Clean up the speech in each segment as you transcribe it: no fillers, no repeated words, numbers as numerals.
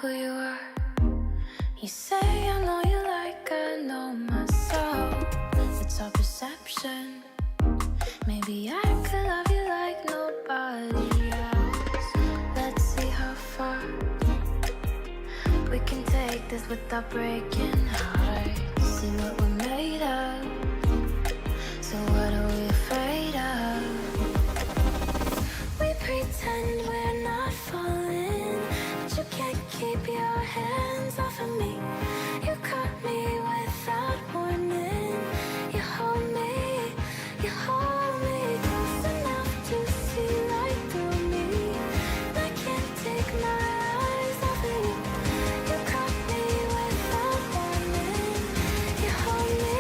who you are. You say I know you like I know myself. It's all perception. Maybe I could love you like nobody else. Let's see how far we can take this without breaking hearts. See what we're made of. So what are we afraid of? We pretend we're not falling, but you can't keep your hands off of me. You caught me without warning. You hold me close enough to see right through me. I can't take my eyes off of you. You caught me without warning. You hold me.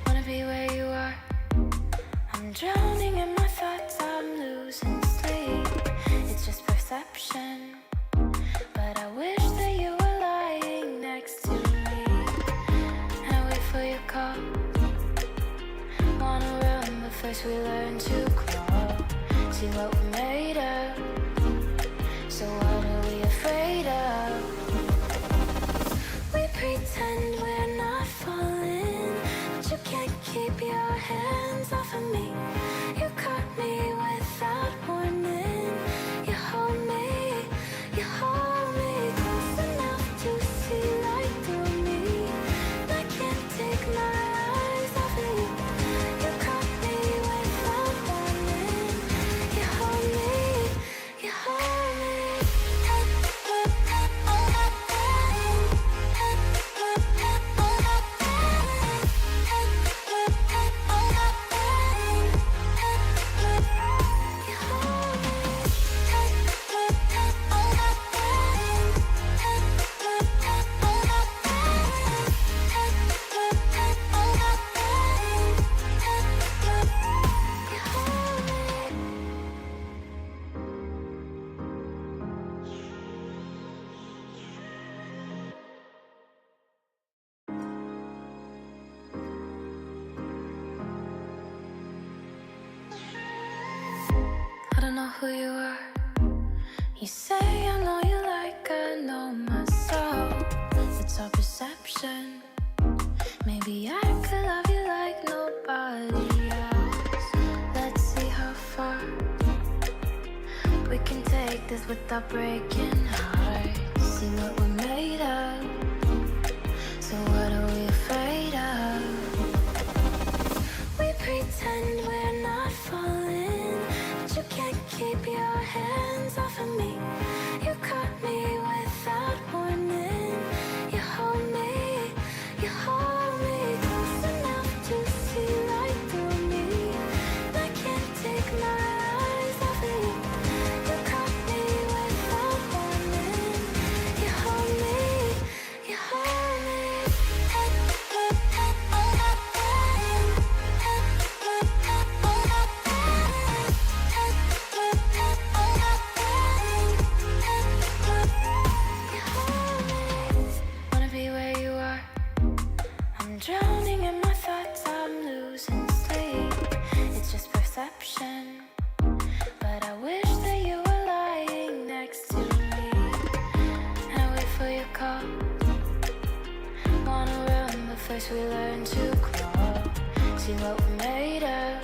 Wanna be where you are. I'm drowning in my thoughts, I'm losing sleep. It's just perception, but I wish that you were lying next to me. And I wait for your call. Wanna run, but first we learn to crawl. See what we're made of. So what are we afraid of? We pretend we're not falling, but you can't keep your hands off of me. You caught me without warning. You hold me close enough to see right through me. I can't take my eyes off of you. You caught me without warning. You hold me. I don't know who you are. You say I know you like I know myself. It's all perception. Maybe I could love you like nobody else. Let's see how far we can take this without breaking hearts. See what we're made of. So what are we afraid of? We pretend we're not falling, but you can't keep your hands off of me. You caught me without warning. You hold me close enough to see right through me. I can't take my eyes off of you. You caught me without warning. You hold me. Wanna be where you are. I'm drowning in my thoughts, I'm losing sleep. It's just perception, but I wish that you were lying next to me. And I wait for your call. Wanna run, but first we learn to crawl. See what we're made of.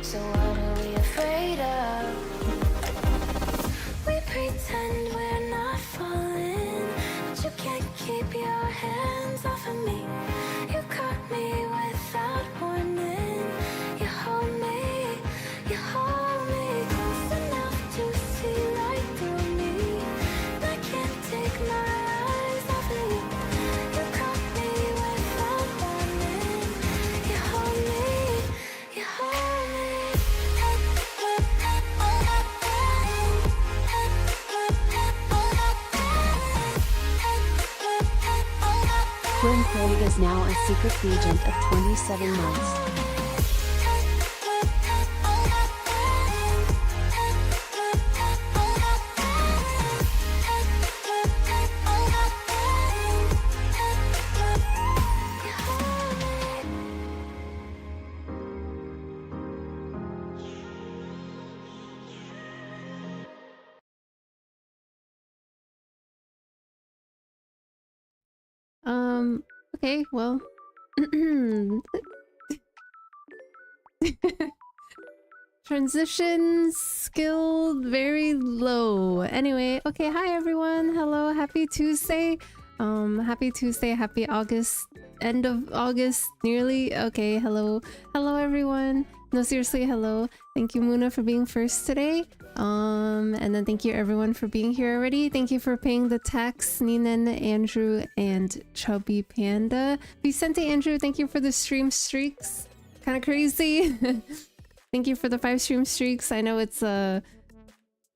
So what are we afraid of? We pretend we're not falling, but you can't keep your hands off of me. You caught me without warning. You hold me close enough to see right through me. I can't take my eyes off of you. You caught me without warning. You hold me. Twin Craig is now a secret agent of 27 months. Okay, well. Transition skill very low. Anyway, okay, hi everyone. Hello, happy Tuesday. Happy Tuesday, happy August, end of August, nearly. Okay, hello. Hello everyone. No, seriously, hello. Thank you, Muna, for being first today. And then thank you everyone for being here already. Thank you for paying the tax, Ninen, Andrew, and Chubby Panda. Vicente Andrew, thank you for the stream streaks. Kind of crazy. Thank you for the 5 stream streaks. I know it's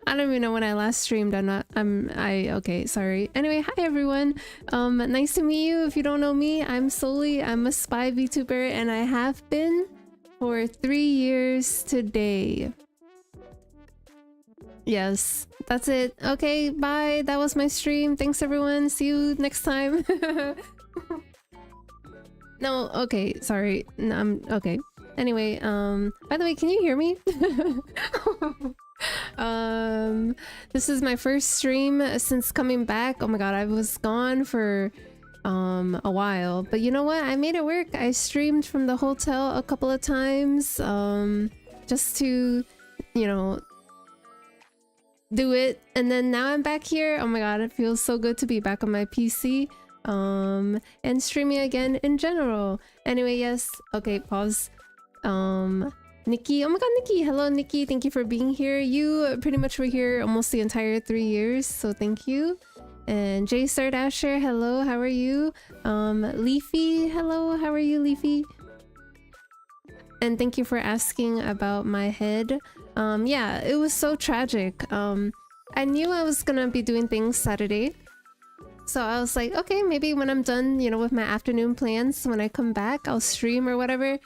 I don't even know when I last streamed. Okay, sorry. Anyway, hi everyone. Nice to meet you. If you don't know me, I'm Soli. I'm a spy VTuber and I have been for 3 years today. Yes, that's it. Okay, bye. That was my stream. Thanks everyone. See you next time. No, okay, sorry. No, okay. Anyway, by the way, can you hear me? This is my first stream since coming back. Oh my god, I was gone for a while, but you know what? I made it work. I streamed from the hotel a couple of times, just to, you know, do it. And then now I'm back here. Oh my god, it feels so good to be back on my PC, and streaming again in general. Anyway, yes. Okay, pause. Nikki, oh my god, Nikki, hello Nikki, thank you for being here. You pretty much were here almost the entire 3 years, so thank you. And J Star Dasher, hello, how are you? Leafy, hello, how are you, Leafy? And thank you for asking about my head. Yeah, it was so tragic. I knew I was gonna be doing things Saturday, so I was like, okay, maybe when I'm done, you know, with my afternoon plans, when I come back, I'll stream or whatever.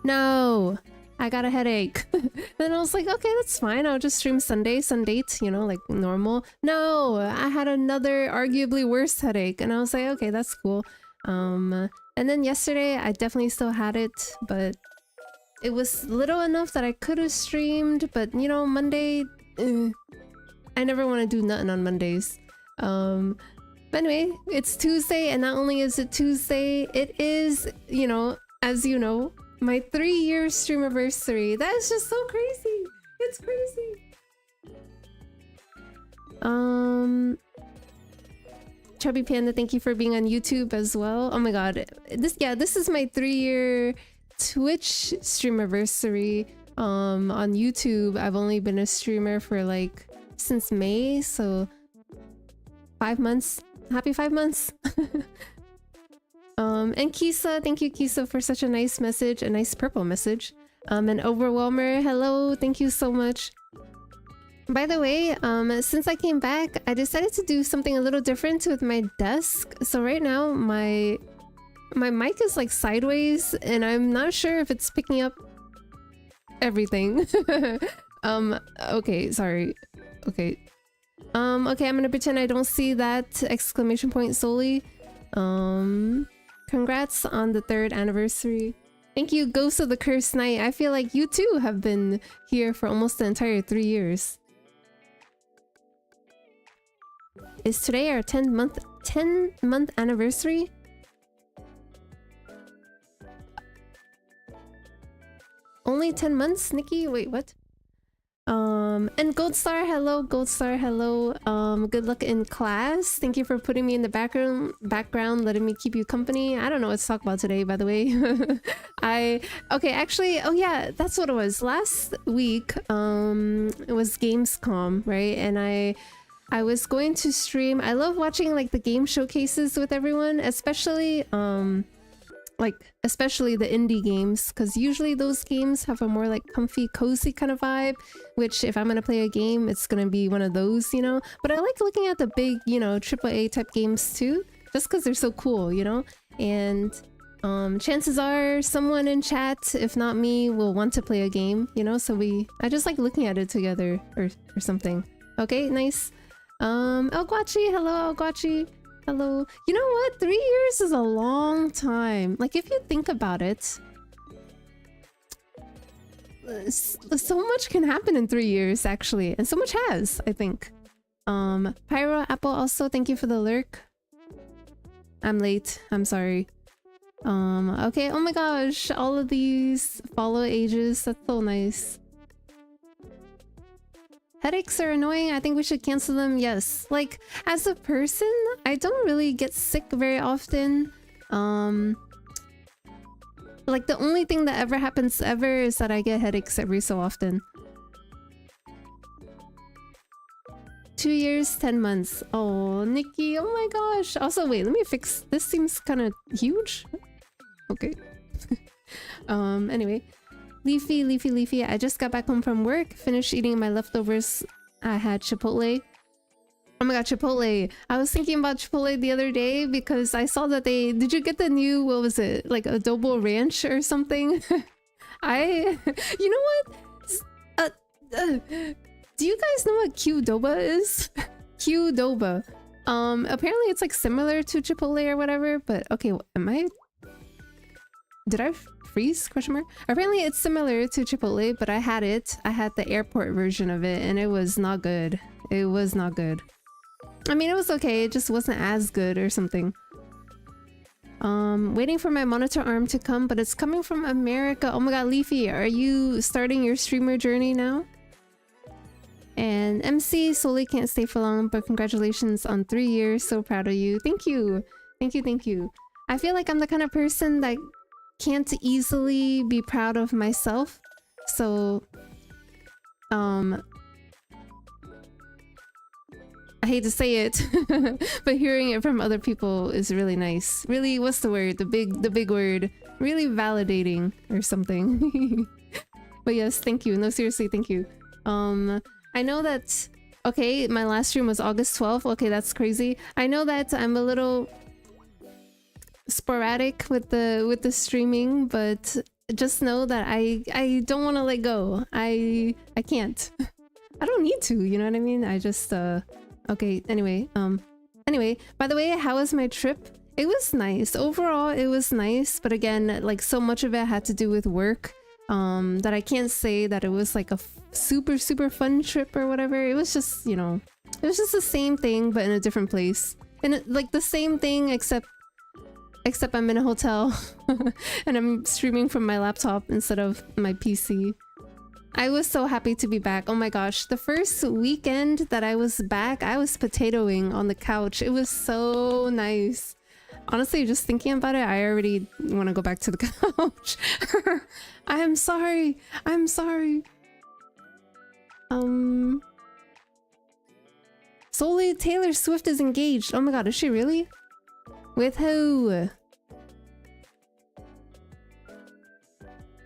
No, I got a headache. Then I was like, okay, that's fine. I'll just stream Sunday, you know, like normal. No, I had another arguably worse headache. And I was like, okay, that's cool. And then yesterday, I definitely still had it, but it was little enough that I could have streamed. But, you know, Monday, I never want to do nothing on Mondays. But anyway, it's Tuesday, and not only is it Tuesday, it is, you know, as you know, my 3-year stream-aversary. That is just so crazy. It's crazy. Chubby Panda, thank you for being on YouTube as well. Oh my god. This is my 3-year Twitch stream-aversary. On YouTube, I've only been a streamer for like since May, so 5 months. Happy 5 months. And Kisa, thank you Kisa for such a nice message, a nice purple message. And Overwhelmer, hello, thank you so much. By the way, since I came back, I decided to do something a little different with my desk. So right now, my mic is like sideways, and I'm not sure if it's picking up everything. Okay, sorry. Okay. Okay, I'm gonna pretend I don't see that exclamation point solely. Congrats on the 3rd anniversary. Thank you, Ghost of the Cursed Knight. I feel like you too have been here for almost the entire 3 years. Is today our 10-month anniversary? Only 10 months, Nikki? Wait, what? And Goldstar, hello, Goldstar, hello. Good luck in class. Thank you for putting me in the background, letting me keep you company. I don't know what to talk about today, by the way. Okay, actually, oh yeah, that's what it was. Last week, it was Gamescom, right? And I was going to stream. I love watching like the game showcases with everyone, especially especially the indie games, because usually those games have a more like comfy, cozy kind of vibe, which if I'm gonna play a game, it's gonna be one of those, you know. But I like looking at the big, you know, AAA type games too, just because they're so cool, you know. And chances are someone in chat, if not me, will want to play a game, you know. So I just like looking at it together or something. Okay, nice. Elguachi, hello Elguachi. Hello. You know what? 3 years is a long time. Like, if you think about it, so much can happen in 3 years, actually. And so much has, I think. Pyro Apple also, thank you for the lurk. I'm late. I'm sorry. Okay. Oh my gosh, all of these follow ages. That's so nice. Headaches are annoying. I think we should cancel them. Yes. Like, as a person, I don't really get sick very often. Like, the only thing that ever happens ever is that I get headaches every so often. 2 years, 10 months. Oh, Nikki. Oh my gosh. Also, wait, let me fix... This seems kind of huge. Okay. Anyway. Leafy. I just got back home from work. Finished eating my leftovers. I had Chipotle. Oh my god, Chipotle. I was thinking about Chipotle the other day because I saw that they... Did you get the new... What was it? Like Adobo Ranch or something? You know what? Do you guys know what Qdoba is? Qdoba. Apparently it's like similar to Chipotle or whatever, but okay, am I... Did I freeze? Question mark? Apparently it's similar to Chipotle, but I had it. I had the airport version of it and it was not good. It was not good. I mean, it was okay. It just wasn't as good or something. Waiting for my monitor arm to come, but it's coming from America. Oh my god, Leafy, are you starting your streamer journey now? And MC solely can't stay for long, but congratulations on 3 years. So proud of you. Thank you. Thank you. I feel like I'm the kind of person that can't easily be proud of myself. So, I hate to say it, but hearing it from other people is really nice. Really, what's the word? The big word. Really validating or something. But yes, thank you. No, seriously, thank you. I know that... Okay, my last stream was August 12th. Okay, that's crazy. I know that I'm a little sporadic with the streaming, but just know that I don't want to let go. I can't. I don't need to, you know what I mean? I just okay, anyway, by the way, how was my trip? It was nice. Overall, it was nice, but again, like so much of it had to do with work. That I can't say that it was like a super fun trip or whatever. It was just, you know, it was just the same thing but in a different place. And like the same thing except I'm in a hotel and I'm streaming from my laptop instead of my PC. I was so happy to be back. Oh my gosh, the first weekend that I was back, I was potatoing on the couch. It was so nice. Honestly, just thinking about it, I already want to go back to the couch. I'm sorry. Solely Taylor Swift is engaged. Oh my god, is she really? With who?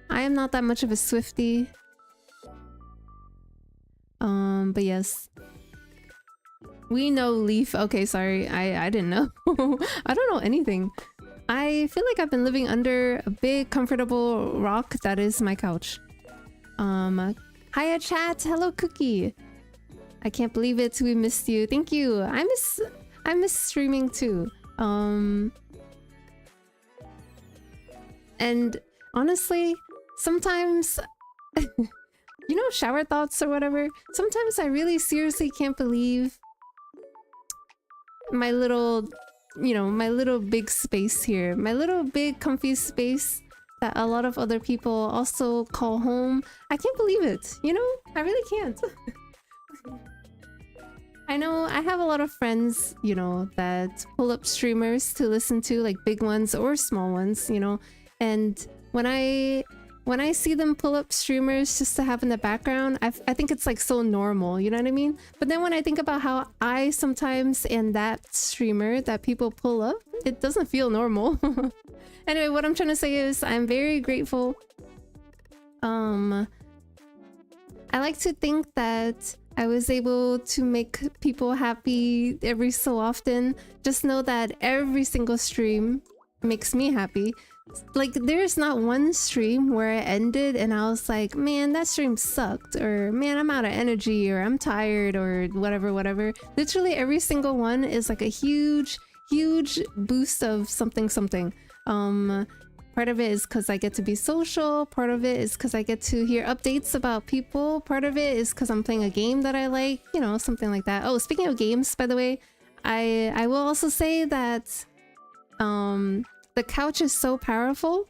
I am not that much of a Swiftie. But yes. We know Leaf. Okay, sorry. I didn't know. I don't know anything. I feel like I've been living under a big comfortable rock that is my couch. Hiya chat. Hello Cookie. I can't believe it. We missed you. Thank you. I miss streaming too. And honestly, sometimes you know, shower thoughts or whatever. Sometimes I really seriously can't believe my little, you know, my little big space here, my little big comfy space that a lot of other people also call home. I can't believe it, you know? I really can't. I know I have a lot of friends, you know, that pull up streamers to listen to, like big ones or small ones, you know, and when I see them pull up streamers just to have in the background, I think it's like so normal, you know what I mean? But then when I think about how I sometimes am that streamer that people pull up, it doesn't feel normal. Anyway, what I'm trying to say is I'm very grateful. I like to think that I was able to make people happy every so often. Just know that every single stream makes me happy. Like, there's not one stream where I ended and I was like, man, that stream sucked, or man, I'm out of energy, or I'm tired, or whatever. Literally every single one is like a huge boost of something. Part of it is because I get to be social, part of it is because I get to hear updates about people, part of it is because I'm playing a game that I like, you know, something like that. Oh, speaking of games, by the way, I will also say that the couch is so powerful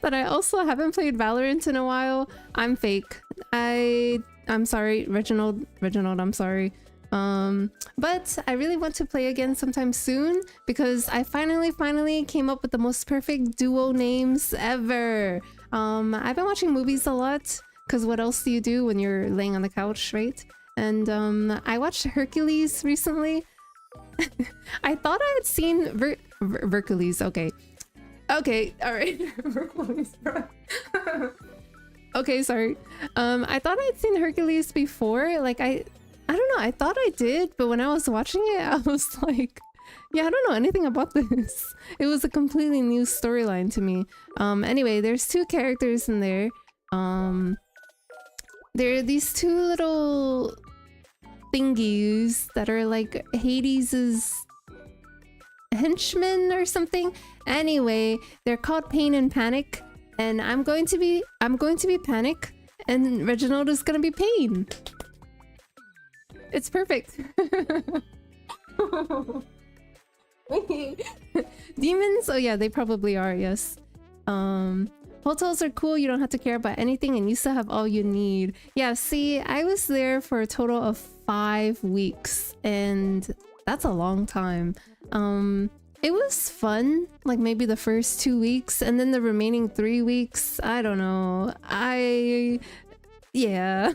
that I also haven't played Valorant in a while. I'm fake. I'm sorry, Reginald, I'm sorry. But I really want to play again sometime soon because I finally came up with the most perfect duo names ever. I've been watching movies a lot because what else do you do when you're laying on the couch, right? And I watched Hercules recently. I thought I had seen Hercules. Okay, all right. Hercules. Okay, sorry. I thought I'd seen Hercules before. Like I don't know. I thought I did, but when I was watching it, I was like, yeah, I don't know anything about this. It was a completely new storyline to me. Anyway, there's two characters in there. There are these two little thingies that are like Hades's henchmen or something. Anyway, they're called Pain and Panic, and I'm going to be Panic, and Reginald is gonna be Pain. It's perfect. Demons? Oh yeah, they probably are, yes. Hotels are cool, you don't have to care about anything and you still have all you need. Yeah, see, I was there for a total of 5 weeks and that's a long time. It was fun, like maybe the first 2 weeks, and then the remaining 3 weeks, I don't know. Yeah.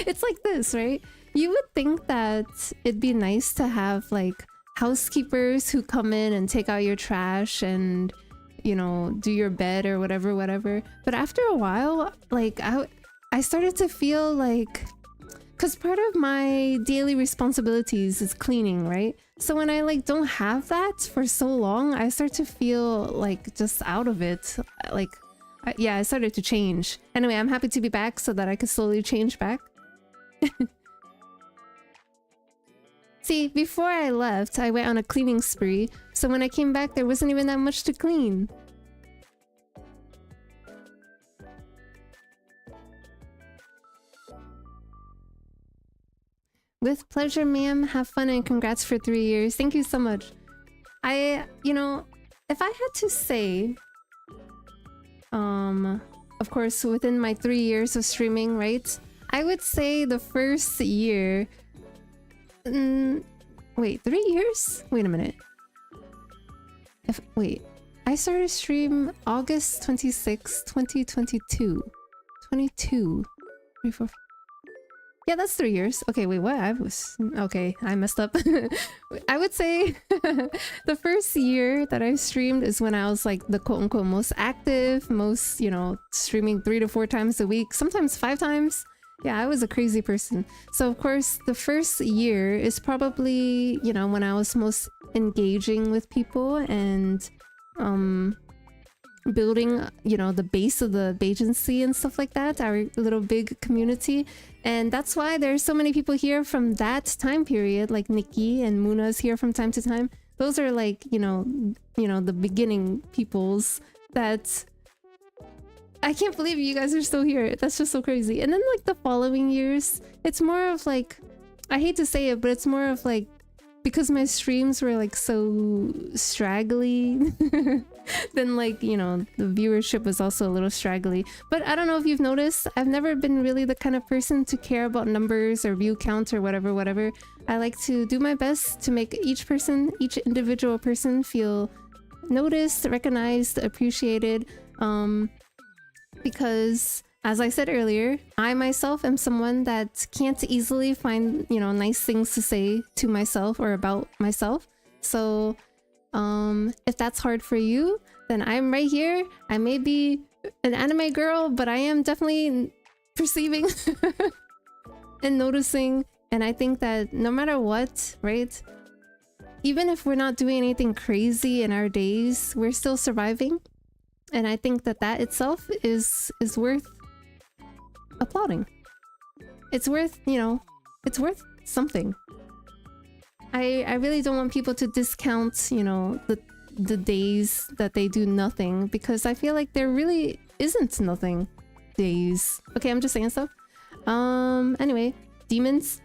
It's like this, right? You would think that it'd be nice to have like housekeepers who come in and take out your trash and, you know, do your bed or whatever. But after a while, like I started to feel like, because part of my daily responsibilities is cleaning, right? So when I like don't have that for so long, I start to feel like just out of it. Like, yeah, I started to change. Anyway, I'm happy to be back so that I could slowly change back. See, before I left, I went on a cleaning spree, so when I came back, there wasn't even that much to clean. With pleasure, ma'am. Have fun and congrats for 3 years. Thank you so much. You know, if I had to say, of course, within my 3 years of streaming, right? I would say the first year... wait, 3 years? Wait a minute. Wait, I started stream August 26, 2022. 22. 24. Yeah, that's 3 years. Okay, wait, what? Okay, I messed up. I would say the first year that I streamed is when I was like the quote-unquote most active, most, you know, streaming 3 to 4 times a week, sometimes 5 times. Yeah, I was a crazy person. So of course, the first year is probably, you know, when I was most engaging with people and building, you know, the base of the agency and stuff like that, our little big community. And that's why there's so many people here from that time period, like Nikki and Muna's here from time to time. Those are like, you know, the beginning peoples that... I can't believe you guys are still here. That's just so crazy. And then like the following years, it's more of like, I hate to say it, but it's more of like, because my streams were like so straggly, then like, you know, the viewership was also a little straggly. But I don't know if you've noticed, I've never been really the kind of person to care about numbers or view count or whatever. I like to do my best to make each individual person feel noticed, recognized, appreciated. Because, as I said earlier, I myself am someone that can't easily find, you know, nice things to say to myself or about myself. So, if that's hard for you, then I'm right here. I may be an anime girl, but I am definitely perceiving and noticing. And I think that no matter what, right? Even if we're not doing anything crazy in our days, we're still surviving. And I think that that itself is worth applauding. It's worth, you know, it's worth something. I really don't want people to discount, you know, the days that they do nothing, because I feel like there really isn't nothing days. Okay, I'm just saying stuff. Anyway, demons.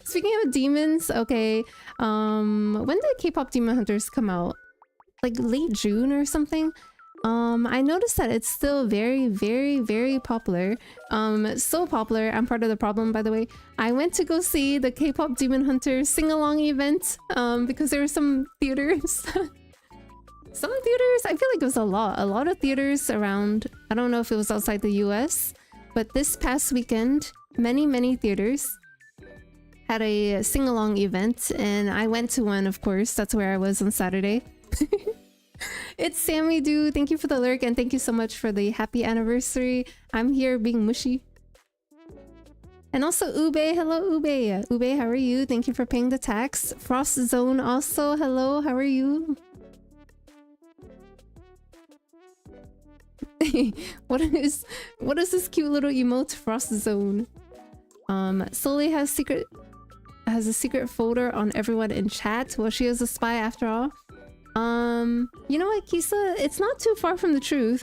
Speaking of demons, okay. When did K-pop Demon Hunters come out? Like late June or something? I noticed that it's still very, very, very popular. So popular, I'm part of the problem, by the way. I went to go see the K-pop Demon Hunters sing-along event, because there were some theaters. Some theaters, I feel like it was a lot of theaters around. I don't know if it was outside the US, but this past weekend, many theaters had a sing-along event, and I went to one, of course. That's where I was on Saturday. It's Sammy dude, thank you for the lurk, and thank you so much for the happy anniversary. I'm here being mushy. And also Ube, hello Ube. Ube, how are you? Thank you for paying the tax. Frost Zone also, hello, how are you? What is this cute little emote, Frost Zone? Sully has a secret folder on everyone in chat. Well, she is a spy after all. You know what, Kisa? It's not too far from the truth.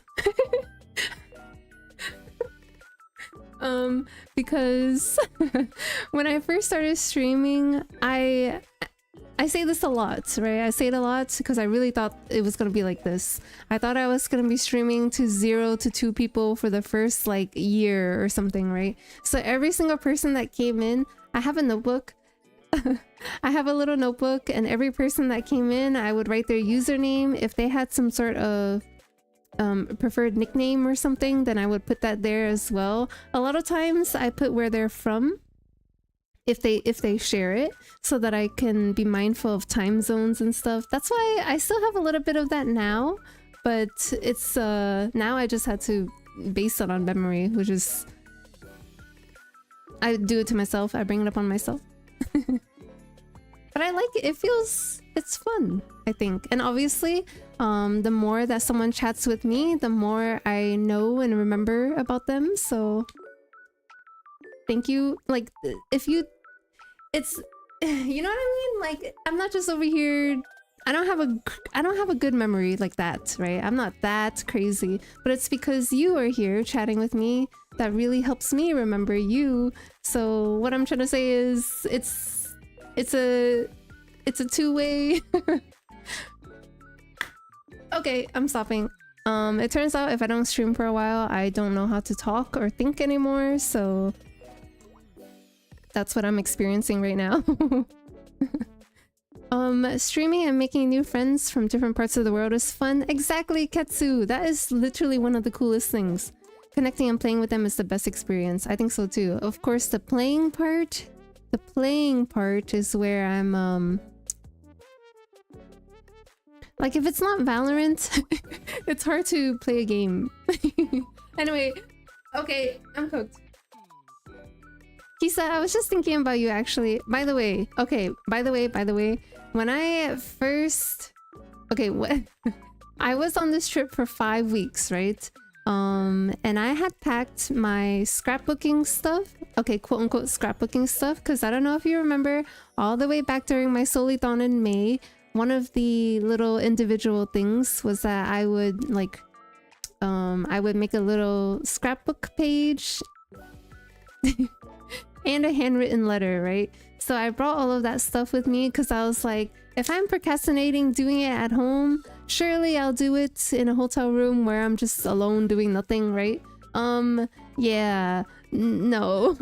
Because when I first started streaming, I say this a lot, right? I say it a lot because I really thought it was gonna be like this. I thought I was gonna be streaming to 0 to 2 people for the first like year or something, right? So every single person that came in, I have a notebook. I have a little notebook, and every person that came in, I would write their username. If they had some sort of preferred nickname or something, then I would put that there as well. A lot of times I put where they're from, if they share it, so that I can be mindful of time zones and stuff. That's why I still have a little bit of that now, but it's now I just had to base it on memory, which is, I do it to myself. I bring it up on myself. But I like it. It's fun, I think. And obviously, the more that someone chats with me, the more I know and remember about them. So thank you. Like, if you, it's, you know what I mean? Like, I'm not just over here. I don't have a good memory like that, right? I'm not that crazy, but it's because you are here chatting with me that really helps me remember you. So what I'm trying to say is it's a two-way. Okay, I'm stopping. It turns out if I don't stream for a while, I don't know how to talk or think anymore, so that's what I'm experiencing right now. Streaming and making new friends from different parts of the world is fun. Exactly, Ketsu. That is literally one of the coolest things. Connecting and playing with them is the best experience. I think so too. Of course, the playing part is where I'm like, if it's not Valorant, it's hard to play a game. Anyway, okay, I'm cooked. Kisa, I was just thinking about you actually. By the way, when I first... Okay, I was on this trip for 5 weeks, right? And I had packed my scrapbooking stuff. Okay, quote-unquote scrapbooking stuff, because I don't know if you remember, all the way back during my Soliton in May, one of the little individual things was that I would, like, I would make a little scrapbook page and a handwritten letter, right? So I brought all of that stuff with me because I was like, if I'm procrastinating doing it at home, surely I'll do it in a hotel room where I'm just alone doing nothing, right? Yeah, no.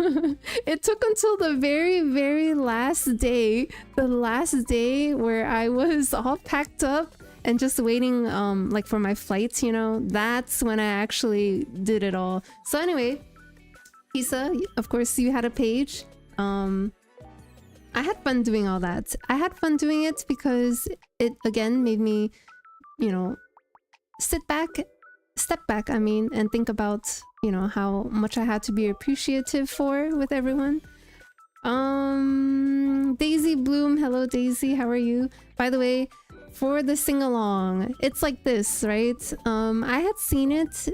It took until the very, very last day, the last day where I was all packed up and just waiting, like for my flights, you know, that's when I actually did it all. So anyway, Kisa, of course you had a page. I had fun doing all that. I had fun doing it because it again made me, you know, step back, I mean, and think about, you know, how much I had to be appreciative for with everyone. Daisy Bloom, hello Daisy, how are you? By the way, for the sing-along, it's like this, right? I had seen it.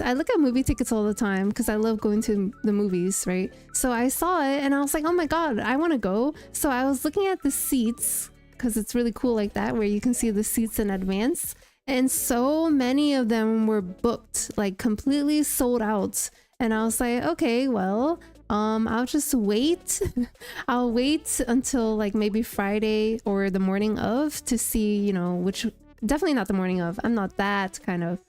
I look at movie tickets all the time because I love going to the movies, right? So I saw it and I was like, oh my god, I want to go. So I was looking at the seats because it's really cool like that, where you can see the seats in advance. And so many of them were booked, like completely sold out. And I was like, okay, well, I'll just wait. I'll wait until like maybe Friday or the morning of to see, you know, which definitely not the morning of. I'm not that kind of,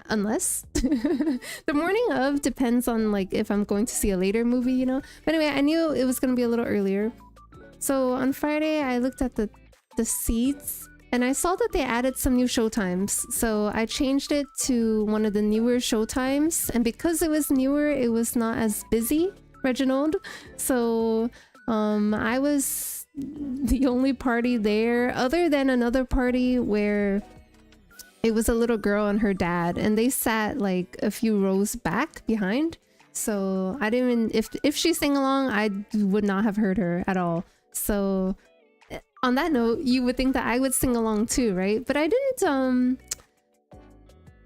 unless the morning of depends on like if I'm going to see a later movie, you know. But anyway, I knew it was going to be a little earlier. So on Friday, I looked at the seats and I saw that they added some new showtimes. So I changed it to one of the newer showtimes. And because it was newer, it was not as busy, Reginald. So I was the only party there other than another party where it was a little girl and her dad. And they sat like a few rows back behind. So I didn't even, if she sang along, I would not have heard her at all. So on that note, you would think that I would sing along too, right? But I didn't,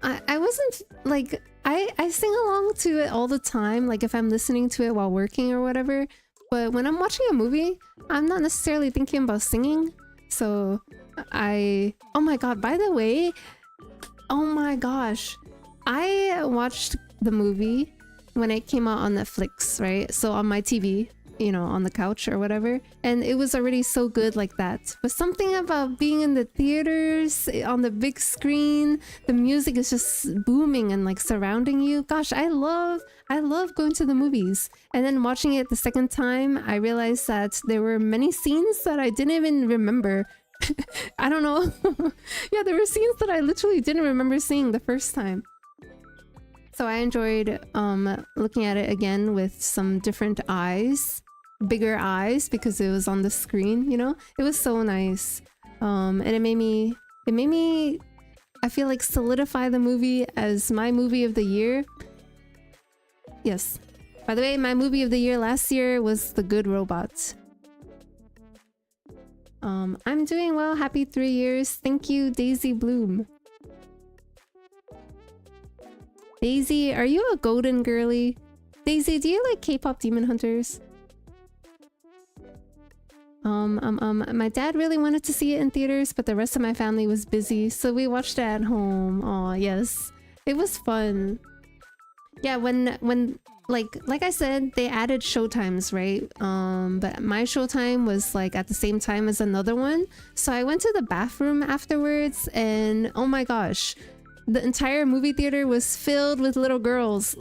I wasn't like, I sing along to it all the time, like if I'm listening to it while working or whatever. But when I'm watching a movie, I'm not necessarily thinking about singing. So oh my god, by the way, oh my gosh, I watched the movie when it came out on Netflix, right? So on my TV, you know, on the couch or whatever, and it was already so good like that. But something about being in the theaters on the big screen, the music is just booming and like surrounding you. Gosh, I love going to the movies. And then watching it the second time, I realized that there were many scenes that I didn't even remember. I don't know. Yeah, there were scenes that I literally didn't remember seeing the first time. So I enjoyed looking at it again with some different eyes, bigger eyes, because it was on the screen, you know? It was so nice. And it made me, I feel like, solidify the movie as my movie of the year. Yes. By the way, my movie of the year last year was The Good Robot. I'm doing well. Happy 3 years. Thank you, Daisy Bloom. Daisy, are you a golden girly? Daisy, do you like K-pop Demon Hunters? My dad really wanted to see it in theaters, but the rest of my family was busy, so we watched it at home. Aw, yes. It was fun. Yeah, when like I said, they added showtimes, right? But my showtime was like at the same time as another one. So I went to the bathroom afterwards and oh my gosh, the entire movie theater was filled with little girls.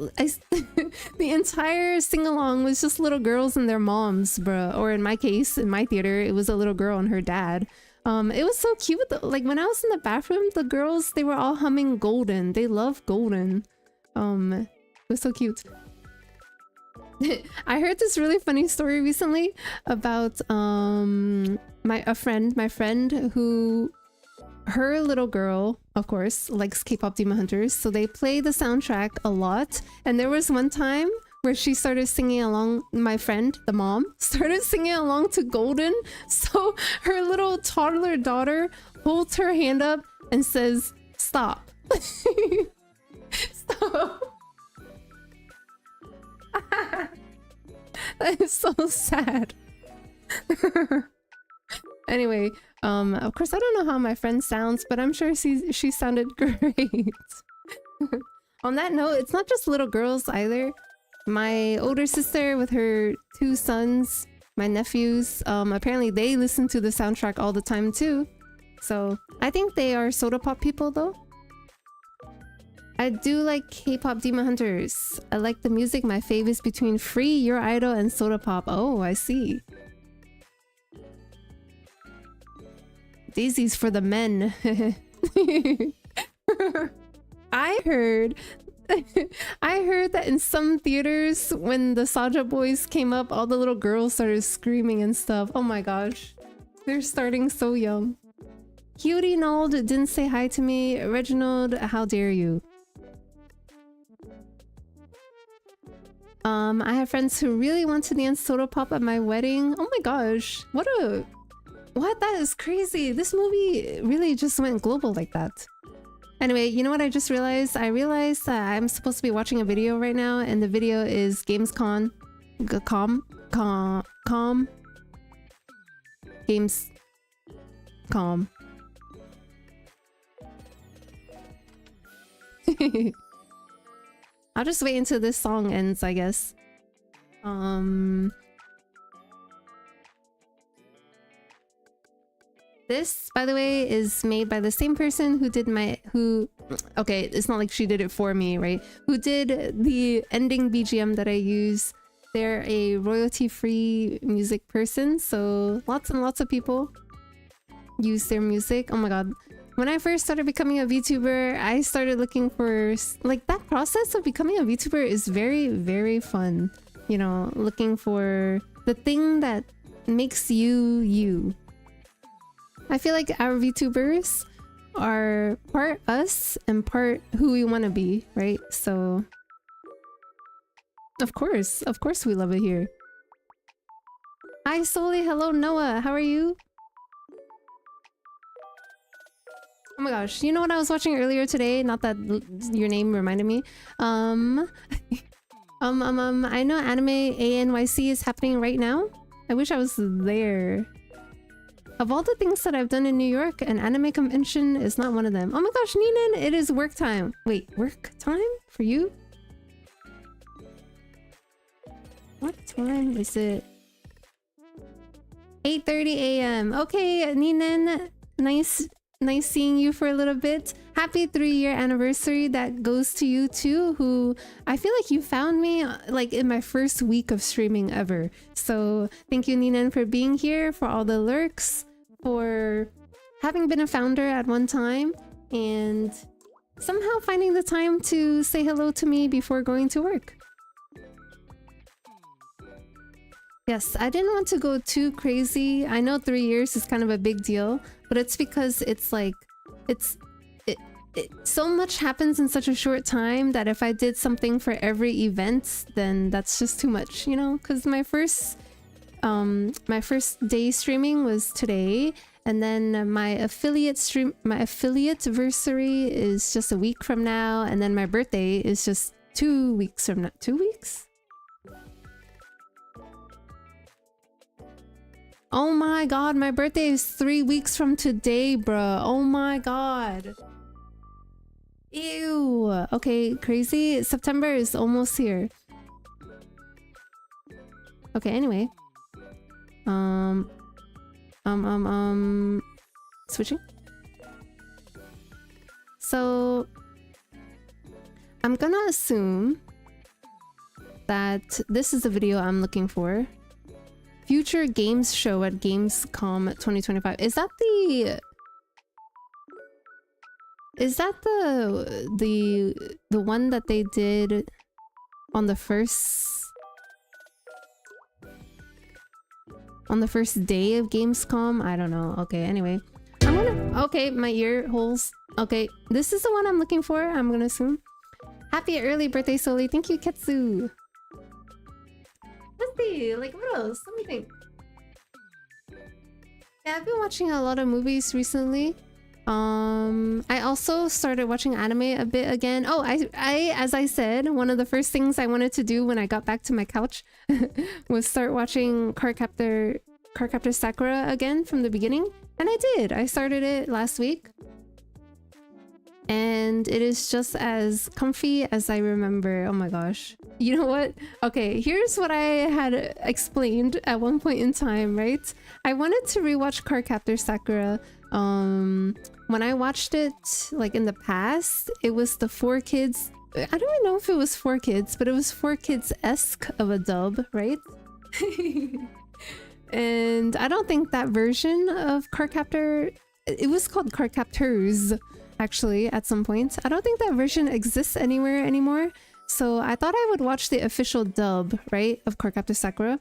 The entire sing-along was just little girls and their moms, bruh. Or in my case, in my theater, it was a little girl and her dad. It was so cute. Like when I was in the bathroom, the girls, they were all humming Golden. They love Golden. It was so cute. I heard this really funny story recently about my friend who, her little girl, of course, likes K-pop Demon Hunters, so they play the soundtrack a lot. And there was one time where she started singing along, my friend, the mom, started singing along to Golden. So her little toddler daughter holds her hand up and says, "Stop." Stop. That is so sad. Anyway, of course I don't know how my friend sounds, but I'm sure she sounded great. On that note, it's not just little girls either. My older sister with her 2 sons, my nephews, apparently they listen to the soundtrack all the time too. So I think they are soda pop people though. I do like K-pop Demon Hunters. I like the music. My fave is between Free, Your Idol, and Soda Pop. Oh, I see. Daisy's for the men. I heard that in some theaters, when the Saja Boys came up, all the little girls started screaming and stuff. Oh my gosh. They're starting so young. Cutie Nold didn't say hi to me. Reginald, how dare you? I have friends who really want to dance Soda Pop at my wedding. Oh my gosh. What? That is crazy. This movie really just went global like that. Anyway, you know what I just realized? I realized that I'm supposed to be watching a video right now, and the video is Gamescom. Gamescom. I'll just wait until this song ends, I guess. This, by the way, is made by the same person who did okay, it's not like she did it for me, right? Who did the ending BGM that I use. They're a royalty-free music person, so lots and lots of people use their music. Oh my god. When I first started becoming a VTuber, I started looking for... Like, that process of becoming a VTuber is very, very fun. You know, looking for the thing that makes you, you. I feel like our VTubers are part us and part who we want to be, right? So, of course we love it here. Hi Soli, hello Noah, how are you? Oh my gosh, you know what I was watching earlier today? Not that your name reminded me. I know Anime ANYC is happening right now. I wish I was there. Of all the things that I've done in New York, an anime convention is not one of them. Oh my gosh, Neenan, it is work time. Wait, work time for you? What time is it? 8:30 a.m. Okay, Neenan, nice seeing you for a little bit. Happy 3-year anniversary. That goes to you too, who I feel like you found me like in my first week of streaming ever. So thank you, Neenan, for being here, for all the lurks, for having been a founder at one time, and somehow finding the time to say hello to me before going to work. Yes, I didn't want to go too crazy. I know 3 years is kind of a big deal, but it's because it's like so much happens in such a short time that if I did something for every event, then that's just too much, you know? Because my first day streaming was today, and then my affiliate-versary is just a week from now, and then my birthday is just 2 weeks from now. 2 weeks? Oh my god, my birthday is 3 weeks from today, bruh. Oh my god. Ew. Okay, crazy. September is almost here. Okay, anyway. Switching. So, I'm gonna assume that this is the video I'm looking for. Future Games Show at Gamescom 2025. Is that the one that they did on the first day of Gamescom? I don't know. Okay, anyway. Okay, my ear holes. Okay, this is the one I'm looking for, I'm gonna assume. Happy early birthday, Soli. Thank you, Ketsu. Let's see, like, what else? Let me think. Yeah, I've been watching a lot of movies recently. I also started watching anime a bit again. Oh, I as I said, one of the first things I wanted to do when I got back to my couch was start watching Cardcaptor Sakura again from the beginning. And I did. I started it last week. And it is just as comfy as I remember. Oh my gosh. You know what? Okay, here's what I had explained at one point in time, right? I wanted to rewatch Cardcaptor Sakura. When I watched it, like in the past, it was the 4Kids. I don't even know if it was 4Kids, but it was 4Kids-esque of a dub, right? And I don't think that version of Cardcaptor... It was called Cardcaptors, actually, at some point. I don't think that version exists anywhere anymore. So I thought I would watch the official dub, right, of Cardcaptor Sakura.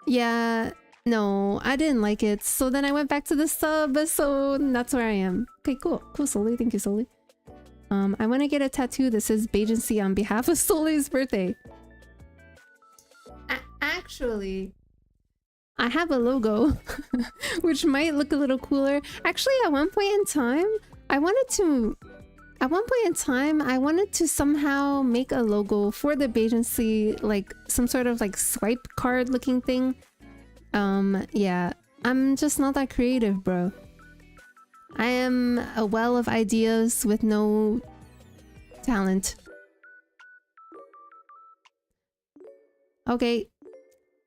Yeah, no, I didn't like it. So then I went back to the sub, so that's where I am. Okay, cool. Cool, Soli. Thank you, Soli. I want to get a tattoo that says Bajancy on behalf of Soli's birthday. Actually, I have a logo, which might look a little cooler. Actually, at one point in time, I wanted to somehow make a logo for the Bajancy, like some sort of like swipe card looking thing. Yeah, I'm just not that creative, bro. I am a well of ideas with no talent. Okay.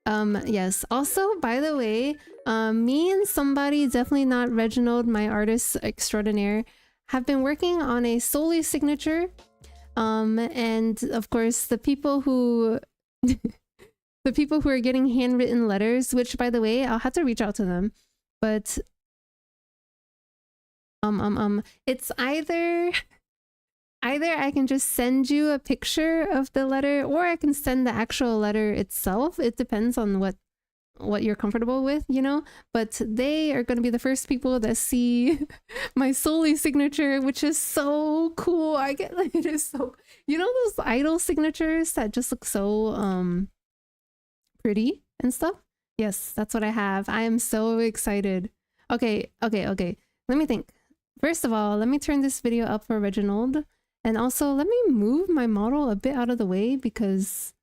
Yes. Also, by the way, me and somebody, definitely not Reginald, my artist extraordinaire, have been working on a solely signature. And of course, the people who the people who are getting handwritten letters, which by the way, I'll have to reach out to them, but it's either I can just send you a picture of the letter, or I can send the actual letter itself. It depends on what you're comfortable with, you know? But they are going to be the first people that see my solely signature, which is so cool. I get like, it is so, you know, those idol signatures that just look so pretty and stuff. Yes, that's what I have. I am so excited. Okay. Let me think. First of all, let me turn this video up for Reginald. And also, let me move my model a bit out of the way, because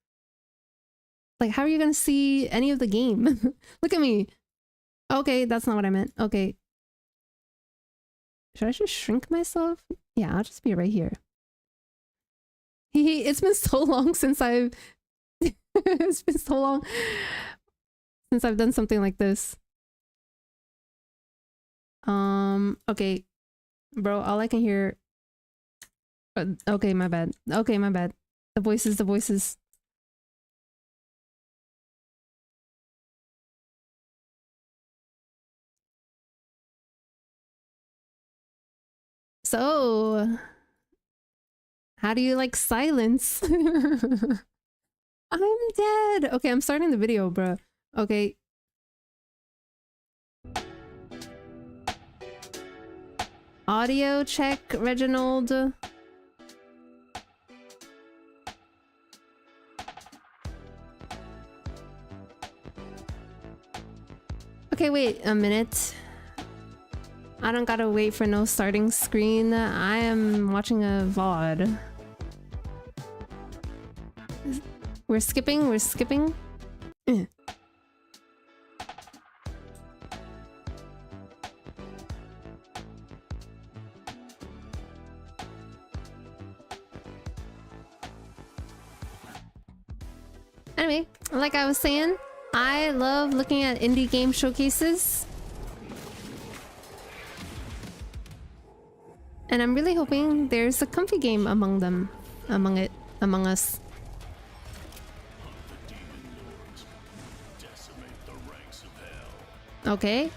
like, how are you gonna see any of the game? Look at me. Okay, that's not what I meant. Okay. Should I just shrink myself? Yeah, I'll just be right here. It's been so long since I've... it's been so long since I've done something like this. Okay. Bro, all I can hear... okay, my bad. Okay, my bad. The voices. So, how do you like silence? I'm dead. Okay, I'm starting the video, bro. Okay. Audio check, Reginald. Okay, wait a minute. I don't gotta wait for no starting screen. I am watching a VOD. We're skipping. Anyway, like I was saying, I love looking at indie game showcases. And I'm really hoping there's a comfy game among them. Among us. Okay.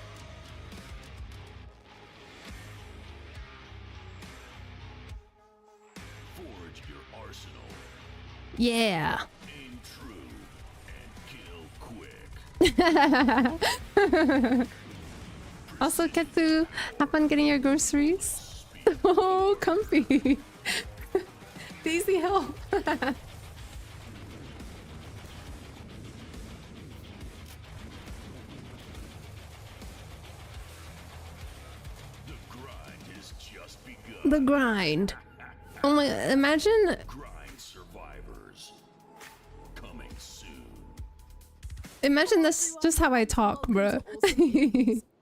Forge your arsenal. Yeah. Aim true and kill quick. Also, get to have fun getting your groceries. Oh, comfy. Daisy, help. The grind has just begun. The grind. Oh my, imagine. Grind survivors. Coming soon. Imagine that's just how I talk, bro.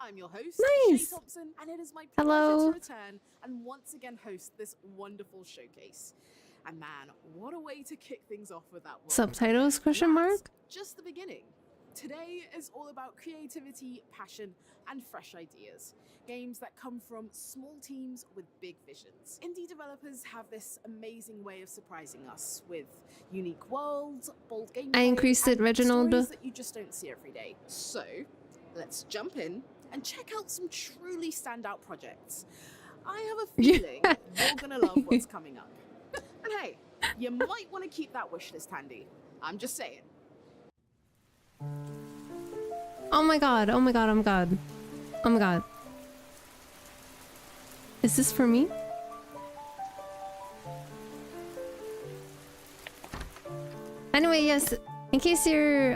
I'm your host, Nice. Shay Thompson, and it is my pleasure Hello. to return and once again host this wonderful showcase. And man, what a way to kick things off with that world. Subtitles, question And mark? that's just the beginning. Today is all about creativity, passion, and fresh ideas. Games that come from small teams with big visions. Indie developers have this amazing way of surprising us with unique worlds, bold gameplay, I increased it, and Reginald. stories that you just don't see every day. So, let's jump in and check out some truly standout projects. I have a feeling you're gonna love what's coming up. And hey, you might want to keep that wish list handy. I'm just saying. Oh my god, oh my god, oh my god. Oh my god. Is this for me? Anyway, yes, in case you're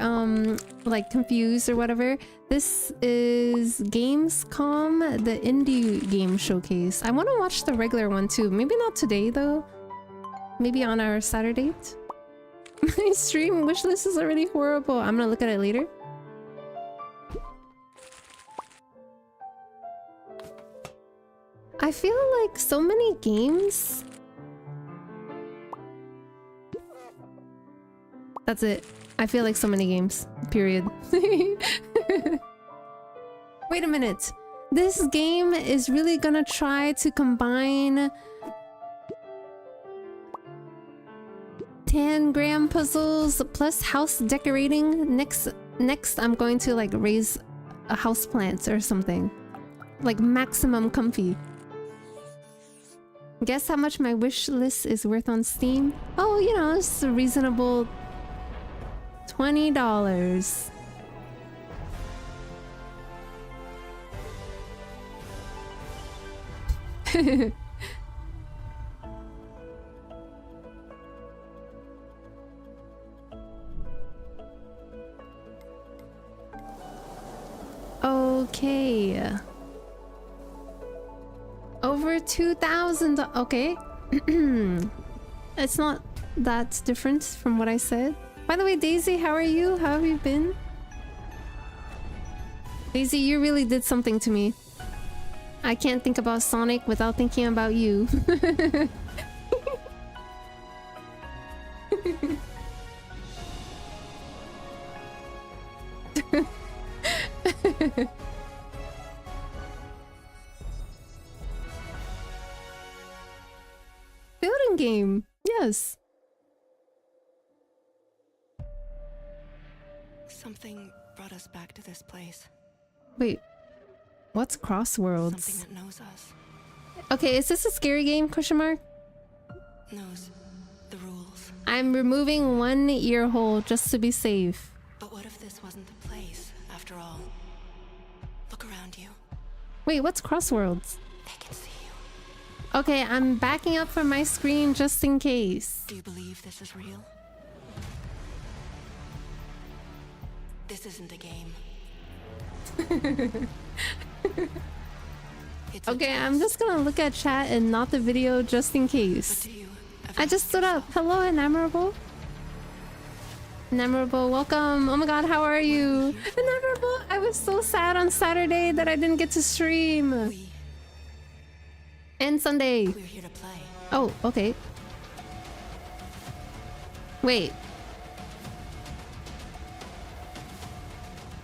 like confused or whatever, this is Gamescom, the indie game showcase. I want to watch the regular one too. Maybe not today though. Maybe on our Saturday. My stream wishlist is already horrible. I'm gonna look at it later. I feel like so many games. That's it. I feel like so many games. Period. Wait a minute. This game is really gonna try to combine 10-gram puzzles plus house decorating. Next I'm going to like raise a house plant or something. Like maximum comfy. Guess how much my wish list is worth on Steam? Oh, you know, it's a reasonable $20. Okay. Over 2,000. Okay. It's not that different from what I said. By the way, Daisy, how are you? How have you been? Daisy, you really did something to me. I can't think about Sonic without thinking about you. Building game. Yes. Something brought us back to this place. Wait. What's Crossworlds? Something that knows us. Okay, is this a scary game? Question mark? Knows the rules. I'm removing one ear hole just to be safe. But what if this wasn't the place, after all? Look around you. Wait, what's Crossworlds? They can see you. Okay, I'm backing up from my screen just in case. Do you believe this is real? This isn't a game. It's a Okay, I'm test. just gonna look at chat and not the video just in But case. do you ever I just ask stood up. yourself, Hello, Enamorable. Enamorable, welcome. Oh my god, how are you? Enamorable, I was so sad on Saturday that I didn't get to stream. And Sunday. We're here to play. Oh, okay. Wait.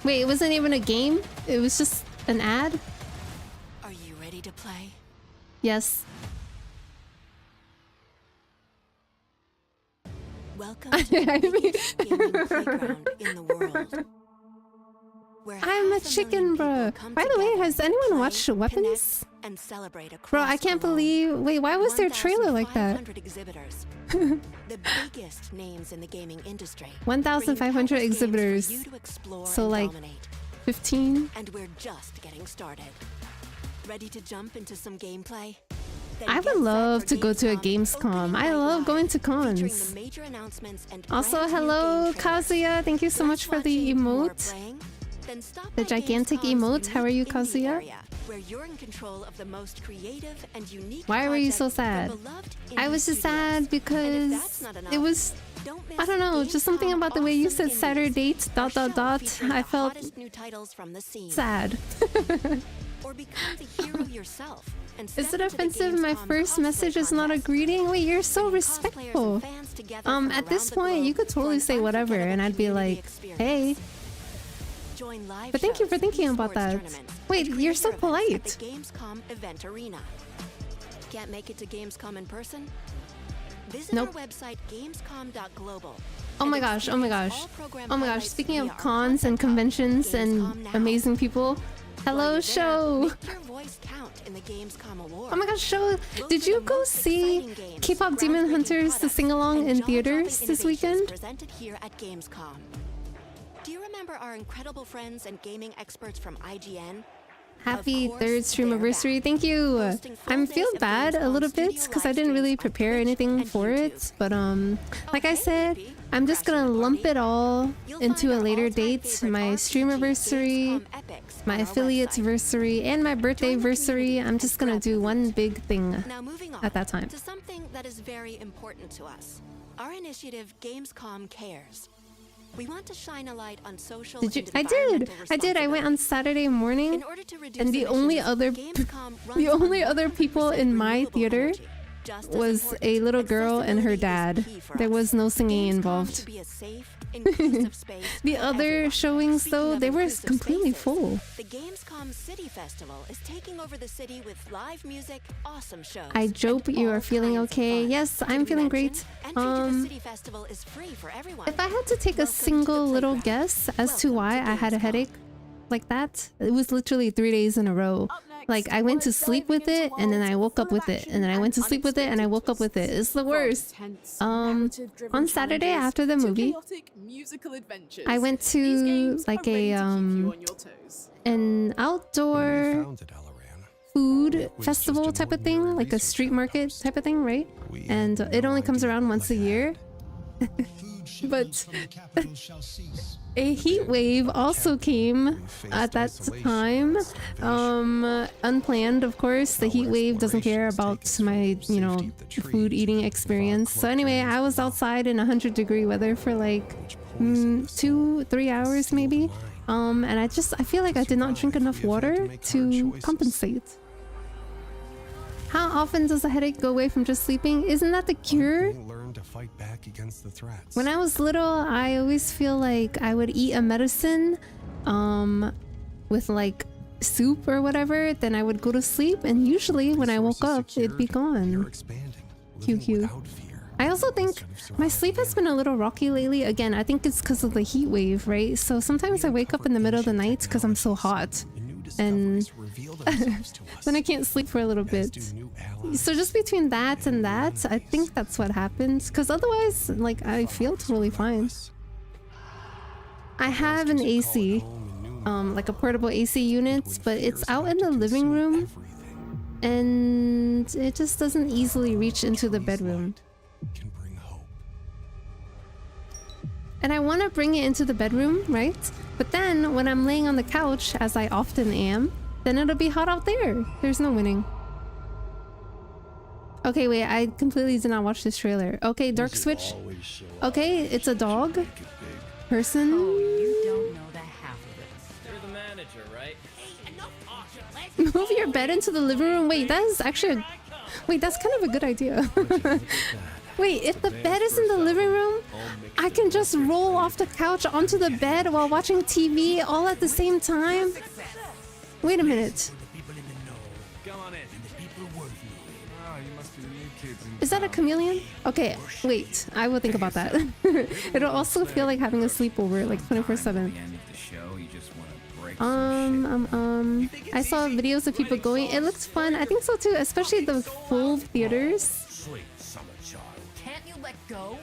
Wait, it wasn't even a game? It was just an ad? Are you ready to play? Yes. Welcome to the I mean- biggest gaming playground in the world. Where I'm a 500,000 chicken, people bro. come By the way, together has to anyone play, watched Weapons? connect, and celebrate Bro, I across can't the world. believe... Wait, why was there a trailer like that? 1,500 exhibitors. The biggest names in the gaming industry. 1,500 bringing countless games for exhibitors. you to explore So, and like, dominate. 15? And we're just getting started. Ready to jump into some gameplay? Then I get would set love for to go to a Gamescom Gamescom. opening I night love live, going to featuring cons. the major announcements and Also, brand new hello, game trailers. Kazuya. Thank you so much Less for the watching, more emote. playing? Then stop The by gigantic Gamescom's emote. How are you, unique indie Kazuya? area, where you're in control of the most creative and unique Why were you so projects from sad? beloved I indie was just studios. sad And if because that's not enough, it was... don't miss I don't know, just something Gamescom about the way you Awesome said Saturday Indies, our show featuring I the felt hottest new titles from the scene. sad. Or become the hero yourself. And Is step it into the offensive? My Gamescom first cosplay message is not a contest, greeting? Wait, you're so bringing cosplayers and respectful. fans together from At this around the point, you globe could for totally an say whatever, unforgettable and I'd be community like, experience. hey. Join live But thank you for shows, thinking about esports that. tournaments, Wait, and you're so creator events polite. At the Gamescom event arena. Can't make it to Gamescom in person? Visit Nope. our website gamescom.global. Oh my gosh, oh my gosh. Oh my gosh, speaking of cons and conventions and amazing people, hello, show! Oh my gosh, show! Did you go see K-pop Demon Hunters the sing-along in theaters this weekend? Presented here at Gamescom. Do you remember our incredible friends and gaming experts from IGN? Happy Of course, third stream they're anniversary, back. thank you! Hosting full I'm days feel of bad a Gamescom little bit studio because I live didn't really streams on prepare Twitch anything and for it, YouTube. but like I Okay, said, baby. I'm just gonna Crashing the lump party? it all You'll into find a our later all-time date, favorite my RPG stream anniversary, Gamescom epics my on our affiliates website. anniversary, and my birthday Join the community anniversary. I'm and just gonna grab do the one loot. big thing Now moving on at that time. to something that is very important to us. Our initiative Gamescom Cares. We want to shine a light on social Did you? and I did. environmental I went on Saturday morning, In order to reduce and the only emissions, other Gamescom runs the on only other 100% people in my renewable theater energy, Just as was important, a little girl and her accessibility is dad. key for There us. was no singing Gamescom involved. should be a safe, inclusive space The for other everyone. showings, Speaking though, of they were inclusive completely spaces, full. The Gamescom City Festival is taking over the city with live music, awesome shows. I and hope you all are feeling kinds of okay. fun. Yes, Did I'm we feeling mention? great. Entry to the City Festival is free for everyone. If I had to take a Welcome to the single little playground. guess as to Welcome why to I had a Gamescom. headache like that, it was literally 3 days in a row. Up next, Like, I went to we're sleep diving with into it, and then I worlds woke up full with of it, and then I action went to sleep with it, and I unexpected woke up with it. twists. It's the From worst. tense, On narrative-driven Saturday challenges after the to movie, chaotic musical adventures. I went These to games like are ready a to keep you on your toes. an outdoor food festival type of thing, like a street market type of thing, right? And it only comes around once a year. But a heat wave also came at that time. Unplanned, of course. The heat wave doesn't care about my, you know, food eating experience. So anyway, I was outside in 100-degree weather for like 2-3 hours maybe. And I feel like I did not drink enough water to compensate. How often does a headache go away from just sleeping? Isn't that the cure? When I was little, I always feel like I would eat a medicine with like soup or whatever, then I would go to sleep, and usually when I woke up, it'd be gone. QQ. I also think my sleep has been a little rocky lately. Again, I think it's because of the heat wave, right? So sometimes I wake up in the middle of the night because I'm so hot. And then I can't sleep for a little bit. So just between that and that, I think that's what happens. Because otherwise, like, I feel totally fine. I have an AC, like a portable AC unit, but it's out in the living room, and it just doesn't easily reach into the bedroom. And I want to bring it into the bedroom, right? But then when I'm laying on the couch, as I often am, then it'll be hot out there. There's no winning. Okay, wait, I completely did not watch this trailer. Okay, Dark Switch. Okay, it's a dog. Person. You don't know the half of it. You're the manager, right? Move your bed into the living room. Wait, that is actually a... Wait, that's kind of a good idea. Wait, if the bed is in the living room, I can just roll off the couch onto the bed while watching TV all at the same time? Wait a minute. Is that a chameleon? Okay, wait. I will think about that. It'll also feel like having a sleepover, like 24/7. I saw videos of people going. It looks fun. I think so too, especially the full theaters. Can't you let go?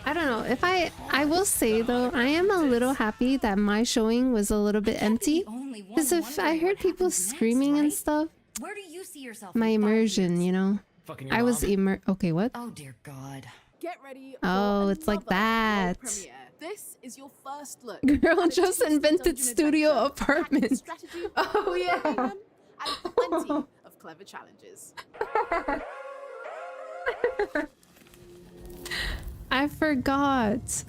I don't know. If I will say though, I am a little happy that my showing was a little bit empty. Because if I heard people screaming and stuff, Where do you see yourself? my in 5 immersion, years? you know, I was okay. What? Oh dear God. Get ready. Oh, for it's like another that. world premiere. This is your first look. Girl at a just tasty invented dungeon studio adventure, packed with apartment. strategy, Oh, yeah. entertainment, and plenty of clever challenges. I forgot.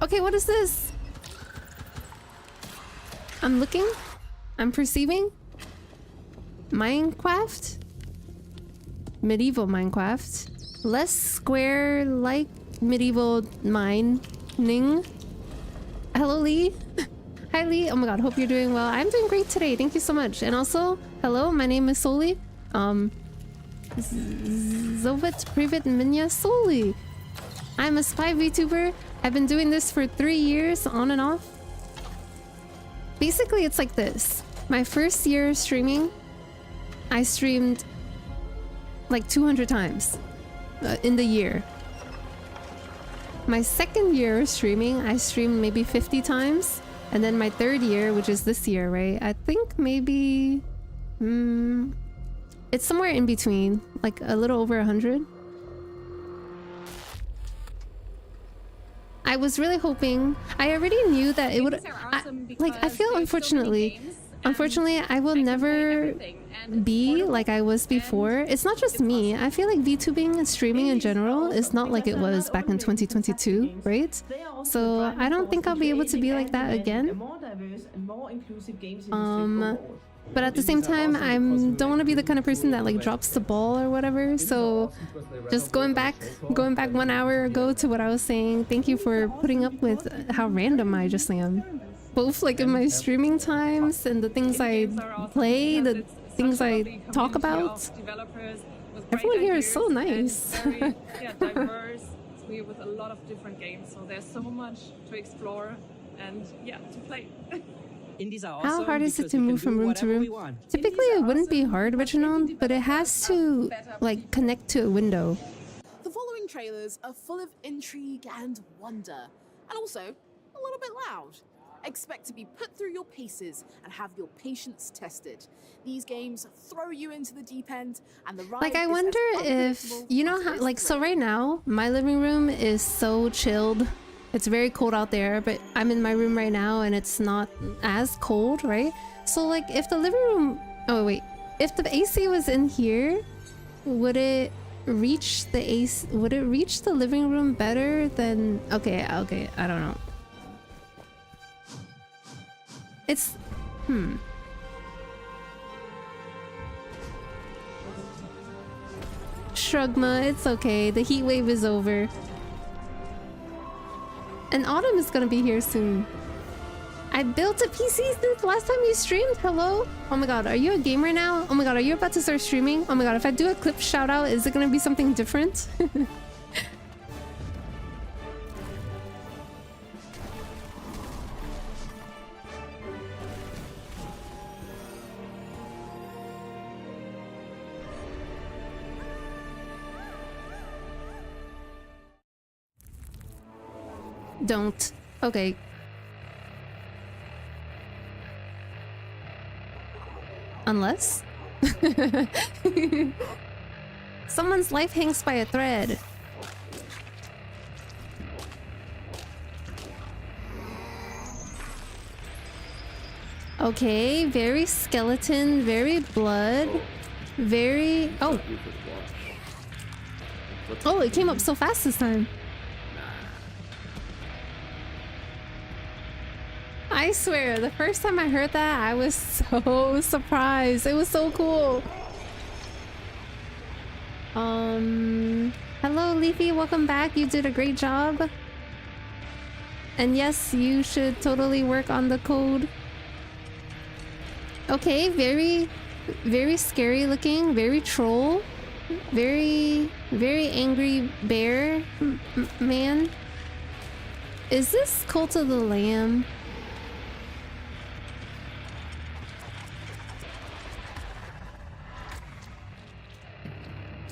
Okay, what is this? I'm looking. I'm perceiving. Minecraft? Medieval Minecraft. Less square like medieval mining. Hello, Lee. Hi, Lee. Oh my god, hope you're doing well. I'm doing great today. Thank you so much. And also, hello, my name is Soli. Zovet Privet Minya Soli. I'm a spy VTuber. I've been doing this for 3 years, on and off. Basically, it's like this. My first year streaming, I streamed like 200 times in the year. My second year streaming, I streamed maybe 50 times. And then my third year, which is this year, right? I think maybe... it's somewhere in between, like a little over 100. I was really hoping... I already knew that it would... I feel unfortunately... Unfortunately, I will never be like I was before. It's not just me. I feel like VTubing and streaming in general is not like it was back in 2022, right? So I don't think I'll be able to be like that again. But at the same time, I don't want to be the kind of person that like drops the ball or whatever. So just going back 1 hour ago to what I was saying, thank you for putting up with how random I just am. Both like in my streaming times and the things I play, the things I talk about. Everyone here is so nice. Very, yeah, diverse. We with a lot of different games, so there's so much to explore and yeah, to play. Indies are How awesome hard is it because to we can move from do room to whatever we room? want. Typically it wouldn't be hard, original, but it has to like connect to a window. The following trailers are full of intrigue and wonder, and also a little bit loud. Expect to be put through your paces and have your patience tested. These games throw you into the deep end, and the ride Like I is as wonder if, unpredictable you know as how, it is like, so thrilling. right now my living room is so chilled. It's very cold out there, but I'm in my room right now and it's not as cold, right? So like if the living room, oh wait, if the AC was in here, would it reach the AC, would it reach the living room better than, okay, I don't know. It's, Shrugma, it's okay. The heat wave is over. And autumn is gonna be here soon. I built a PC since last time you streamed. Hello? Oh my god, are you a gamer now? Oh my god, are you about to start streaming? Oh my god, if I do a clip shout out, is it gonna be something different? Don't. Okay. Unless? Someone's life hangs by a thread. Okay, very skeleton, very blood, very... Oh. Oh, it came up so fast this time. I swear, the first time I heard that, I was so surprised. It was so cool. Hello, Leafy. Welcome back. You did a great job. And yes, you should totally work on the code. Okay, very, very scary looking. Very troll. Very angry bear man. Is this Cult of the Lamb?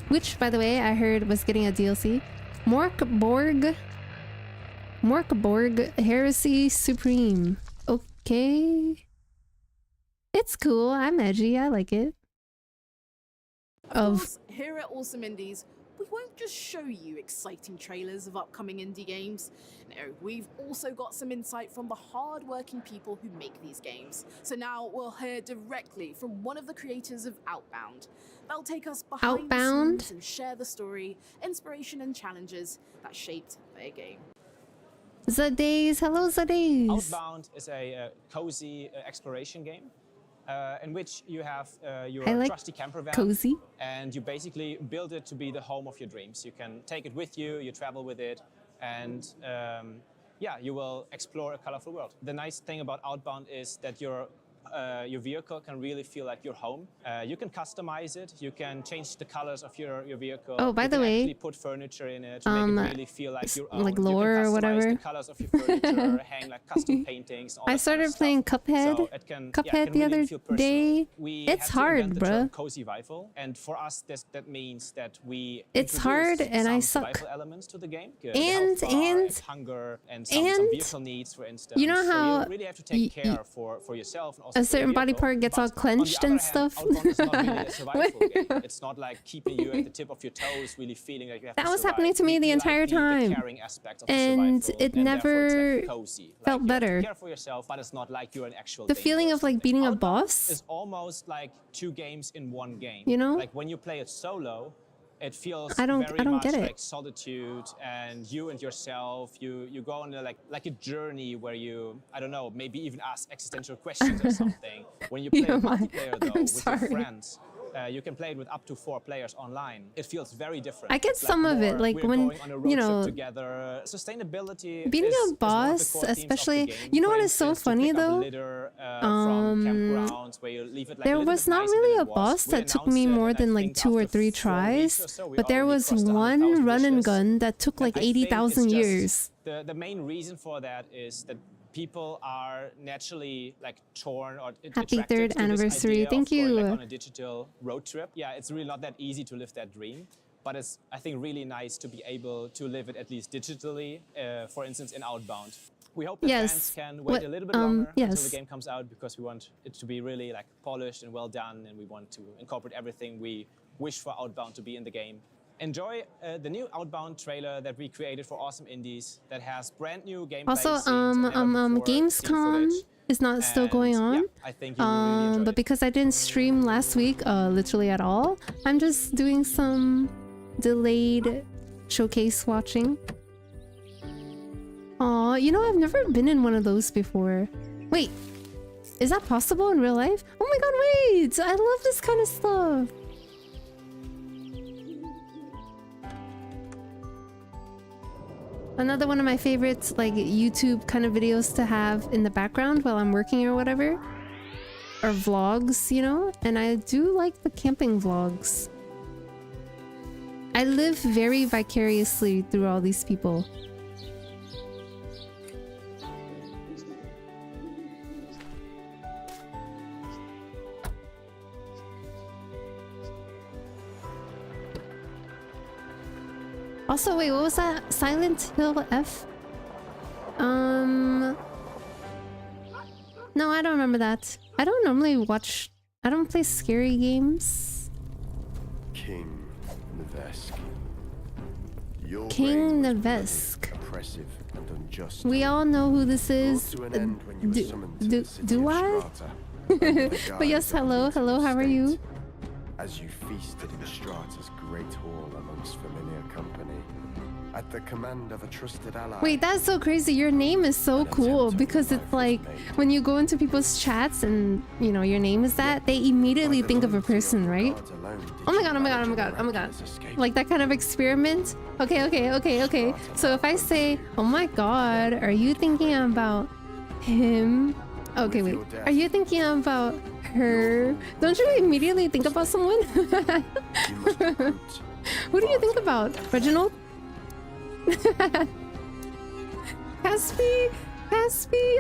Which, by the way, I heard was getting a DLC. Morkborg Heresy Supreme. Okay. It's cool. I'm edgy. I like it. Of course, here at Awesome Indies, we won't just show you exciting trailers of upcoming indie games. No, we've also got some insight from the hard-working people who make these games. So now we'll hear directly from one of the creators of Outbound. They'll take us behind Outbound? the scenes and share the story, inspiration, and challenges that shaped their game. Zadays, hello Zadays. Outbound is a cozy exploration game in which you have your I like trusty camper van, cozy. and you basically build it to be the home of your dreams. You can take it with you, you travel with it, and yeah, you will explore a colorful world. The nice thing about Outbound is that your vehicle can really feel like your home. You can customize it. You can change the colors of your vehicle. Oh, by you the can way, actually put furniture in it to make it really feel like your own. like You can lore or customize whatever. the colors of your furniture, hang like custom paintings. All I that kind of started playing stuff. Cuphead. So it can, Cuphead yeah, it can the really other feel personal. day. We It's had to hard, invent the term bruh. cozy survival, and for us, that means that we It's introduce hard and I some suck. survival elements to the game. And- hunger and some vehicle needs, for instance. You know So how you really have to take care for yourself and also a for your certain body vehicle. part gets all But on the clenched other and hand, stuff? Outbound is not really a survival What? game. It's not like keeping you at the tip of your toes, really feeling like you have That to was survive. happening to me We the like entire time. The caring aspect of the And survival, it and therefore it's never like cozy. felt Like you have to better. care for yourself, but it's not like you're an actual The danger feeling or of like something. beating a Outbound boss. is almost like two games in one game. You know? Like when you play it solo, It feels I don't very much get it. like solitude, and you and yourself. You go on like a journey where you, I don't know, maybe even ask existential questions or something. When you play multiplayer though with your friends, you can play it with up to 4 players online. It feels very different. I get some of it, like when, you know, together. Sustainability. being a boss, especially, you know what is so funny though? There was not really a boss that took me more than like 2 or 3 tries, but there was one run and gun that took like 80,000 years. The main reason for that is that people are naturally like torn or Happy attracted 3rd to this anniversary. idea Thank of going, you. like, on a digital road trip. Yeah, it's really not that easy to live that dream, but it's, I think, really nice to be able to live it at least digitally. For instance, in Outbound, we hope that fans can wait a little bit longer until the game comes out, because we want it to be really like polished and well done, and we want to incorporate everything we wish for Outbound to be in the game. Enjoy the new Outbound trailer that we created for Awesome Indies that has brand new gameplay Also, scenes and never before seen Gamescom footage. is not still going on. Yeah, I think you really enjoyed but it. because I didn't stream last week, literally at all, I'm just doing some delayed showcase watching. Aw, you know, I've never been in one of those before. Wait, is that possible in real life? Oh my god, wait! I love this kind of stuff. Another one of my favorites, like YouTube kind of videos to have in the background while I'm working or whatever. Or vlogs, you know? And I do like the camping vlogs. I live very vicariously through all these people. Also, wait, what was that? Silent Hill F? No, I don't remember that. I don't normally watch... I don't play scary games. King Nevesk. Your King reign was Nevesk. oppressive and unjust. We all know who this is. Brought to an end when you were summoned to the city Do of I? Strata, under the But yes, guise of hello, meeting hello, how are state. you? As you feasted in Strata's great hall amongst familiar company, at the command of a trusted ally. Wait, that's so crazy. Your name is so cool because it's like when you go into people's chats and, you know, your name is that, they immediately think of a person, right? Oh my god, oh my god, oh my god, oh my god. Like that kind of experiment? Okay, okay, okay, okay. So if I say, oh my god, are you thinking about him? Okay, wait. Are you thinking about her? Don't you immediately think about someone? Who do you think about? Reginald? Caspi,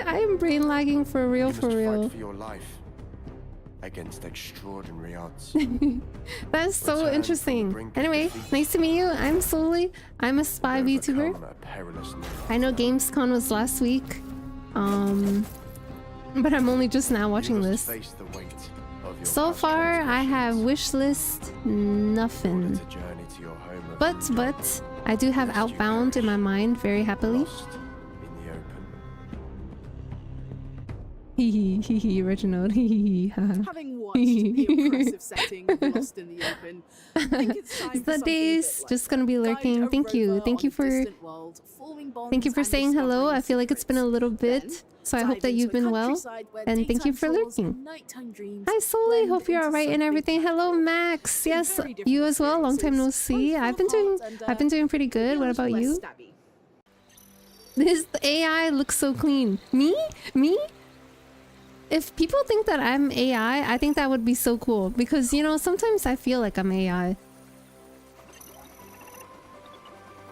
I am brain lagging for real, for real. Fight for your life against extraordinary odds. That's so interesting. Anyway, nice to meet you. I'm Solely. I'm a spy VTuber. I know Gamescom was last week. But I'm only just now watching this. So far, I have wishlist nothing. But I do have Outbound in my mind very happily. Hee hee hee, Reginald. Hee hee hee. Having watched the impressive setting of Lost in the Open, I think it's time for The days just gonna be lurking. Thank you for saying hello. I feel like it's been a little bit, so I hope that you've been well, and thank you for lurking. Hi Solly, hope you're alright and everything. Hello Max, yes, you as well. Long time no see. I've been doing pretty good. What about you? This AI looks so clean. Me? If people think that I'm AI, I think that would be so cool because, you know, sometimes I feel like I'm AI.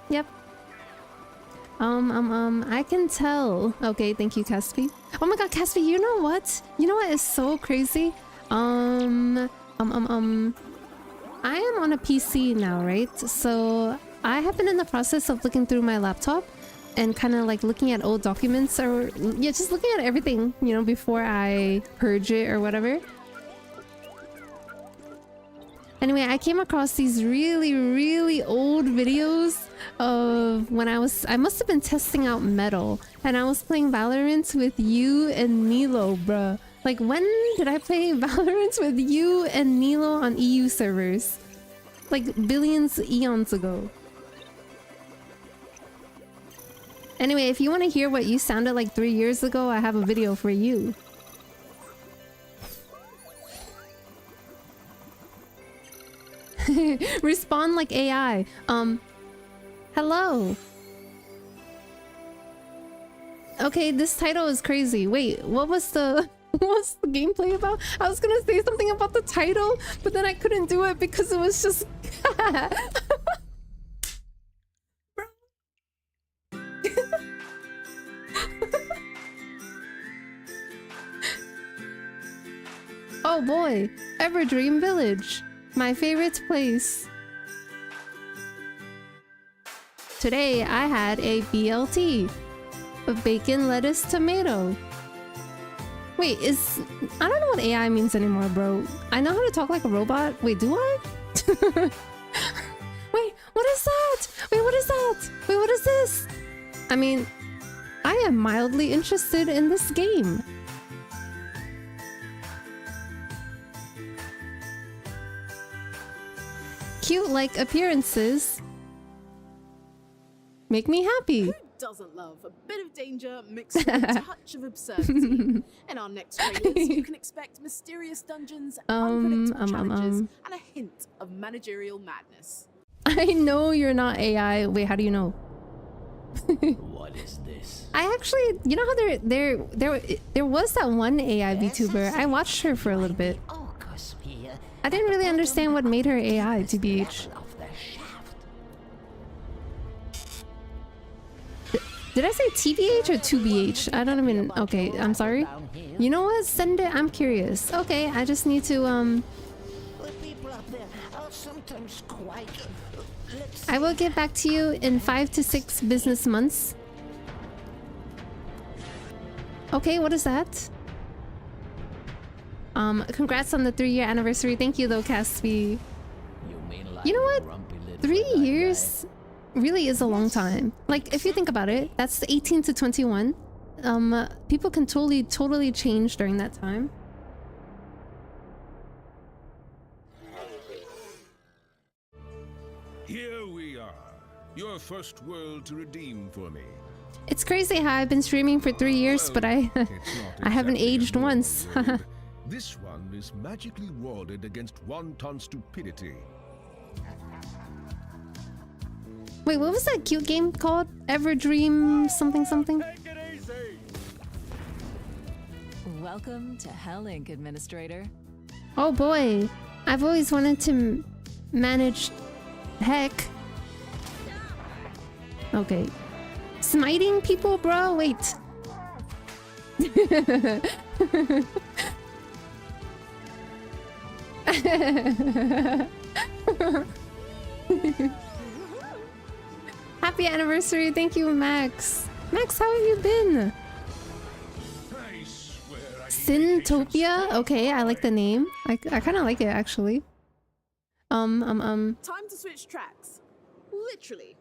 Yep. I can tell. Okay, thank you, Caspi. Oh my god, Caspi, you know what? You know what is so crazy? I am on a PC now, right? So I have been in the process of looking through my laptop and kind of like looking at old documents or yeah, just looking at everything, you know, before I purge it or whatever. Anyway, I came across these really old videos of when I must have been testing out Metal and I was playing Valorant with you and Nilo, bruh. Like when did I play Valorant with you and Nilo on EU servers? like billions eons ago. Anyway, if you want to hear what you sounded like 3 years ago, I have a video for you. Respond like AI. Hello. Okay, this title is crazy. Wait, what was the gameplay about? I was gonna say something about the title, but then I couldn't do it because it was just Oh boy, Everdream Village. My favorite place. Today I had a BLT. A bacon, lettuce, tomato. Wait, I don't know what AI means anymore, bro. I know how to talk like a robot. Wait, do I? Wait, what is that? Wait, what is that? Wait, what is this? I mean, I am mildly interested in this game. Cute-like appearances make me happy. Who doesn't love a bit of danger mixed with a touch of absurdity? In our next trailers, you can expect mysterious dungeons, unpredictable challenges, and a hint of managerial madness. I know you're not AI. Wait, how do you know? What is this? I actually, you know how there was that one AI VTuber. I watched her for a little bit. I didn't really understand what made her AI, TBH. Did I say TBH or 2BH? I don't even... Okay, I'm sorry. You know what? Send it. I'm curious. Okay, I just need to, I will get back to you in 5 to 6 business months. Okay, what is that? Congrats on the 3-year anniversary. Thank you though, Caspi. You know what? 3 years really is a long time. Like, if you think about it, that's 18 to 21. People can totally change during that time. Here we are, your first world to redeem for me. It's crazy how I've been streaming for 3 years, but I haven't aged once. This one is magically warded against wanton stupidity. Wait, what was that cute game called? Everdream something something? Welcome to Hell Inc., Administrator. Oh boy, I've always wanted to manage heck. Okay. Smiting people, bro? Wait. Happy anniversary. Thank you, Max. Max, how have you been? Syntopia? Okay, I like the name. I kind of like it, actually. Time to switch tracks. Literally.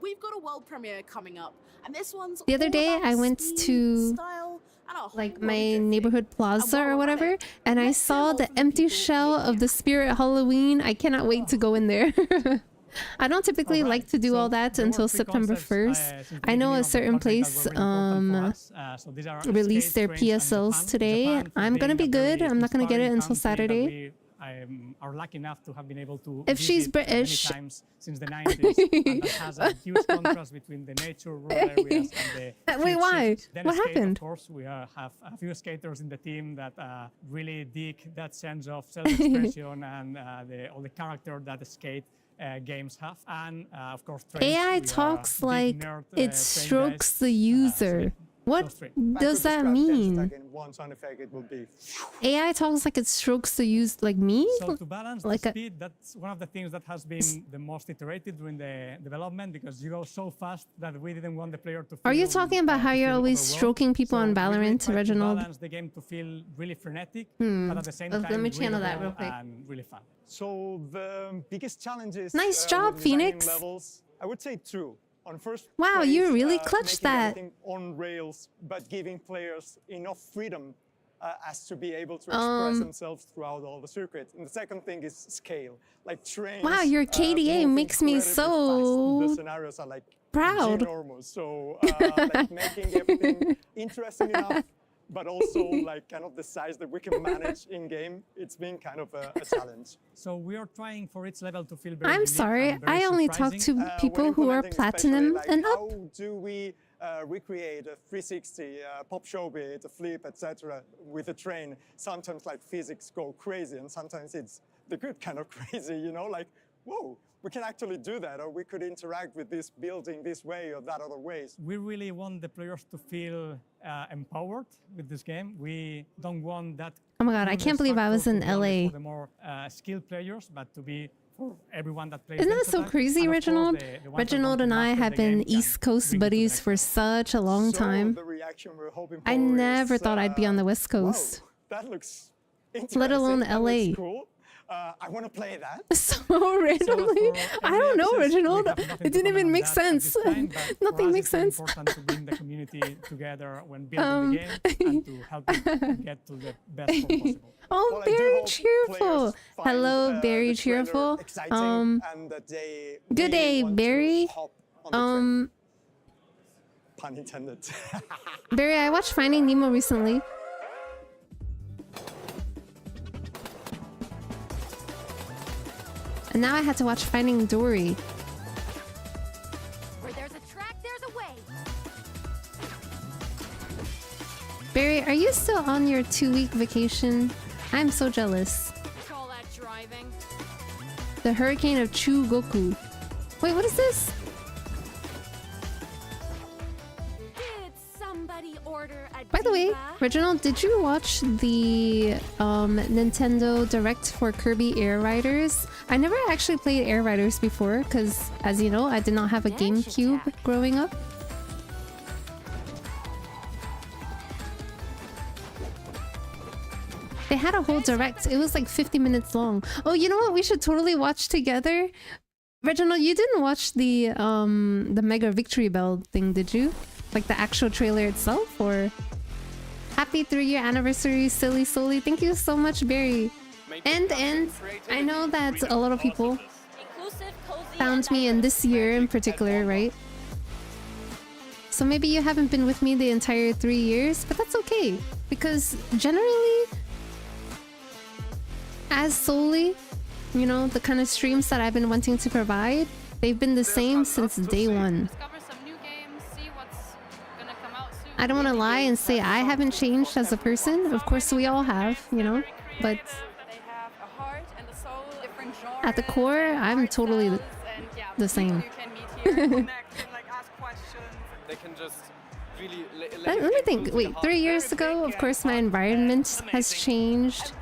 We've got a world premiere coming up, and this one's the other day I went to like my neighborhood plaza or whatever, and I saw the empty shell of the Spirit Halloween. I cannot wait to go in there. I don't typically like to do all that until September 1st. I know a certain place released their PSLs today. I'm gonna be good. I'm not gonna get it until Saturday. Are lucky enough to have been able to if she's British many times since the 90s, and that has a huge contrast between the nature rural areas and the wait, why? Then what skate, happened? Of course, we have a few skaters in the team that really dig that sense of self-expression and all the character that the skate games have. And of course, AI talks like it strokes the user. What does that mean? AI talks like it strokes the use like me? So to balance like the speed, that's one of the things that has been the most iterated during the development, because you go so fast that we didn't want the player to feel... Are you talking about how you're always stroking people on Valorant, really Reginald? To balance the game to feel really frenetic, but at the same time let me channel really that real quick. And really fun. So the biggest challenges... Nice job, Phoenix! Levels, I would say 2. On first wow, place, you really clutched that. On rails, but giving players enough freedom as to be able to express themselves throughout all the circuits. And the second thing is scale. Like trains. Wow, your KDA move makes me incredibly so fast. The scenarios are like proud. ginormous. So like making everything interesting enough, but also like kind of the size that we can manage in game. It's been kind of a challenge. So we are trying for each level to feel very I'm unique sorry, and very I only talk surprising. to people who are platinum Like and up. how do we recreate a 360, pop show bit, a flip, etc. with a train? Sometimes like physics go crazy, and sometimes it's the good kind of crazy, you know, like, whoa, we can actually do that, or we could interact with this building this way or that other ways. We really want the players to feel empowered with this game. We don't want that. Oh my god, I can't believe I was in LA. For the more skilled players, but to be for everyone that plays. Isn't that so Dota. crazy, And of course, Reginald? the ones that Reginald want and to I master have the been game can East Coast bring it to the buddies next for such a long time. The reaction we're hoping I for never is, thought I'd be on the West Coast. Whoa, that looks interesting. Let alone that LA. looks cool. I want to play that. So randomly, I don't know, Reginald. It didn't even make sense. Nothing makes sense. It's important to bring the community together when building the game and to help them get to the best form possible. Oh, Well, I do very hope cheerful. players find, Hello, very the trailer cheerful. exciting and that they Good really day, want to Barry. hop on the train. Um, Pun intended. Barry, I watched Finding Nemo recently. And now I had to watch Finding Dory. Where there's a track, there's a way. Barry, are you still on your 2-week vacation? I'm so jealous. Call that driving. The Hurricane of Chugoku. Wait, what is this? Did somebody order a By the way, diva? Reginald, did you watch the Nintendo Direct for Kirby Air Riders? I never actually played Air Riders before because, as you know, I did not have a GameCube growing up. They had a whole Direct. It was like 50 minutes long. Oh, you know what? We should totally watch together. Reginald, you didn't watch the Mega Victory Bell thing, did you? Like the actual trailer itself, or? Happy 3-year anniversary, Silly Solly. Thank you so much, Barry. And I know that a lot of people found me in this year in particular, right? So maybe you haven't been with me the entire 3 years, but that's okay. Because generally, as solely, you know, the kind of streams that I've been wanting to provide, they've been the same since day one. I don't want to lie and say I haven't changed as a person. Of course, we all have, you know, but at the core, I'm totally the same. They can just really Let me think. Wait, 3 years ago, of course, my environment has changed.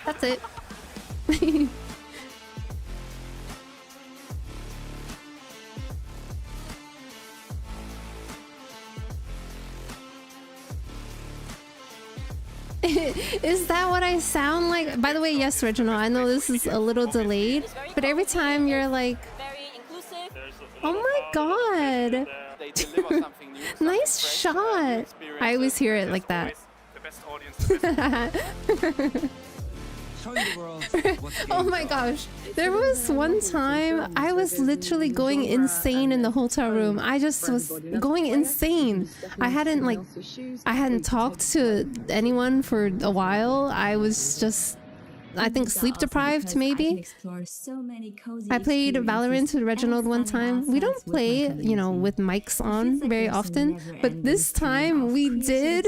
That's it. Is that what I sound like? By the way, yes, Reginald, I know this is a little delayed, but every time you're like, oh my god, nice shot. I always hear it like that. Oh my gosh, there was one time I was literally going insane in the hotel room. I just was going insane. I hadn't talked to anyone for a while. I was just, I think, sleep deprived maybe. I played Valorant with Reginald one time. We don't play, you know, with mics on very often, but this time we did.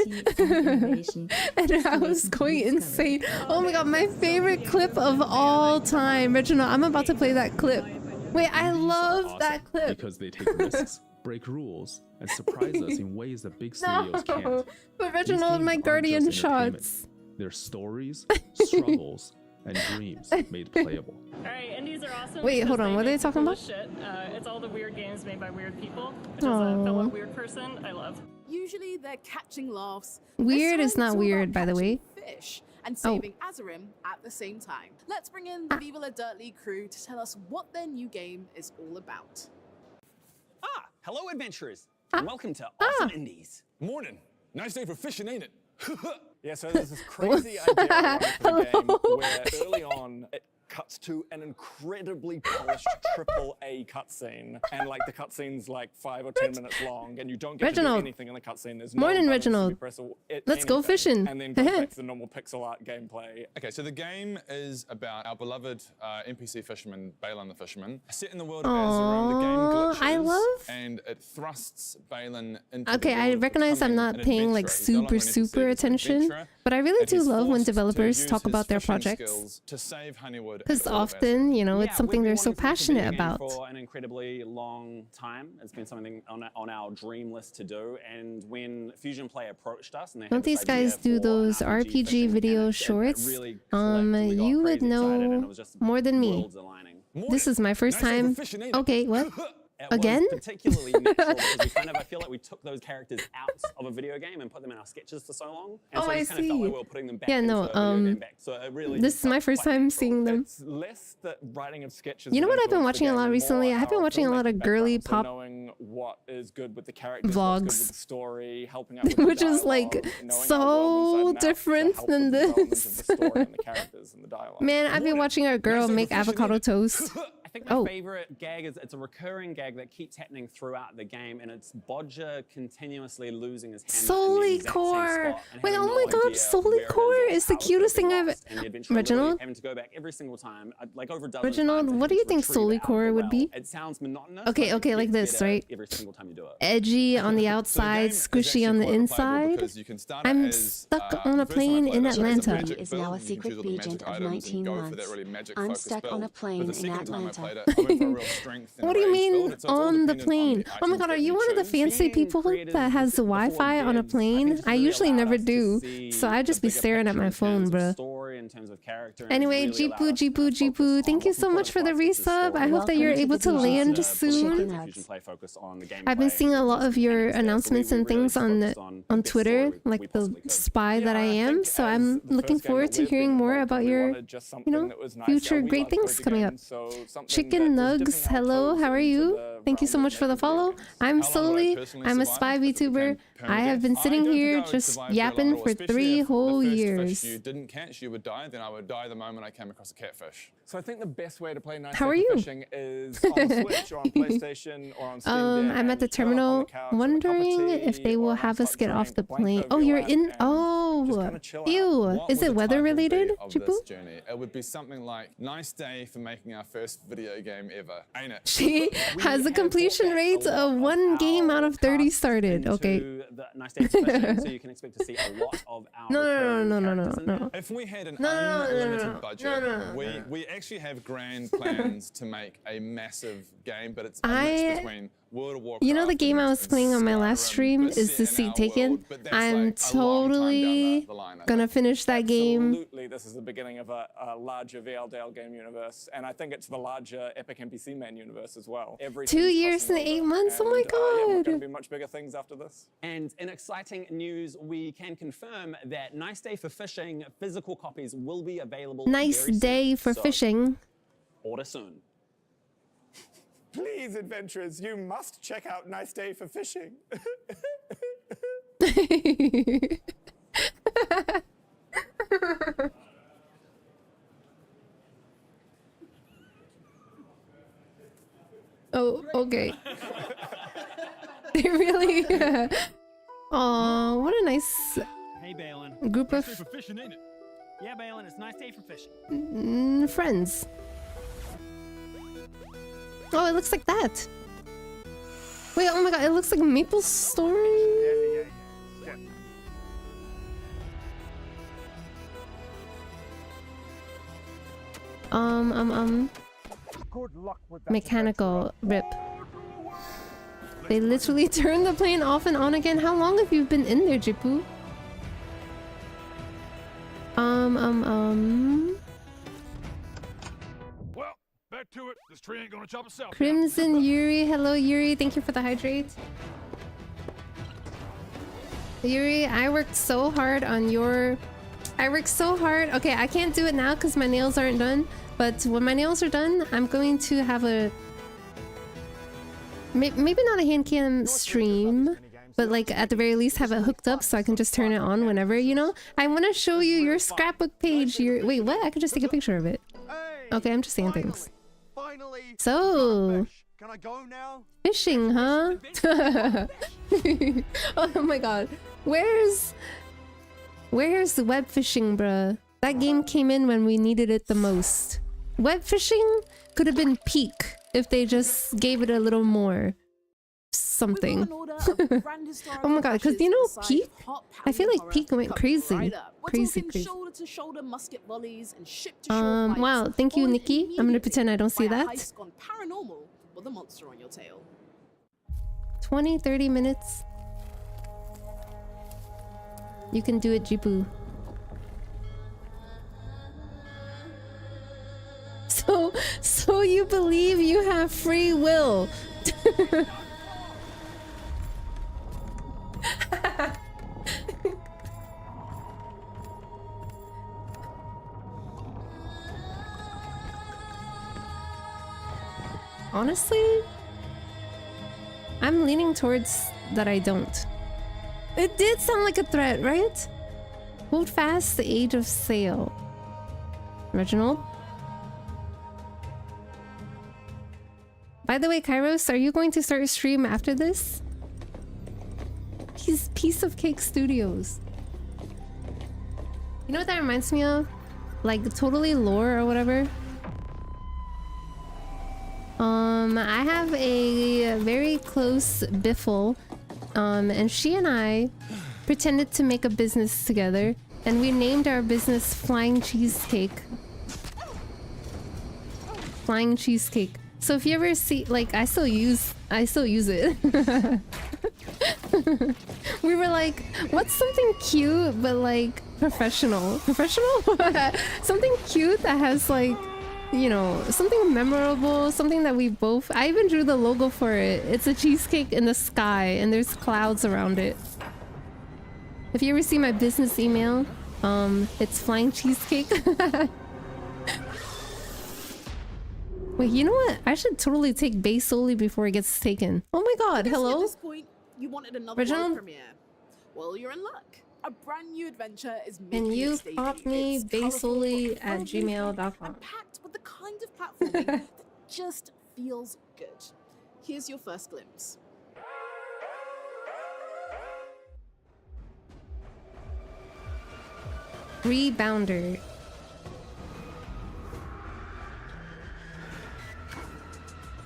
And I was going insane. Oh my god, my favorite clip of all time. Reginald, I'm about to play that clip. Wait, I love that clip. Because they take risks, break rules, and surprise us in ways that big studios can't. But Reginald, my guardian shots. Their stories, struggles, and dreams made playable. Alright, indies are awesome. Wait, hold on, what are they make talking cool about? Shit. It's all the weird games made by weird people. Which as a fellow weird person, I love. Usually they're catching laughs. Weird This is time not it's all weird, about by the way. catching fish and saving Azarim at the same time. Let's bring in the Viva La Dirt League crew to tell us what their new game is all about. Hello, adventurers. And welcome to Awesome Indies. Morning. Nice day for fishing, ain't it? Yeah, so there's this crazy idea for the game where early on it cuts to an incredibly polished AAA cutscene, and like the cutscene's like 5 or 10 minutes long, and you don't get to do anything in the cutscene. There's no Morning, buttons to Reginald. press or Let's go anything, fishing. and then go back to the normal pixel art gameplay. Okay, so the game is about our beloved NPC fisherman, Balin the fisherman, set in the world of Azeroth. The game glitches, I love- and it thrusts Balin into Okay, the I world of recognize I'm becoming not an paying like adventurer. He's no longer super an NPC, he's an attention, adventurer, but I really and do he's love when forced to developers use talk his about their fishing projects. skills to save Honeywood. Because often, you know, it's something they're so passionate about. For an incredibly long time, it's been something on our dream list to do. And when Fusion Play approached us, and they Don't had this these guys idea do for those an RPG video shorts? really clicked, and we got You would crazy excited, and know it was just more than me. worlds aligning. This is my first time. Okay, what? It Again? was particularly natural because we kind of, I feel like we took those characters out of a video game and put them in our sketches for so long. And Oh, so I it just kind of felt see. like we were putting them back Yeah, into no, a video game back. So it really this is my first time seeing them. It's less the writing of sketches. You know that what I've been influence watching the a lot game, recently? more I have been our watching a lot of filmmaking girly background, so pop knowing what is good with the characters, vlogs. what's good with the story, helping out with the Which is dialogue, like knowing our so world inside and out to different help than with the development this. of the story and the characters and the dialogue. Man, I've been watching a girl make avocado toast. I think my favorite gag is it's a recurring gag that keeps happening throughout the game, and it's Bodger continuously losing his hammer in the exact same Solicore! spot and Wait, having oh no my god, idea where it Solicore or is the how it's cutest been thing I've... lost, and the adventurer literally Reginald? having to go back every single time, like over a dozen Reginald, times, what do you think retrieve it out of Solicore the would well. be? It sounds monotonous. Okay, but it okay, like gets this, better right? Every single time you do it. Edgy on the outside, squishy on the inside. I'm stuck on a plane in Atlanta. He is now a secret agent of 19 months. I'm stuck on a plane in Atlanta. What do you mean on the plane? Oh my god, are you one of the fancy people that has Wi-Fi on a plane? I usually never do, so I just be staring at my phone, bruh. Anyway, Jeepu, thank you so much for the resub. I hope that you're able to land soon. I've been seeing a lot of your announcements and things on Twitter, like the spy that I am, so I'm looking forward to hearing more about your, you know, future great things coming up. Chicken Nugs, hello, how are you? Thank you so much for the follow. I'm Sully, I'm a spy VTuber. I have been sitting here just yapping for 3 whole years. If you didn't catch, you would die, then I would die the moment I came across a catfish. So I think the best way to play Nice How Day are for you? Fishing is on Switch or on PlayStation or on Steam Deck. I'm at the terminal wondering if they will have us get off the plane. Oh, you're in. Oh, ew. Is it weather related, Jipu? Journey. It would be something like, nice day for making our first video game ever, ain't it? She has a completion rate of 1 game out of 30 started. Okay. The Nice Day Fishing, so you can expect to see a lot of our No. If we had an No. unlimited budget, we actually have grand plans to make a massive game, but it's a mix between World of Warcraft. You know the game I was playing on my last stream is The Seat Taken? I'm totally gonna finish that game. Absolutely, this is the beginning of a larger VLDL game universe, and I think it's the larger Epic NPC Man universe as well. 2 years and 8 months? Oh my Yeah, we're god. going to be much bigger things after this. And in exciting news, we can confirm that Nice Day for Fishing physical copies will be available. Nice very soon. day for So, fishing. Order soon. Please, adventurers, you must check out Nice Day for Fishing. Oh, okay. They really. Oh, what a nice Hey, Balin. group of Nice day for fishing, ain't it? Yeah, Balin, it's a nice day for fishing. friends. Oh, it looks like that. Wait, oh my god, it looks like Maple Story. Good luck with Mechanical rip. They literally turned the plane off and on again. How long have you been in there, Jipu? Well, back to it. This tree ain't gonna chop itself. Crimson Yuri, hello Yuri, thank you for the hydrate. Yuri, I worked so hard on your... I worked so hard. Okay, I can't do it now because my nails aren't done. But when my nails are done, I'm going to have a... Maybe not a hand cam stream, but like at the very least have it hooked up so I can just turn it on whenever, you know? I want to show you your scrapbook page. Wait, what? I can just take a picture of it. Okay, I'm just saying things. So, can I go now? Fishing, huh? Oh my god. Where's the web fishing, bruh? That game came in when we needed it the most. Web fishing could have been peak if they just gave it a little more something. Oh my god, because you know peak? I feel like peak went crazy. Crazy. Shoulder-to-shoulder musket volleys and ship-to-shore wow, thank you, Nikki. I'm gonna pretend I don't see that. Paranormal with a monster on your tail. 20-30 minutes. You can do it, Jibu. So you believe you have free will? Honestly, I'm leaning towards that I don't. It did sound like a threat, right? Hold fast the age of sail. Reginald? By the way, Kairos, are you going to start a stream after this? He's Piece of Cake Studios. You know what that reminds me of? Like, totally lore or whatever. I have a very close biffle, and she and I pretended to make a business together, and we named our business Flying Cheesecake. Flying Cheesecake. So if you ever see, like, I still use it. We were like, what's something cute but like professional? Something cute that has like, you know, something memorable, something that we both... I even drew the logo for it. It's a cheesecake in the sky and there's clouds around it. If you ever see my business email, it's Flying Cheesecake. Wait, you know what? I should totally take base solely before it gets taken. Oh my god, hello? At this point, you wanted another world premiere. Well, you're in luck. A brand new adventure is making Can you its debut. pop me It's basolely colourful, at gmail.com? and packed with the kind of platforming that just feels good. Here's your first glimpse. Rebounder.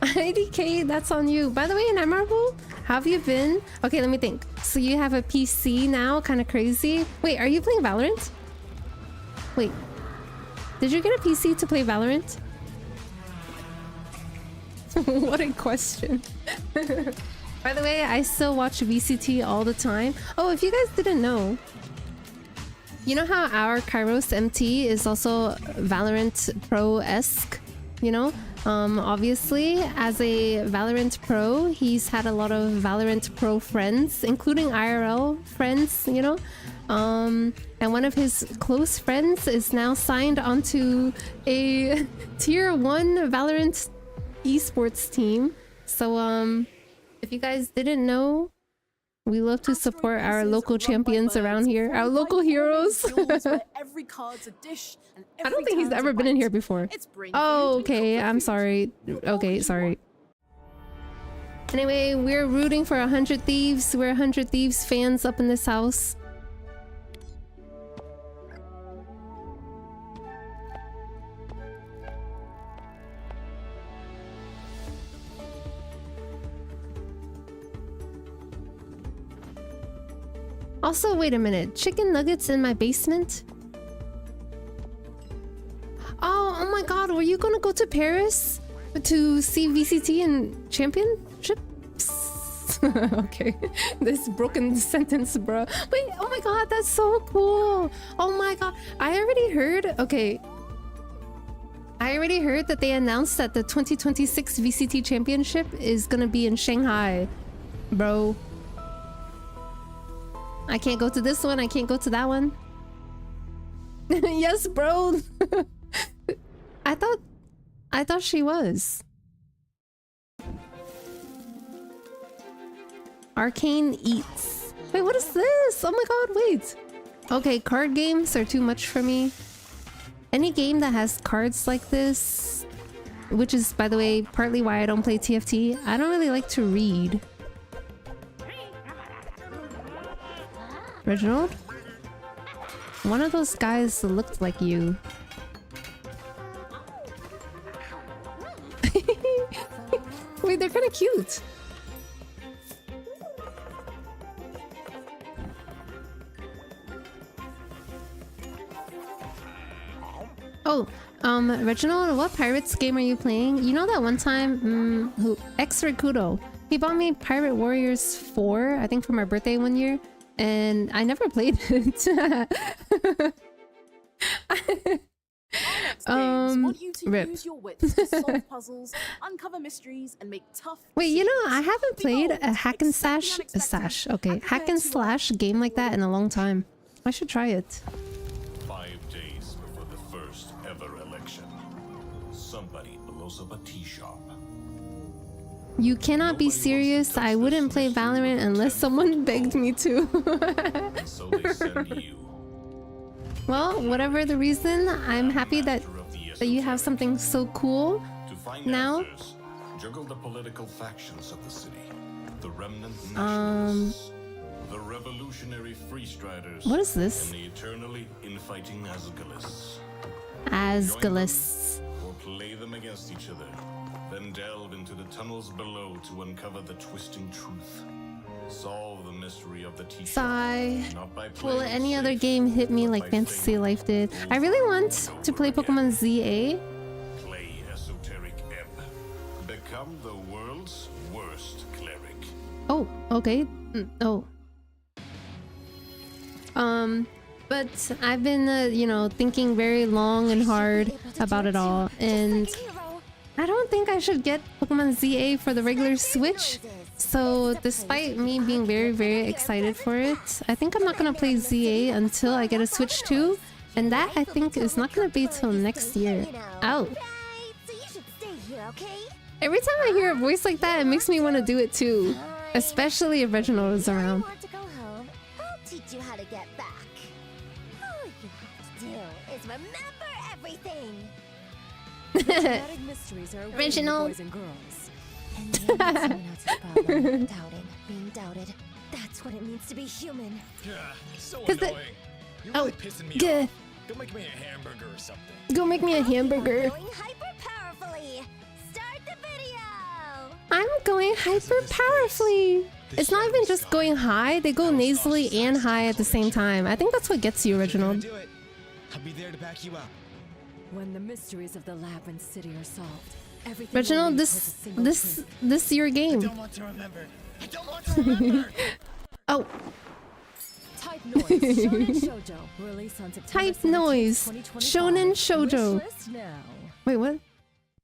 IDK, that's on you. By the way, Inamorable, how have you been? Okay, let me think. So you have a PC now, kind of crazy. Wait, are you playing Valorant? Wait, did you get a PC to play Valorant? What a question. By the way, I still watch VCT all the time. Oh, if you guys didn't know, you know how our Kairos MT is also Valorant Pro-esque, you know? Obviously, as a Valorant Pro, he's had a lot of Valorant Pro friends, including IRL friends, you know? And one of his close friends is now signed onto a Tier 1 Valorant esports team. So, if you guys didn't know, we love to support our local champions around here, our local heroes. I don't think he's ever been in here before. Oh, okay, I'm sorry. Okay, sorry. Anyway, we're rooting for 100 Thieves. We're 100 Thieves fans up in this house. Also, wait a minute. Chicken nuggets in my basement? Oh my god, were you gonna go to Paris to see VCT and championships? Okay, this broken sentence, bro. Wait, oh my god, that's so cool. Oh my god, I already heard, okay. I already heard that they announced that the 2026 VCT championship is gonna be in Shanghai, bro. I can't go to this one, I can't go to that one. Yes, bro. I thought she was. Arcane Eats. Wait, what is this? Oh my god, wait. Okay, card games are too much for me. Any game that has cards like this, which is, by the way, partly why I don't play TFT, I don't really like to read. Reginald? One of those guys looked like you. Wait, they're kind of cute. Oh, Reginald, what Pirates game are you playing? You know that one time, X-Rakudo, he bought me Pirate Warriors 4, I think for my birthday one year, and I never played it. Want you to Rip. use your wits to solve puzzles, uncover mysteries, and make tough. Wait, you know, I haven't played a hack and slash game like that in a long time. I should try it. 5 days before the first ever election, somebody blows up a tea shop. You cannot be serious. I wouldn't play Valorant unless someone begged me to. So they send you. Well, whatever the reason, I'm happy that you have something so cool To find now. answers, juggle the political factions of the city, the remnant nationalists, the revolutionary free striders, What is this? and the eternally infighting Asgalists. Asgalists. Or play them against each other, then delve into the tunnels below to uncover the twisting truth. Solve the mystery of the tea Sigh. Not by Will playing any safe, other game hit me but like by Fantasy Life did? I really want to play Pokemon ZA. play esoteric ebb. Become the world's worst cleric. Oh, okay. Oh. But I've been, you know, thinking very long and hard about it all, and I don't think I should get Pokemon ZA for the regular Switch. So despite me being very, very excited for it, I think I'm not gonna play ZA until I get a Switch 2, and that I think is not gonna be till next year. Ow. Every time I hear a voice like that, it makes me want to do it too, especially if Reginald is around. I'll teach you how to get back. All you have to do is remember everything. Dramatic mysteries are awaiting the Reginald. boys and girls. And maybe it's someone else's problem. Doubting, being doubted. That's what it means to be human. So 'Cause the- annoying. You're really Oh, pissing me good. off. Go make me a hamburger or something. Go make me a hamburger. Going hyper powerfully. Start the video. I'm going hyper powerfully. It's not even just going high, they go nasally and high at the same time. I think that's what gets you, Reginald. Do it. I'll be there to back you up. When the mysteries of the Labyrinth City are solved, everything will Reginald, lead this towards a single truth. is your game. I don't want to remember. I don't want to remember. Oh, Type Noise, Shonen Shoujo, release on September type 17th, noise. 2025. Shonen Shoujo. Wishlist now. Wait, what?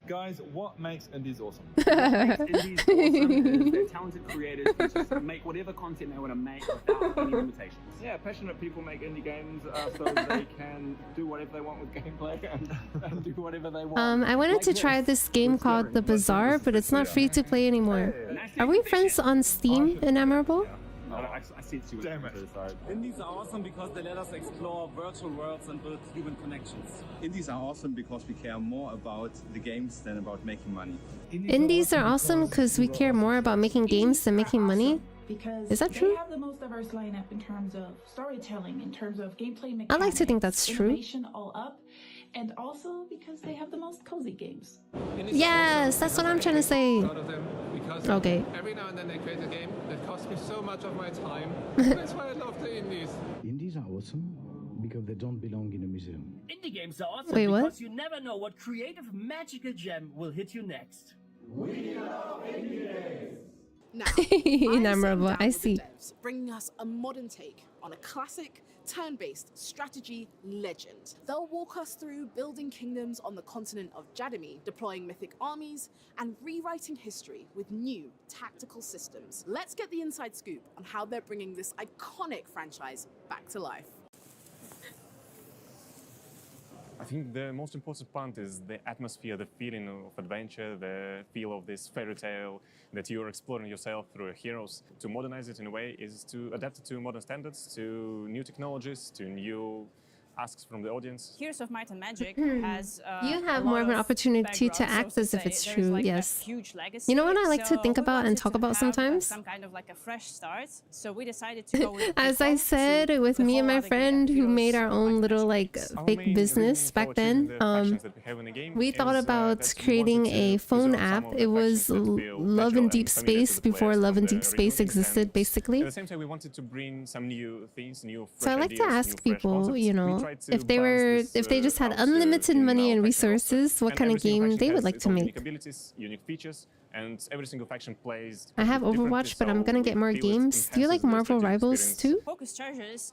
Guys, what makes indies awesome? What makes indies awesome is they're talented creators who just make whatever content they want to make without any limitations. Yeah, passionate people make indie games so they can do whatever they want with gameplay and do whatever they want. I wanted to try this game called The Bazaar, but it's not free to play anymore. Are we friends on Steam, Inamorable? I see it's you. Damn it. Indies are awesome because they let us explore virtual worlds and build human connections. Indies are awesome because we care more about the games than about making money. Indies are awesome because we care more about making games than making money. Because Is that true? They have the most diverse lineup in terms of storytelling, in terms of gameplay mechanics. I like to think that's true. Innovation all up, and also because they have the most cozy games. Yes, that's what I'm trying to say. Out of them because Okay. every now and then they create a game that costs me so much of my time. That's why I love the indies. Indies are awesome because they don't belong in a museum. Indie games are awesome Wait, what? because you never know what creative magical gem will hit you next. We love indie games. Now, Inamorable, I see. devs, bringing us a modern take on a classic, turn-based strategy legend. They'll walk us through building kingdoms on the continent of Jadami, deploying mythic armies, and rewriting history with new tactical systems. Let's get the inside scoop on how they're bringing this iconic franchise back to life. I think the most important part is the atmosphere, the feeling of adventure, the feel of this fairy tale that you're exploring yourself through your heroes. To modernize it in a way is to adapt it to modern standards, to new technologies, to new asks from the audience. Heroes of Might and Magic has you have more of an opportunity to act as if it's true. Yes. You know what I like to think about and talk about sometimes? Some kind of like a fresh start. So we decided to go with as I said, with me and my friend who made our own little like fake business back then, we thought about creating a phone app. It was Love in Deep Space before Love in Deep Space existed, basically. At the same time, we wanted to bring some new things, new fresh So I like to ideas, ask people, you know, if they just had out, unlimited money and faction resources, what and kind of every single game faction they would has like its to own make. unique abilities, unique features, and every single faction plays. I have differently, Overwatch, but I'm so gonna get more we feel it games. Do you like enhances the Marvel strategic Rivals experience. too? Focus Chargers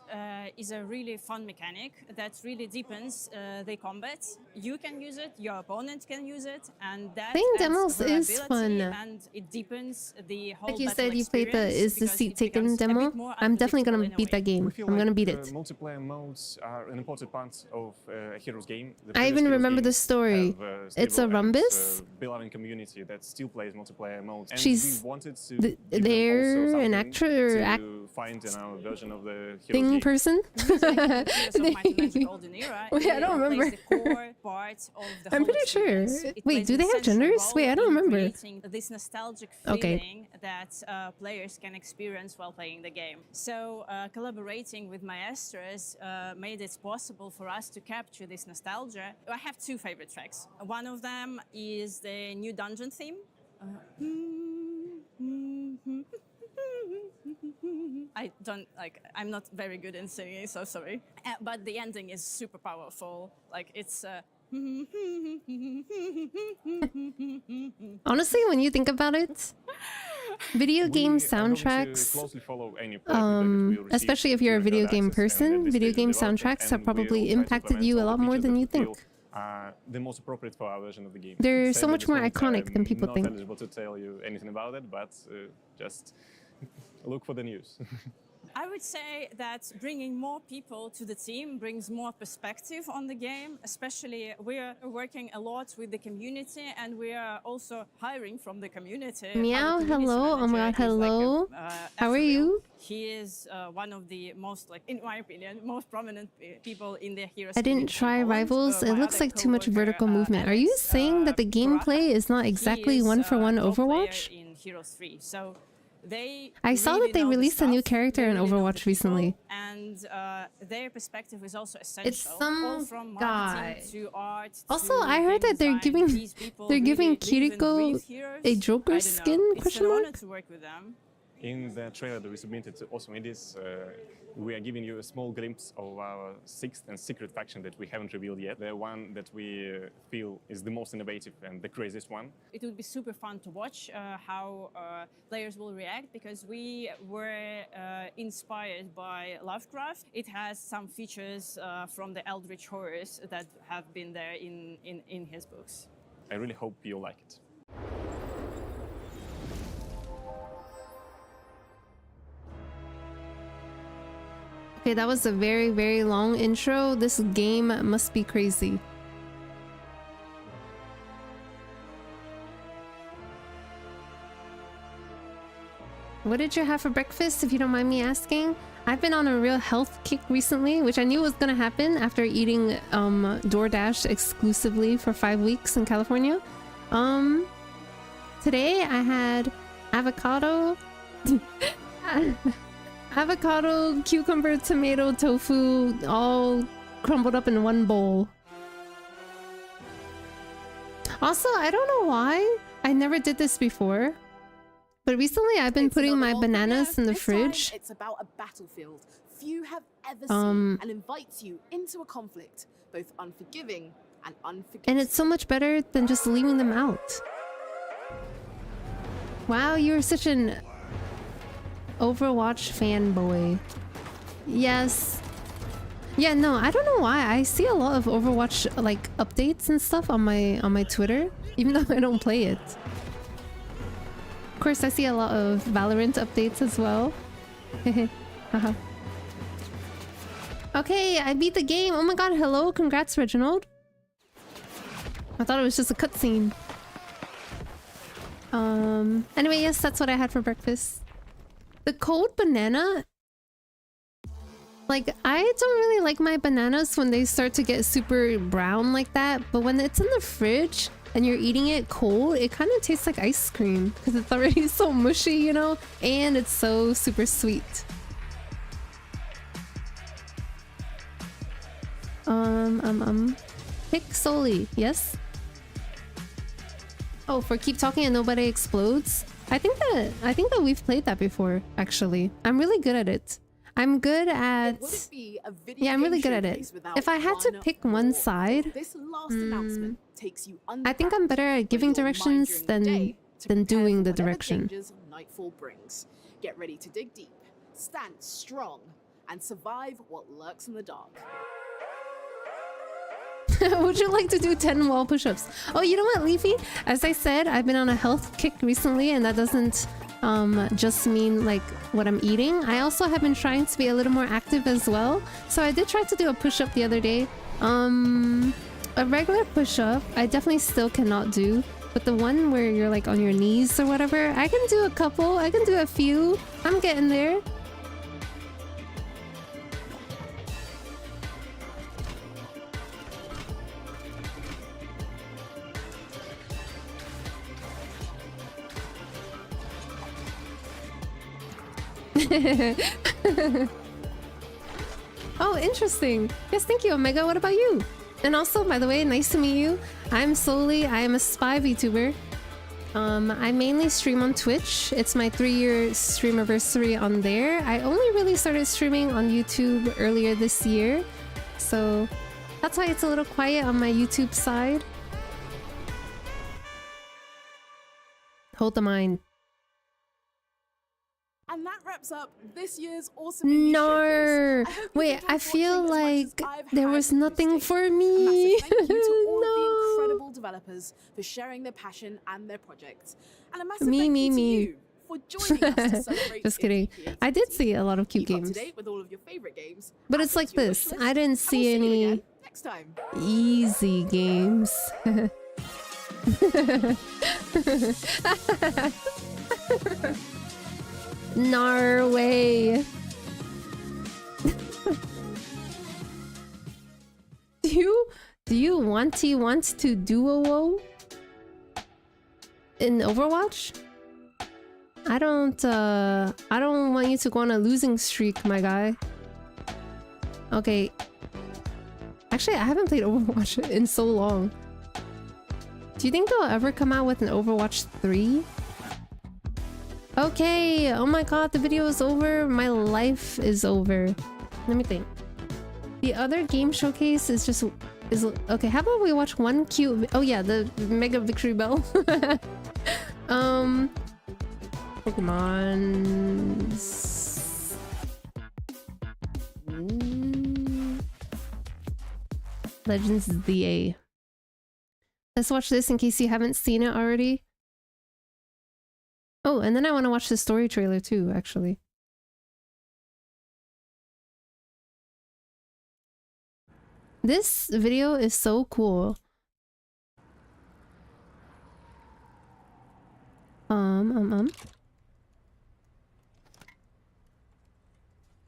is a really fun mechanic that really deepens the combat. You can use it, your opponent can use it, and that Playing adds demos is variability fun. And it deepens the whole Like you battle said, you played the experience Is the because Seat it Taken becomes a demo. bit more I'm definitely gonna unpredictable in a beat that way. game. We feel I'm gonna like, beat it. Multiplayer modes are an important part of a Heroes game. The I previous even Heroes remember the games story. have, It's a stable and, Rumbus. beloved community that still plays multiplayer modes. And She's we wanted to give them also they're an something actor to find in our version of the Heroes thing game. person. Heroes of Might and Magic Golden Era, Wait, I don't it plays remember. the core part of the I'm whole pretty sure. experience. It Wait, plays do an they have essential genders? role Wait, I don't in remember. creating this nostalgic Okay. feeling that players can experience while playing the game. So collaborating with Maestros made it possible for us to capture this nostalgia. I have two favorite tracks. One of them is the new dungeon theme. I don't like. I'm not very good in singing, so sorry. But the ending is super powerful. Like it's. Honestly, when you think about it, video game soundtracks, especially if you're a video game person, video game soundtracks have probably impacted you a lot more than you think. The most appropriate for our version of the game. They're Sadly, so much this more moment, iconic than people I'm think. not eligible to tell you anything about it, but just look for the news. I would say that bringing more people to the team brings more perspective on the game. Especially, we're working a lot with the community, and we are also hiring from the community. Meow, hello. Oh my god, hello. How are you? He is one of the most, like, in my opinion, most prominent people in the Heroes. I didn't try Rivals. It looks like too much vertical movement. Are you saying that the gameplay is not exactly one-for-one Overwatch? In Heroes 3. So I saw that they released a new character in Overwatch recently. And their perspective is also essential. It's some all from guy. to art. Also, I heard that they're giving Kiriko a Joker skin? It's an honor to work with them. In the trailer that we submitted to Awesome Indies, we are giving you a small glimpse of our sixth and secret faction that we haven't revealed yet. The one that we feel is the most innovative and the craziest one. It would be super fun to watch how players will react, because we were inspired by Lovecraft. It has some features from the Eldritch horrors that have been there in his books. I really hope you'll like it. Okay, that was a very, very long intro. This game must be crazy. What did you have for breakfast, if you don't mind me asking? I've been on a real health kick recently, which I knew was gonna happen after eating DoorDash exclusively for 5 weeks in California. Today I had avocado, avocado, cucumber, tomato, tofu, all crumbled up in one bowl. Also, I don't know why I never did this before, but recently I've been putting my bananas in the fridge. It's about a battlefield few have ever seen and invites you into a conflict, both unforgiving and unforgiving. And it's so much better than just leaving them out. Wow, you're such an Overwatch fanboy. Yes. Yeah, no, I don't know why. I see a lot of Overwatch like updates and stuff on my Twitter, even though I don't play it. Of course, I see a lot of Valorant updates as well. Okay, I beat the game. Oh my god, hello. Congrats, Reginald. I thought it was just a cutscene. Anyway, yes, that's what I had for breakfast. The cold banana. Like, I don't really like my bananas when they start to get super brown like that, but when it's in the fridge and you're eating it cold, it kind of tastes like ice cream because it's already so mushy, you know? And it's so super sweet. Pick Soli, yes? Oh, for keep talking and nobody explodes? I think that we've played that before, actually. I'm really good at it. I'm good at... Yeah, I'm really good at it. If I had to pick one side, I think I'm better at giving directions than doing the direction. Nightfall brings. Get ready to dig deep, stand strong, and survive what lurks in the dark. Would you like to do 10 wall push-ups? Oh, you know what, Leafy? As I said, I've been on a health kick recently, and that doesn't just mean like what I'm eating. I also have been trying to be a little more active as well. So I did try to do a push-up the other day. A regular push-up, I definitely still cannot do. But the one where you're like on your knees or whatever, I can do a couple. I can do a few. I'm getting there. Oh, interesting. Yes, thank you, Omega. What about you? And also, by the way, nice to meet you. I'm Soli. I am a spy VTuber. I mainly stream on Twitch. It's my 3-year stream-aversary on there. I only really started streaming on YouTube earlier this year. So that's why it's a little quiet on my YouTube side. Hold the mind. And that wraps up this year's awesome No. Wait, I feel like there was nothing for me. Thank you to all of the incredible developers for sharing their passion and their projects. And a massive thank you to you for joining us to celebrate. Just kidding. I did see a lot of cute games. Up to date with all of your favorite games. But it's like this. I didn't see any next time. Easy games. Norway. Do you want to duo in Overwatch? I don't want you to go on a losing streak, my guy. Okay. Actually, I haven't played Overwatch in so long. Do you think they'll ever come out with an Overwatch 3? Okay, oh my god, the video is over. My life is over. Let me think. The other game showcase is okay. How about we watch one cute? Oh yeah, the Mega Victory Bell. Pokemon. Legends ZA. Let's watch this in case you haven't seen it already. Oh, and then I want to watch the story trailer too, actually. This video is so cool.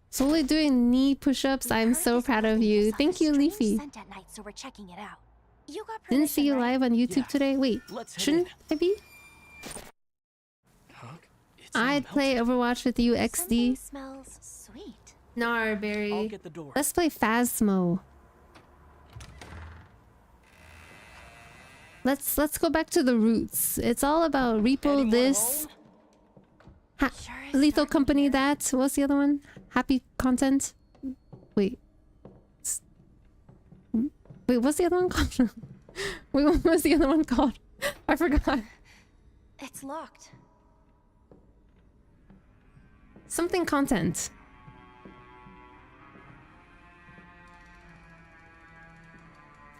Solely doing knee push-ups. I'm so proud of you. Thank you, Leafy. So we're checking it out. You got Didn't see you live on YouTube today. Wait, shouldn't I be? I'd play Overwatch with you, XD. Smells sweet. Narberry. Let's play Phasmo. Let's go back to the roots. It's all about Repo this. Lethal Company that. What's the other one? Happy Content. Wait, what's the other one called? Wait, what was the other one called? I forgot. It's locked. Something Content.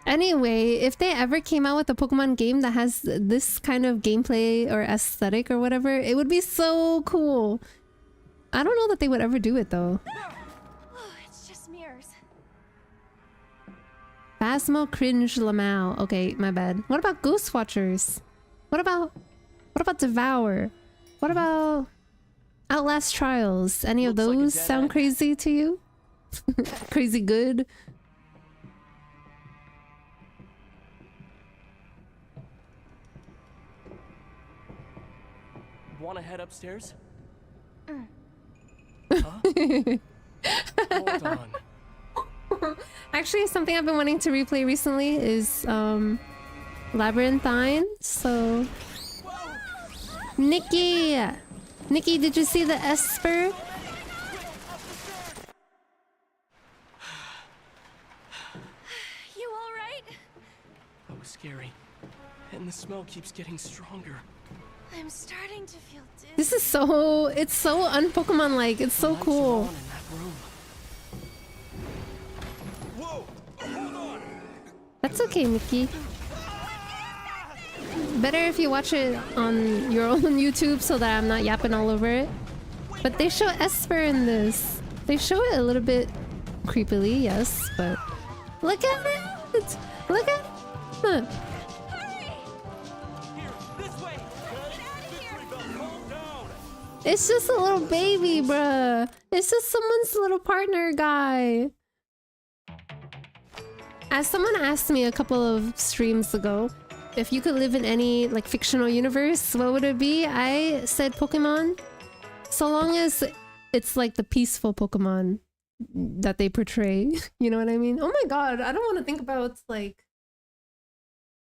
Anyway, if they ever came out with a Pokemon game that has this kind of gameplay or aesthetic or whatever, it would be so cool. I don't know that they would ever do it though. Oh, it's just mirrors. Phasmo Cringe Lamau. Okay, my bad. What about Ghost Watchers? What about Devour? What about Outlast Trials? Any of those sound crazy to you? Crazy good? Wanna head upstairs? Hold on. Actually, something I've been wanting to replay recently is Labyrinthine. So, Nikki, did you see the Esper? You all right? That was scary, and the smell keeps getting stronger. I'm starting to feel dizzy. This is so, it's so un-Pokemon like. It's so cool. That's okay, Mickey. Better if you watch it on your own YouTube so that I'm not yapping all over it. But they show Esper in this. They show it a little bit creepily, yes, but look at it! Look at it! It's just a little baby, bruh. It's just someone's little partner guy. As someone asked me a couple of streams ago, if you could live in any like fictional universe, what would it be? I said Pokemon. So long as it's like the peaceful Pokemon that they portray. You know what I mean? Oh my god, I don't want to think about like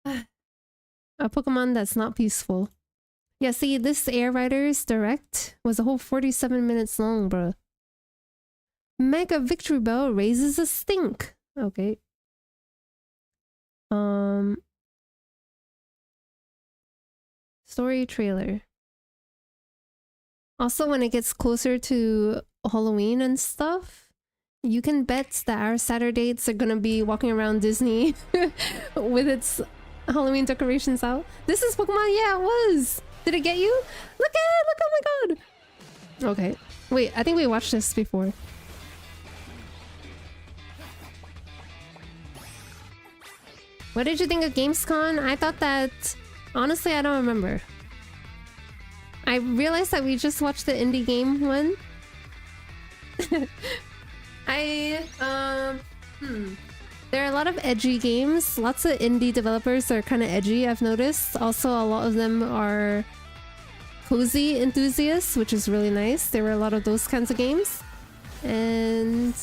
a Pokemon that's not peaceful. Yeah, see, this Air Riders Direct was a whole 47 minutes long, bro. Mega Victory Bell raises a stink. Okay. Story trailer. Also, when it gets closer to Halloween and stuff, you can bet that our Saturdays are gonna be walking around Disney with its Halloween decorations out. This is Pokemon? Yeah, it was! Did it get you? Look at it! Look, oh my god! Okay. Wait, I think we watched this before. What did you think of Gamescom? I thought that... Honestly, I don't remember. I realized that we just watched the indie game one. There are a lot of edgy games. Lots of indie developers are kind of edgy, I've noticed. Also, a lot of them are cozy enthusiasts, which is really nice. There were a lot of those kinds of games. And...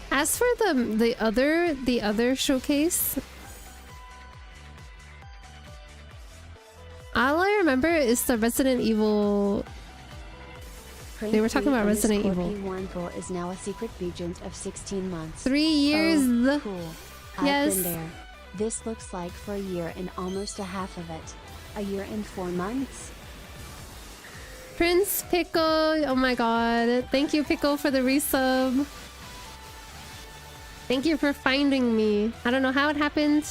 as for the other showcase, all I remember is the Resident Evil. They were talking about Resident Evil. P1 is now a secret agent of 16 months. 3 years. Oh, cool. Yes. I've been there. This looks like for a year and almost a half of it. A year and 4 months. Prince Pickle. Oh my god. Thank you, Pickle, for the resub. Thank you for finding me. I don't know how it happened.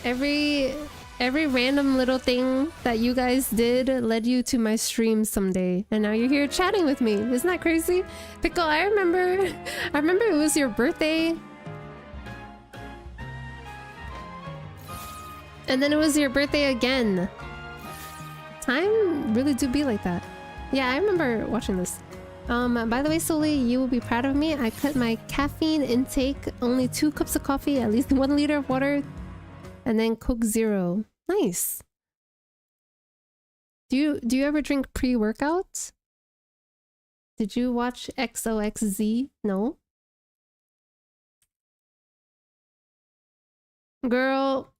Every random little thing that you guys did led you to my stream someday. And now you're here chatting with me. Isn't that crazy? Pickle, I remember it was your birthday. And then it was your birthday again. Time really do be like that. Yeah, I remember watching this. By the way, Soli, you will be proud of me. I cut my caffeine intake, only 2 cups of coffee, at least 1 liter of water, and then Coke Zero. Nice. Do you ever drink pre-workout? Did you watch XOXZ? No? Girl.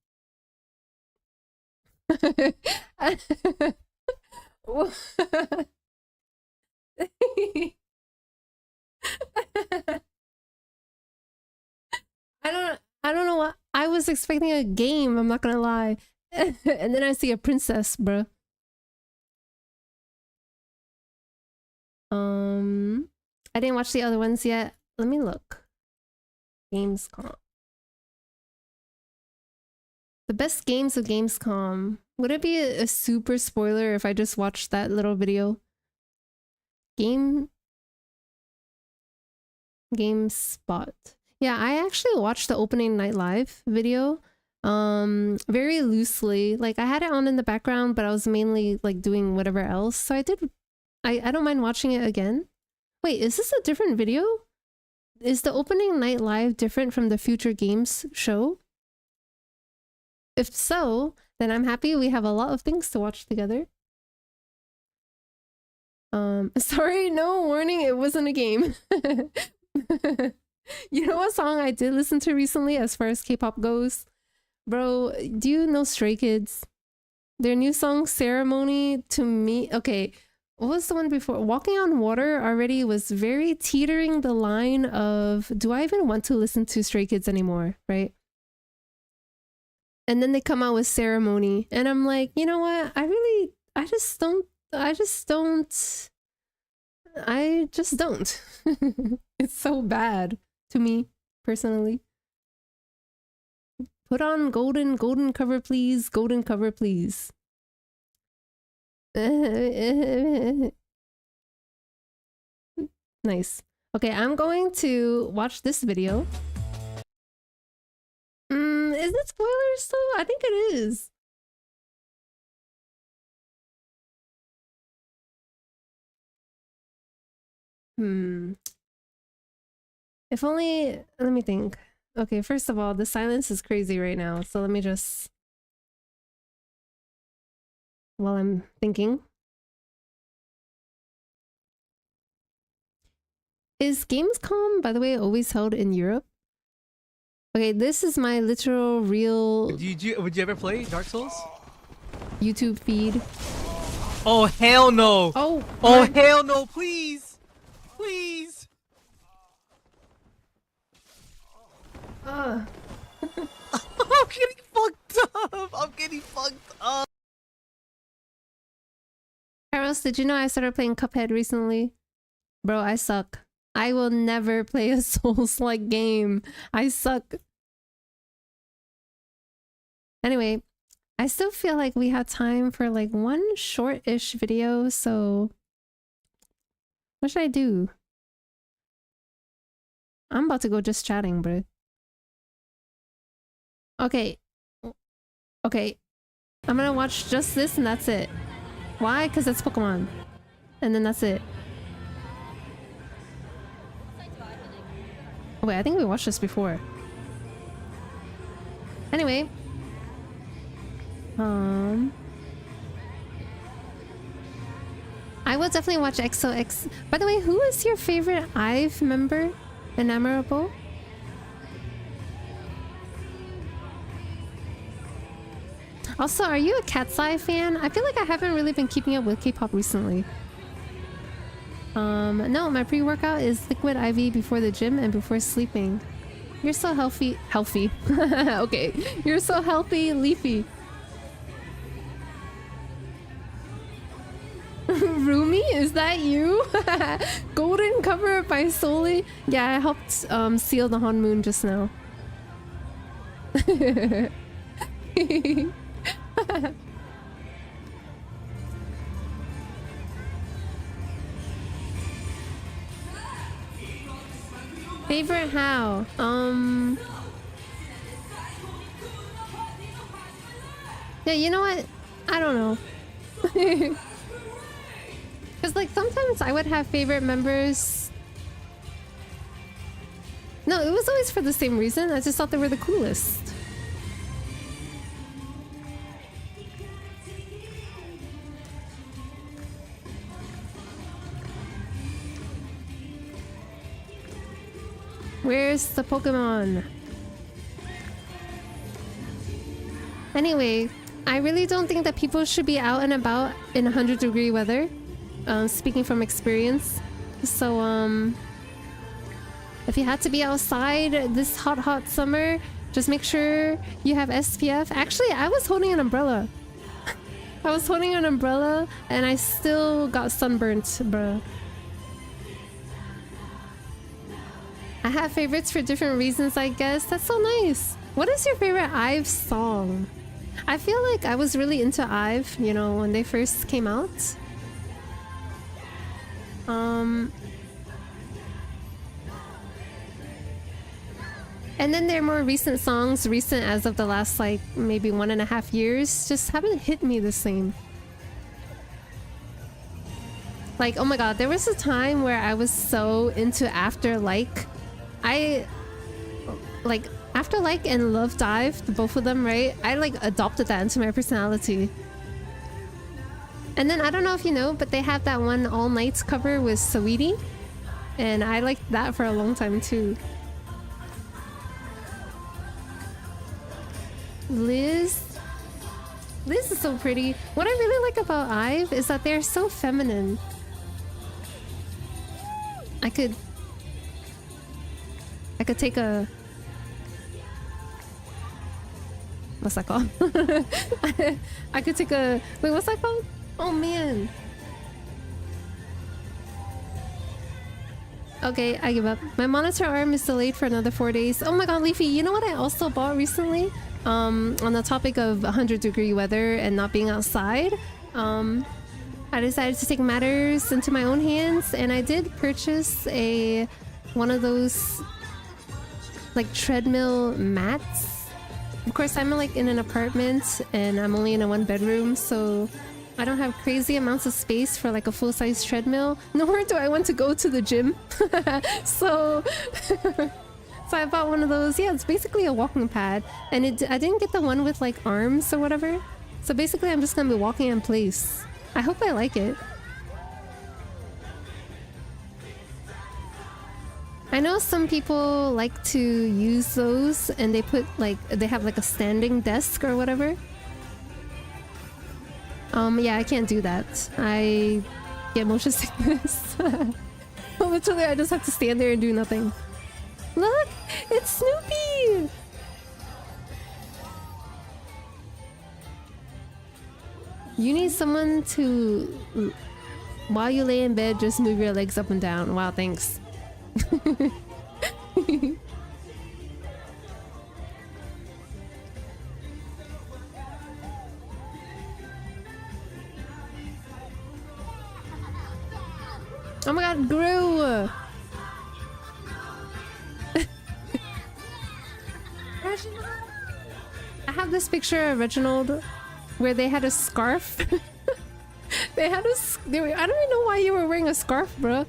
I don't know what I was expecting. A game, I'm not gonna lie. And then I see a princess, bruh. I didn't watch the other ones yet. Let me look. Gamescom. The best games of Gamescom. Would it be a super spoiler if I just watched that little video? GameSpot. Yeah, I actually watched the opening night live video very loosely. Like, I had it on in the background, but I was mainly like doing whatever else. So I don't mind watching it again. Wait, is this a different video? Is the opening night live different from the Future Games show? If so, then I'm happy we have a lot of things to watch together. Sorry, no warning, it wasn't a game. You know what song I did listen to recently as far as K-pop goes? Bro, do you know Stray Kids? Their new song, Ceremony, to me... Okay, what was the one before? Walking on Water already was very teetering the line of, do I even want to listen to Stray Kids anymore, right? And then they come out with Ceremony, and I'm like, you know what? I just don't. It's so bad to me, personally. Put on golden cover, please. Golden cover, please. Nice. Okay, I'm going to watch this video. Is it spoilers though? I think it is. If only... Let me think. Okay, first of all, the silence is crazy right now, so let me just... While I'm thinking. Is Gamescom, by the way, always held in Europe? Okay, this is my literal real... Would you ever play Dark Souls? YouTube feed. Oh, hell no! Oh hell no, please! Please! I'm getting fucked up! I'm getting fucked up! Carlos, did you know I started playing Cuphead recently? Bro, I suck. I will never play a Souls-like game. I suck. Anyway, I still feel like we have time for like one short-ish video, so... What should I do? I'm about to go just chatting, bro. Okay. Okay. I'm gonna watch just this and that's it. Why? Because it's Pokemon. And then that's it. Oh, wait, I think we watched this before. Anyway. I will definitely watch XOX. By the way, who is your favorite IVE member? Enamorable? Also, are you a Cat's Eye fan? I feel like I haven't really been keeping up with K-pop recently. No, my pre-workout is liquid IV before the gym and before sleeping. You're so healthy. Okay. You're so healthy, Leafy. Rumi, is that you? Golden cover by Soli. Yeah, I helped seal the Han Moon just now. Favorite how? Yeah, you know what? I don't know. Because like sometimes I would have favorite members. No, it was always for the same reason. I just thought they were the coolest. Where's the Pokemon? Anyway, I really don't think that people should be out and about in 100-degree weather. Speaking from experience. So, if you had to be outside this hot summer, just make sure you have SPF. Actually, I was holding an umbrella. I was holding an umbrella and I still got sunburnt, bruh. I have favorites for different reasons, I guess. That's so nice. What is your favorite IVE song? I feel like I was really into IVE, you know, when they first came out. And then their more recent songs, recent as of the last like maybe 1.5 years, just haven't hit me the same. Like, oh my god, there was a time where I was so into Afterlike. Afterlike and Love Dive, both of them, right? I like adopted that into my personality. And then I don't know if you know, but they have that one All Nights cover with Saweetie. And I liked that for a long time too. Liz is so pretty. What I really like about IVE is that they're so feminine. I could take a... What's that called? I could take a... Wait, what's that called? Oh man. Okay, I give up. My monitor arm is delayed for another 4 days. Oh my god, Leafy, you know what I also bought recently? On the topic of 100-degree weather and not being outside, I decided to take matters into my own hands, and I did purchase one of those like treadmill mats. Of course, I'm like in an apartment and I'm only in a 1-bedroom, so I don't have crazy amounts of space for like a full-size treadmill. Nor do I want to go to the gym. So I bought one of those. Yeah, it's basically a walking pad, and I didn't get the one with like arms or whatever. So basically I'm just gonna be walking in place. I hope I like it. I know some people like to use those and they have like a standing desk or whatever. Yeah, I can't do that. I get motion sickness. Literally, I just have to stand there and do nothing. Look, it's Snoopy! You need someone to, while you lay in bed, just move your legs up and down. Wow, thanks. Oh my god, Gru! I have this picture of Reginald where they had a scarf. I don't even know why you were wearing a scarf, bro.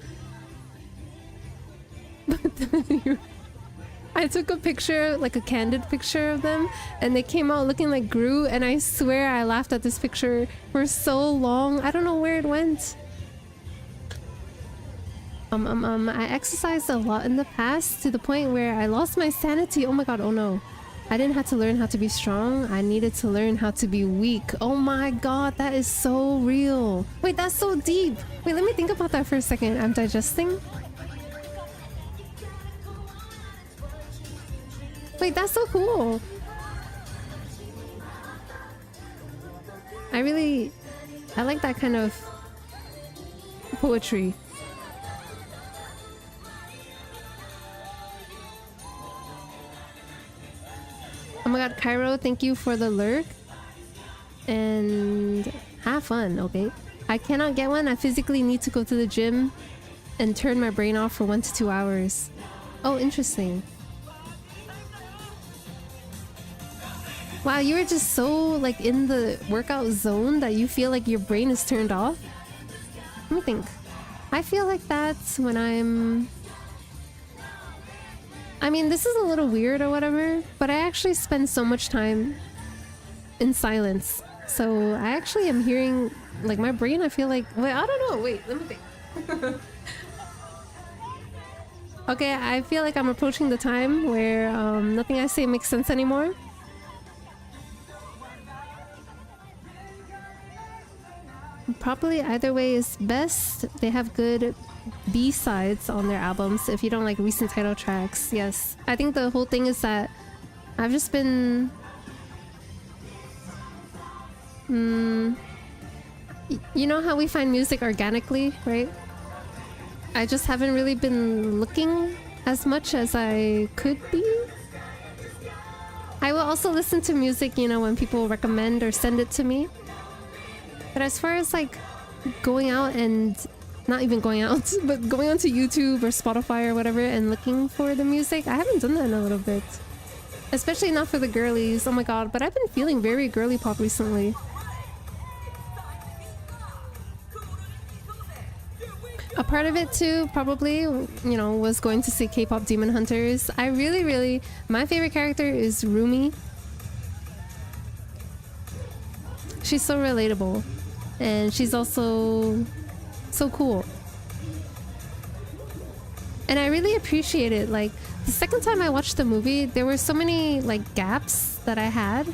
I took a picture, like a candid picture of them, and they came out looking like Gru, and I swear I laughed at this picture for so long. I don't know where it went. I exercised a lot in the past to the point where I lost my sanity. Oh my god, oh no. I didn't have to learn how to be strong. I needed to learn how to be weak. Oh my god, that is so real. Wait, that's so deep. Wait, let me think about that for a second. I'm digesting. Wait, that's so cool. I like that kind of poetry. Oh my god, Cairo, thank you for the lurk. And have fun, okay? I cannot get one. I physically need to go to the gym and turn my brain off for 1 to 2 hours. Oh, interesting. Wow, you were just so like in the workout zone that you feel like your brain is turned off? Let me think. I feel like that's when I mean, this is a little weird or whatever, but I actually spend so much time in silence. So I actually am hearing, like, my brain, I feel like... Wait, I don't know. Wait, let me think. Okay, I feel like I'm approaching the time where nothing I say makes sense anymore. Probably either way is best. They have good B-sides on their albums if you don't like recent title tracks. Yes, I think the whole thing is that I've just been you know how we find music organically, right? I just haven't really been looking as much as I could be. I will also listen to music, you know, when people recommend or send it to me. But as far as like going out and not even going out, but going onto YouTube or Spotify or whatever and looking for the music, I haven't done that in a little bit. Especially not for the girlies. Oh my god, but I've been feeling very girly pop recently. A part of it too, probably, you know, was going to see K-pop Demon Hunters. I really, my favorite character is Rumi. She's so relatable. And she's also so cool. And I really appreciate it. Like, the second time I watched the movie, there were so many, like, gaps that I had.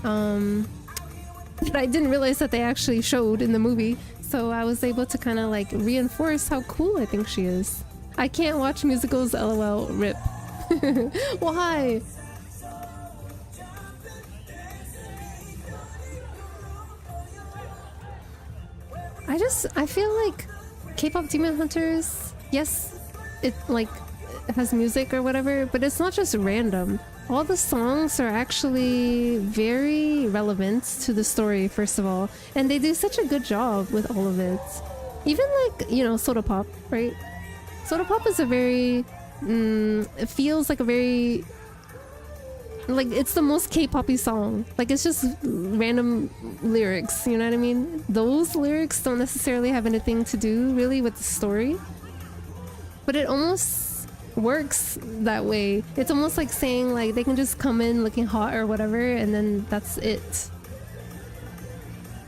That I didn't realize that they actually showed in the movie. So I was able to kind of like reinforce how cool I think she is. I can't watch musicals, lol, rip. Why? I feel like K-pop Demon Hunters, yes, it like has music or whatever, but it's not just random. All the songs are actually very relevant to the story, first of all. And they do such a good job with all of it. Even like, you know, Soda Pop, right? Soda Pop is a very... it feels like a very... Like, it's the most K-poppy song. Like, it's just random lyrics, you know what I mean? Those lyrics don't necessarily have anything to do, really, with the story. But it almost works that way. It's almost like saying like they can just come in looking hot or whatever and then that's it.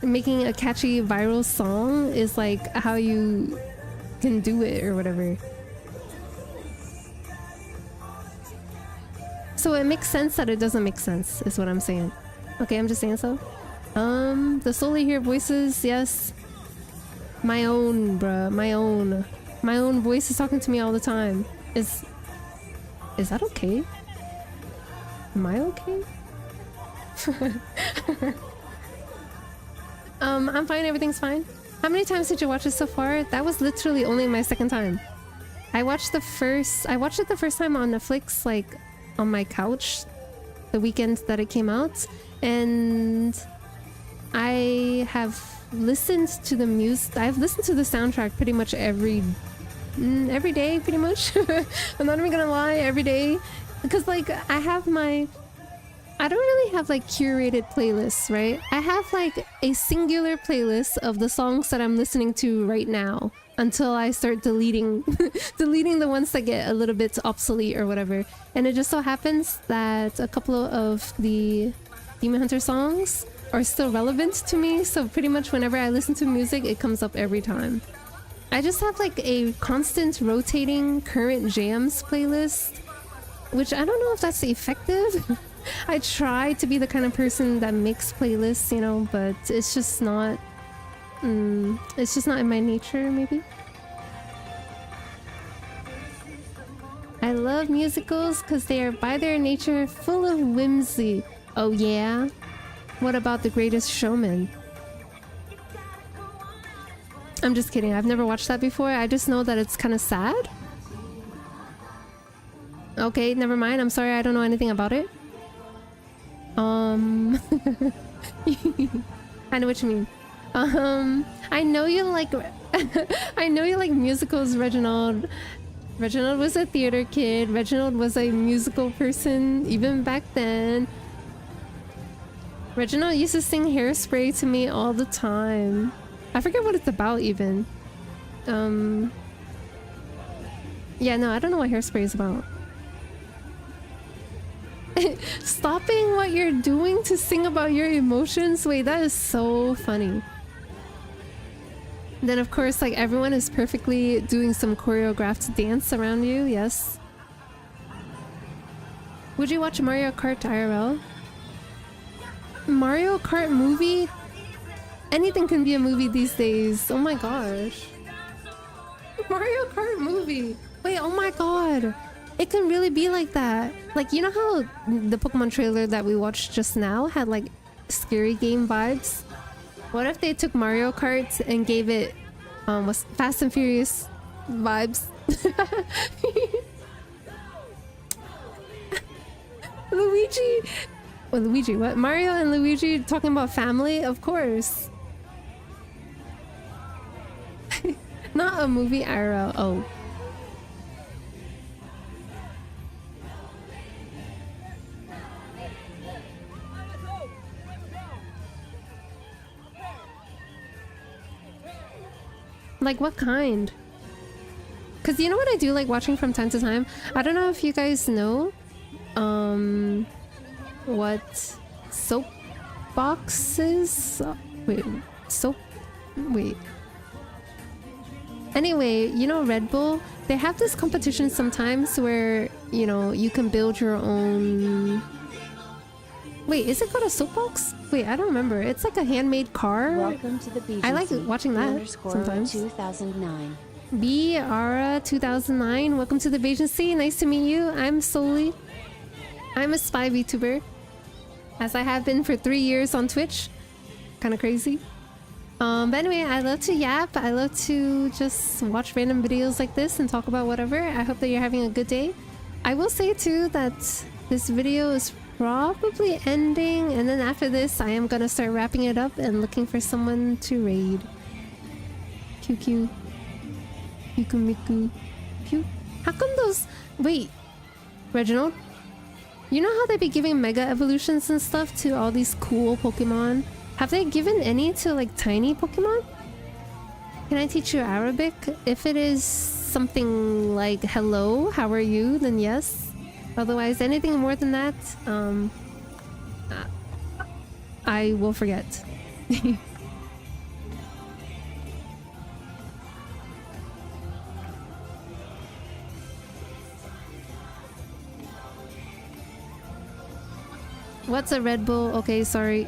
Making a catchy viral song is like how you can do it or whatever. So it makes sense that it doesn't make sense is what I'm saying. Okay, I'm just saying so. The solely hear voices, yes. My own, bruh, my own voice is talking to me all the time. Is that okay? Am I okay? I'm fine, everything's fine. How many times did you watch it so far? That was literally only my second time. I watched it the first time on Netflix, like on my couch, the weekend that it came out, and I have listened to the music. I've listened to the soundtrack pretty much every day, pretty much. I'm not even gonna lie, every day, because like I don't really have like curated playlists, right? I have like a singular playlist of the songs that I'm listening to right now until I start deleting the ones that get a little bit obsolete or whatever. And it just so happens that a couple of the Demon Hunter songs are still relevant to me, so pretty much whenever I listen to music, it comes up every time. I just have like a constant rotating current jams playlist, which I don't know if that's effective. I try to be the kind of person that makes playlists, you know, but it's just not in my nature, maybe. I love musicals because they are by their nature full of whimsy. Oh yeah? What about The Greatest Showman? I'm just kidding. I've never watched that before. I just know that it's kind of sad. Okay, never mind. I'm sorry. I don't know anything about it. I know what you mean. I know you like I know you like musicals, Reginald. Reginald was a theater kid. Reginald was a musical person even back then. Reginald used to sing Hairspray to me all the time. I forget what it's about even. Yeah, no, I don't know what Hairspray is about. Stopping what you're doing to sing about your emotions? Wait, that is so funny. Then of course, like, everyone is perfectly doing some choreographed dance around you, yes. Would you watch Mario Kart IRL? Mario Kart movie? Anything can be a movie these days. Oh my gosh. Mario Kart movie. Wait, oh my god. It can really be like that. Like, you know how the Pokemon trailer that we watched just now had like scary game vibes? What if they took Mario Kart and gave it was Fast and Furious vibes? Luigi. Well, Luigi, what? Mario and Luigi talking about family? Of course. Not a movie IRL. Oh. Like what kind? Because you know what I do like watching from time to time? I don't know if you guys know what soap boxes? Wait. Anyway, you know Red Bull? They have this competition sometimes where, you know, you can build your own... Wait, is it called a soapbox? Wait, I don't remember. It's like a handmade car. Welcome to the BGC. I like watching that sometimes. 2009. Ara 2009. Welcome to the BGC. Nice to meet you. I'm Soli. I'm a spy VTuber, as I have been for 3 years on Twitch. Kind of crazy. But anyway, I love to yap. I love to just watch random videos like this and talk about whatever. I hope that you're having a good day. I will say too that this video is probably ending, and then after this I am gonna start wrapping it up and looking for someone to raid. QQ. Yukumiku. Pew. How come those... Wait, Reginald? You know how they be giving mega evolutions and stuff to all these cool Pokemon? Have they given any to like tiny Pokemon? Can I teach you Arabic? If it is something like hello, how are you, then yes. Otherwise, anything more than that, I will forget. What's a Red Bull? Okay, sorry.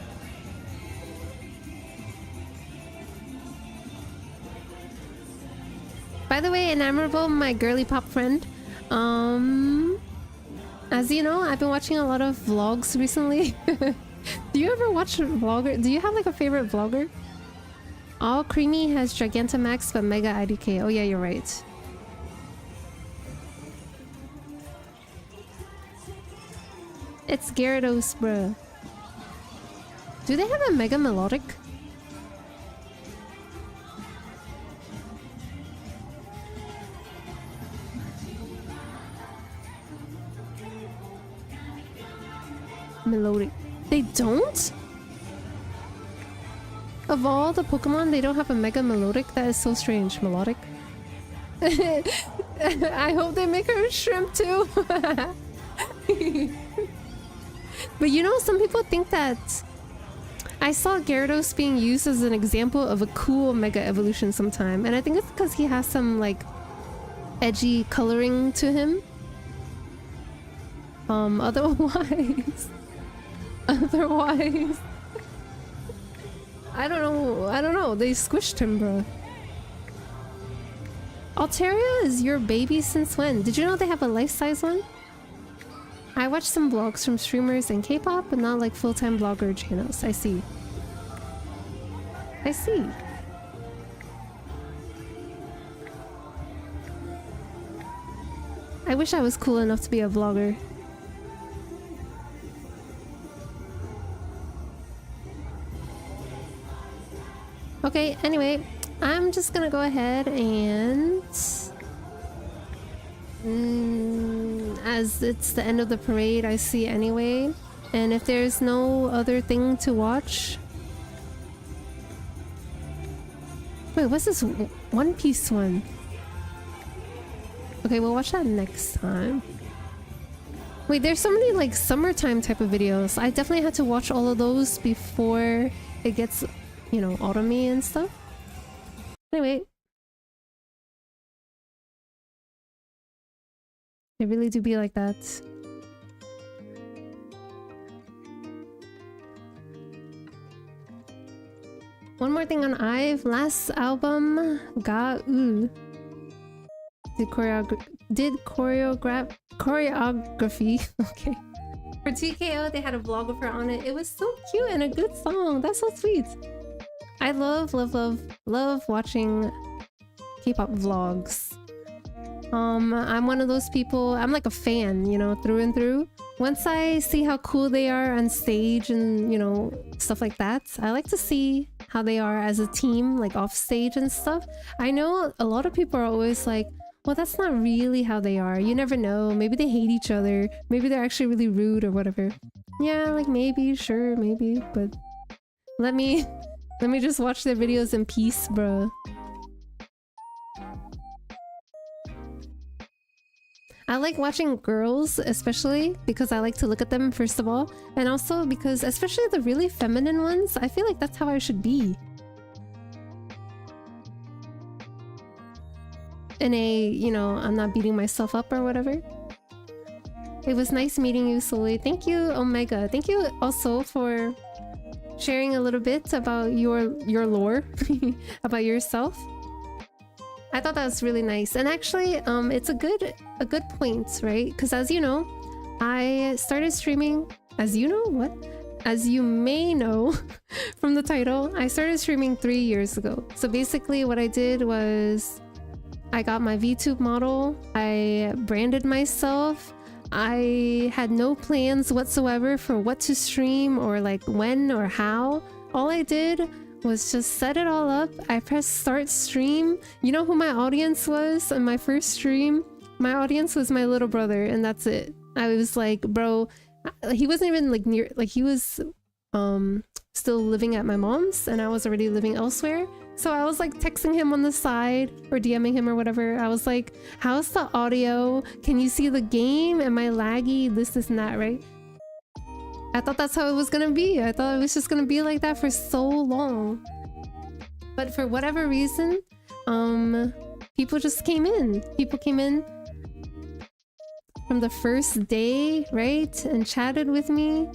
By the way, Enamorable, my girly pop friend, as you know, I've been watching a lot of vlogs recently. Do you ever watch a vlogger? Do you have like a favorite vlogger? All Creamy has Gigantamax but Mega IDK. Oh yeah, you're right. It's Gyarados, bruh. Do they have a Mega Melodic? Melodic. They don't? Of all the Pokemon, they don't have a Mega Melodic? That is so strange. Melodic? I hope they make her a shrimp too. But you know, some people think that... I saw Gyarados being used as an example of a cool Mega Evolution sometime, and I think it's because he has some, like, edgy coloring to him. Otherwise... I don't know, they squished him, bro. Altaria is your baby since when? Did you know they have a life-size one? I watch some vlogs from streamers and K-pop, but not like full-time blogger channels. I see. I see. I wish I was cool enough to be a vlogger. Okay, anyway, I'm just gonna go ahead and... as it's the end of the parade, I see anyway. And if there's no other thing to watch... Wait, what's this One Piece one? Okay, we'll watch that next time. Wait, there's so many like summertime type of videos. I definitely had to watch all of those before it gets, you know, autumny and stuff. Anyway. They really do be like that. One more thing on IVE. Last album, Ga-U. Did choreography. Okay. For TKO, they had a vlogger on it. It was so cute and a good song. That's so sweet. I love watching K-pop vlogs. I'm one of those people, I'm like a fan, you know, through and through. once I see how cool they are on stage and, you know, stuff like that, I like to see how they are as a team, like off stage and stuff. I know a lot of people are always like, well, that's not really how they are. You never know. Maybe they hate each other. Maybe they're actually really rude or whatever. Yeah, like maybe, sure, maybe, but let me just watch their videos in peace, bruh. I like watching girls, especially because I like to look at them first of all, and also because especially the really feminine ones, I feel like that's how I should be. In a, you know, I'm not beating myself up or whatever. It was nice meeting you, Sully. Thank you, Omega. Thank you also for sharing a little bit about your lore, about yourself. I thought that was really nice, and actually, it's a good point, right? Because as you know, I started streaming. As you know, what? As you may know from the title, I started streaming 3 years ago. So basically, what I did was I got my VTube model. I branded myself. I had no plans whatsoever for what to stream or like when or how. All I did was just set it all up. I pressed start stream. You know who my audience was on my first stream? My audience was my little brother, and that's it. I was like, bro, he wasn't even like near, like he was still living at my mom's and I was already living elsewhere. So I was like texting him on the side or DMing him or whatever. I was like, how's the audio? Can you see the game? Am I laggy? This and that, right? I thought that's how it was gonna be. I thought it was just gonna be like that for so long. But for whatever reason, people just came in. People came in from the first day, right? And chatted with me.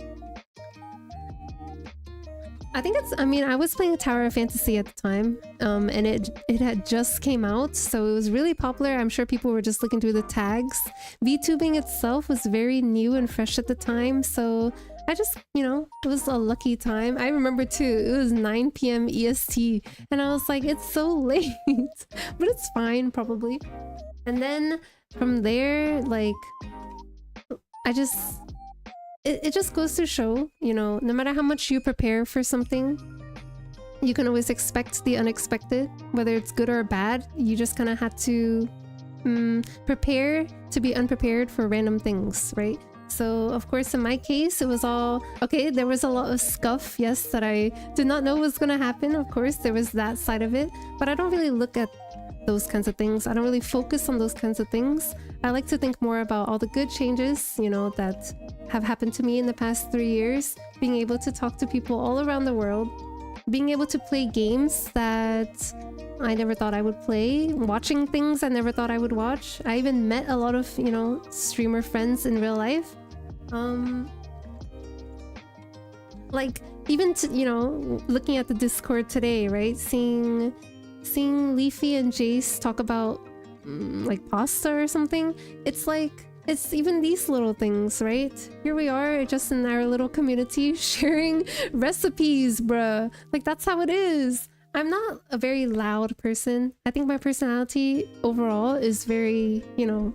I think it's, I mean, I was playing Tower of Fantasy at the time, and it had just came out, so it was really popular. I'm sure people were just looking through the tags. VTubing itself was very new and fresh at the time, so I just, you know, it was a lucky time. I remember too, it was 9 p.m. EST, and I was like, it's so late, but it's fine, probably. And then from there, like, it just goes to show, you know, no matter how much you prepare for something, you can always expect the unexpected, whether it's good or bad. You just kind of have to prepare to be unprepared for random things, right? So, of course, in my case, it was all... Okay, there was a lot of scuff, yes, that I did not know was going to happen. Of course, there was that side of it. But I don't really look at those kinds of things. I don't really focus on those kinds of things. I like to think more about all the good changes, you know, that have happened to me in the past 3 years. Being able to talk to people all around the world. Being able to play games that I never thought I would play. Watching things I never thought I would watch. I even met a lot of, you know, streamer friends in real life. Like, even to, you know, looking at the Discord today, right? Seeing Leafy and Jace talk about like pasta or something. It's like, it's even these little things, right? Here we are just in our little community sharing recipes, bruh. Like, that's how it is. I'm not a very loud person. I think my personality overall is very, you know,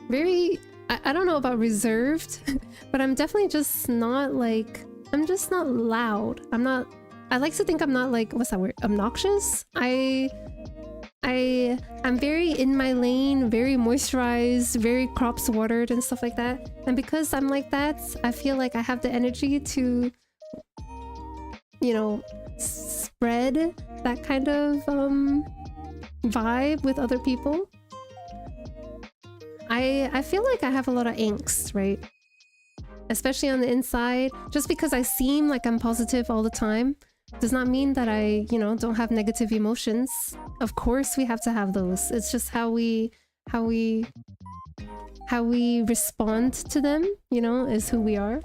very, I don't know about reserved, but I'm definitely just not like, I'm just not loud. I like to think I'm not like, what's that word? Obnoxious? I'm very in my lane, very moisturized, very crops watered and stuff like that. And because I'm like that, I feel like I have the energy to, you know, spread that kind of vibe with other people. I feel like I have a lot of angst, right? Especially on the inside. Just because I seem like I'm positive all the time does not mean that I, you know, don't have negative emotions. Of course we have to have those. It's just how we respond to them, you know, is who we are.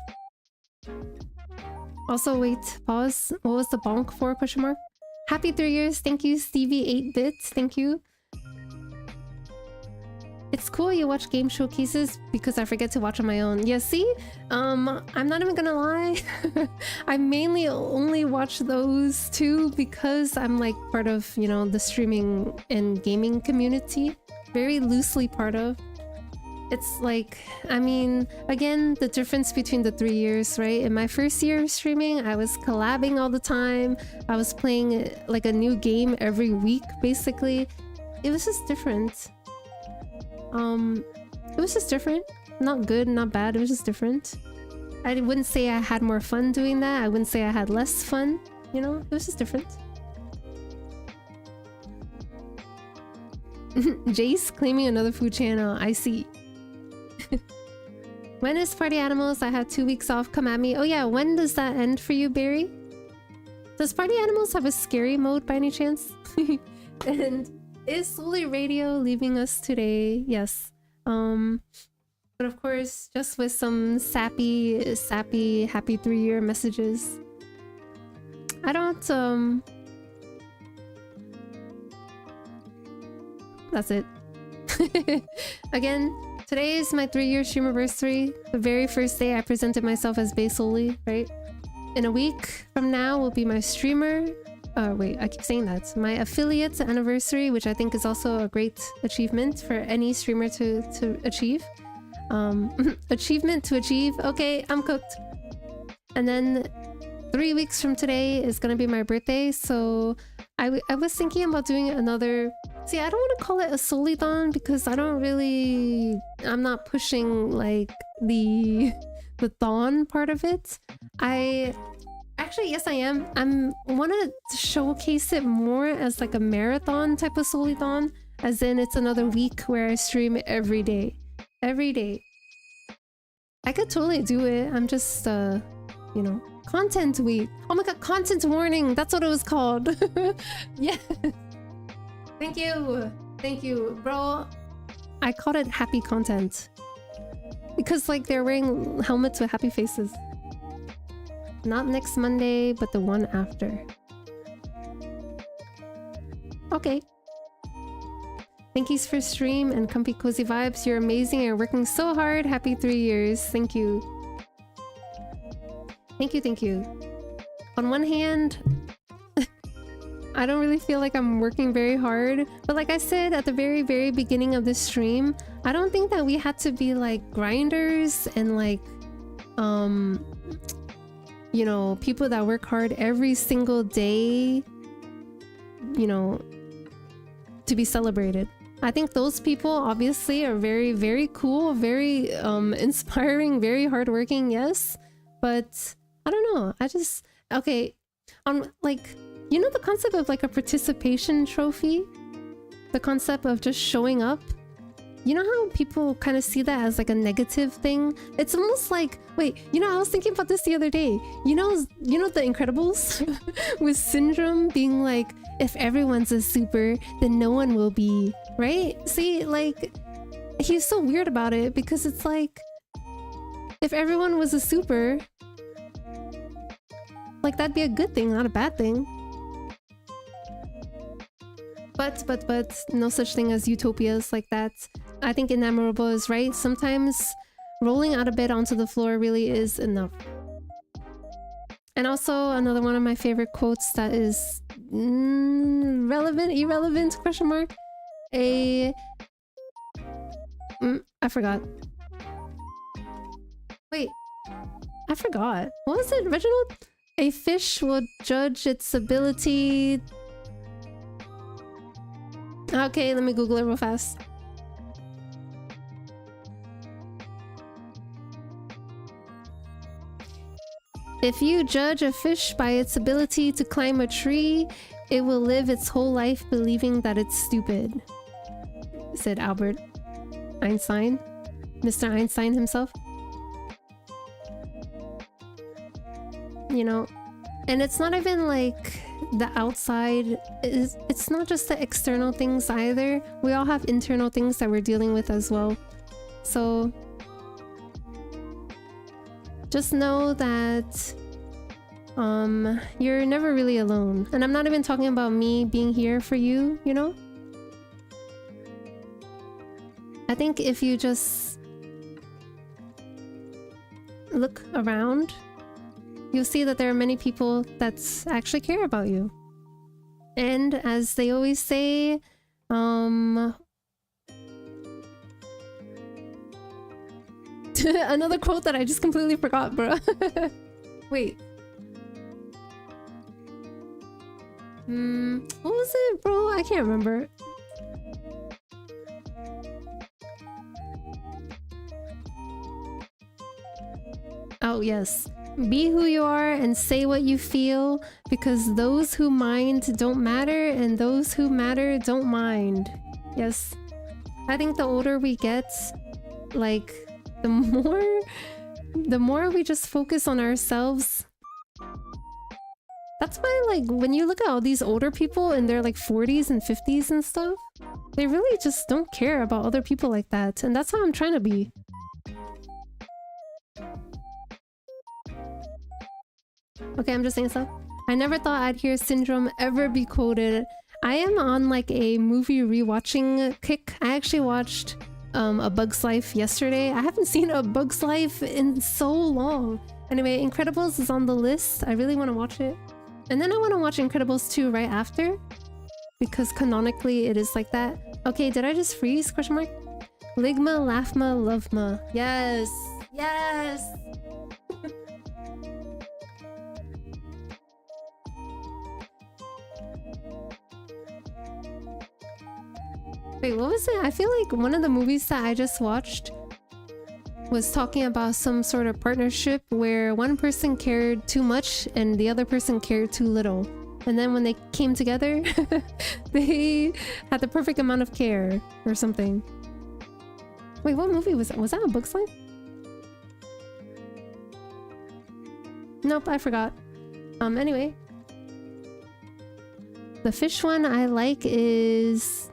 Also, wait, pause. What was the bonk for? Question mark. Happy 3 years. Thank you, Stevie 8-bit. Thank you. It's cool you watch game showcases because I forget to watch on my own. Yeah, see? I'm not even gonna lie. I mainly only watch those two because I'm like part of, you know, the streaming and gaming community. Very loosely part of. it's like, I mean, again, the difference between the 3 years, right? In my first year of streaming, I was collabing all the time. I was playing like a new game every week, basically. It was just different. It was just different. Not good, not bad. It was just different. I wouldn't say I had more fun doing that. I wouldn't say I had less fun. You know, it was just different. Jace claiming another food channel. I see. When is Party Animals? I had 2 weeks off. Come at me. Oh yeah, when does that end for you, Barry? Does Party Animals have a scary mode by any chance? And is Solely Radio leaving us today? Yes. But of course, just with some sappy happy 3-year messages. I don't that's it. Again, today is my 3-year streamiversary. The very first day I presented myself as Bae Solely, right? In a week from now will be my streamer. Wait, I keep saying that. My affiliate anniversary, which I think is also a great achievement for any streamer to achieve. Achievement to achieve. Okay, I'm cooked. And then 3 weeks from today is gonna be my birthday, so I was thinking about doing another... See, I don't want to call it a Solithon because I don't really... I'm not pushing, like, the thon part of it. Actually, yes, I am. I want to showcase it more as, like, a marathon type of Solithon. As in, it's another week where I stream every day. Every day. I could totally do it. I'm just, you know... Content week. Oh my god, content warning. That's what it was called. Yeah. Thank you. Thank you, bro. I called it happy content. Because like they're wearing helmets with happy faces. Not next Monday, but the one after. Okay. Thank yous for stream and comfy cozy vibes. You're amazing. You're working so hard. Happy 3 years. Thank you. Thank you, thank you. On one hand, I don't really feel like I'm working very hard. But like I said at the very, very beginning of this stream, I don't think that we had to be like grinders and like, you know, people that work hard every single day, you know, to be celebrated. I think those people obviously are very, very cool, very inspiring, very hardworking, yes. But I don't know. I just... Okay. Like, you know the concept of like a participation trophy? The concept of just showing up? You know how people kind of see that as like a negative thing? It's almost like... Wait, you know, I was thinking about this the other day. You know The Incredibles? With Syndrome being like, if everyone's a super, then no one will be. Right? See, like... He's so weird about it because it's like... If everyone was a super... Like, that'd be a good thing, not a bad thing. But, no such thing as utopias like that. I think Enamorable is right. Sometimes rolling out of bed onto the floor really is enough. And also, another one of my favorite quotes that is... relevant? Irrelevant? Question mark? I forgot. Wait. I forgot. What was it, Reginald? A fish will judge its ability... Okay, let me Google it real fast. If you judge a fish by its ability to climb a tree, it will live its whole life believing that it's stupid. Said Albert Einstein. Mr. Einstein himself. You know, and it's not even like the outside, it's not just the external things either. We all have internal things that we're dealing with as well. So just know that you're never really alone. And I'm not even talking about me being here for you, you know? I think if you just look around, you'll see that there are many people that actually care about you. And as they always say, Another quote that I just completely forgot, bro. Wait. What was it, bro? I can't remember. Oh, yes. Be who you are and say what you feel, because those who mind don't matter and those who matter don't mind. Yes. I think the older we get, like, the more we just focus on ourselves. That's why, like, when you look at all these older people in their, like, 40s and 50s and stuff, they really just don't care about other people like that. And that's how I'm trying to be. Okay, I'm just saying stuff. I never thought I'd hear Syndrome ever be quoted. I am on, like, a movie rewatching kick. I actually watched A Bug's Life yesterday. I haven't seen A Bug's Life in so long. Anyway, Incredibles is on the list. I really want to watch it. And then I want to watch Incredibles 2 right after, because canonically it is like that. Okay, did I just freeze? Question mark? Ligma, Laughma, Lovema. Yes! Yes! Wait, what was it? I feel like one of the movies that I just watched was talking about some sort of partnership where one person cared too much and the other person cared too little. And then when they came together, they had the perfect amount of care or something. Wait, what movie was that? Was that A Bug's Life? Nope, I forgot. Anyway. The fish one I like is...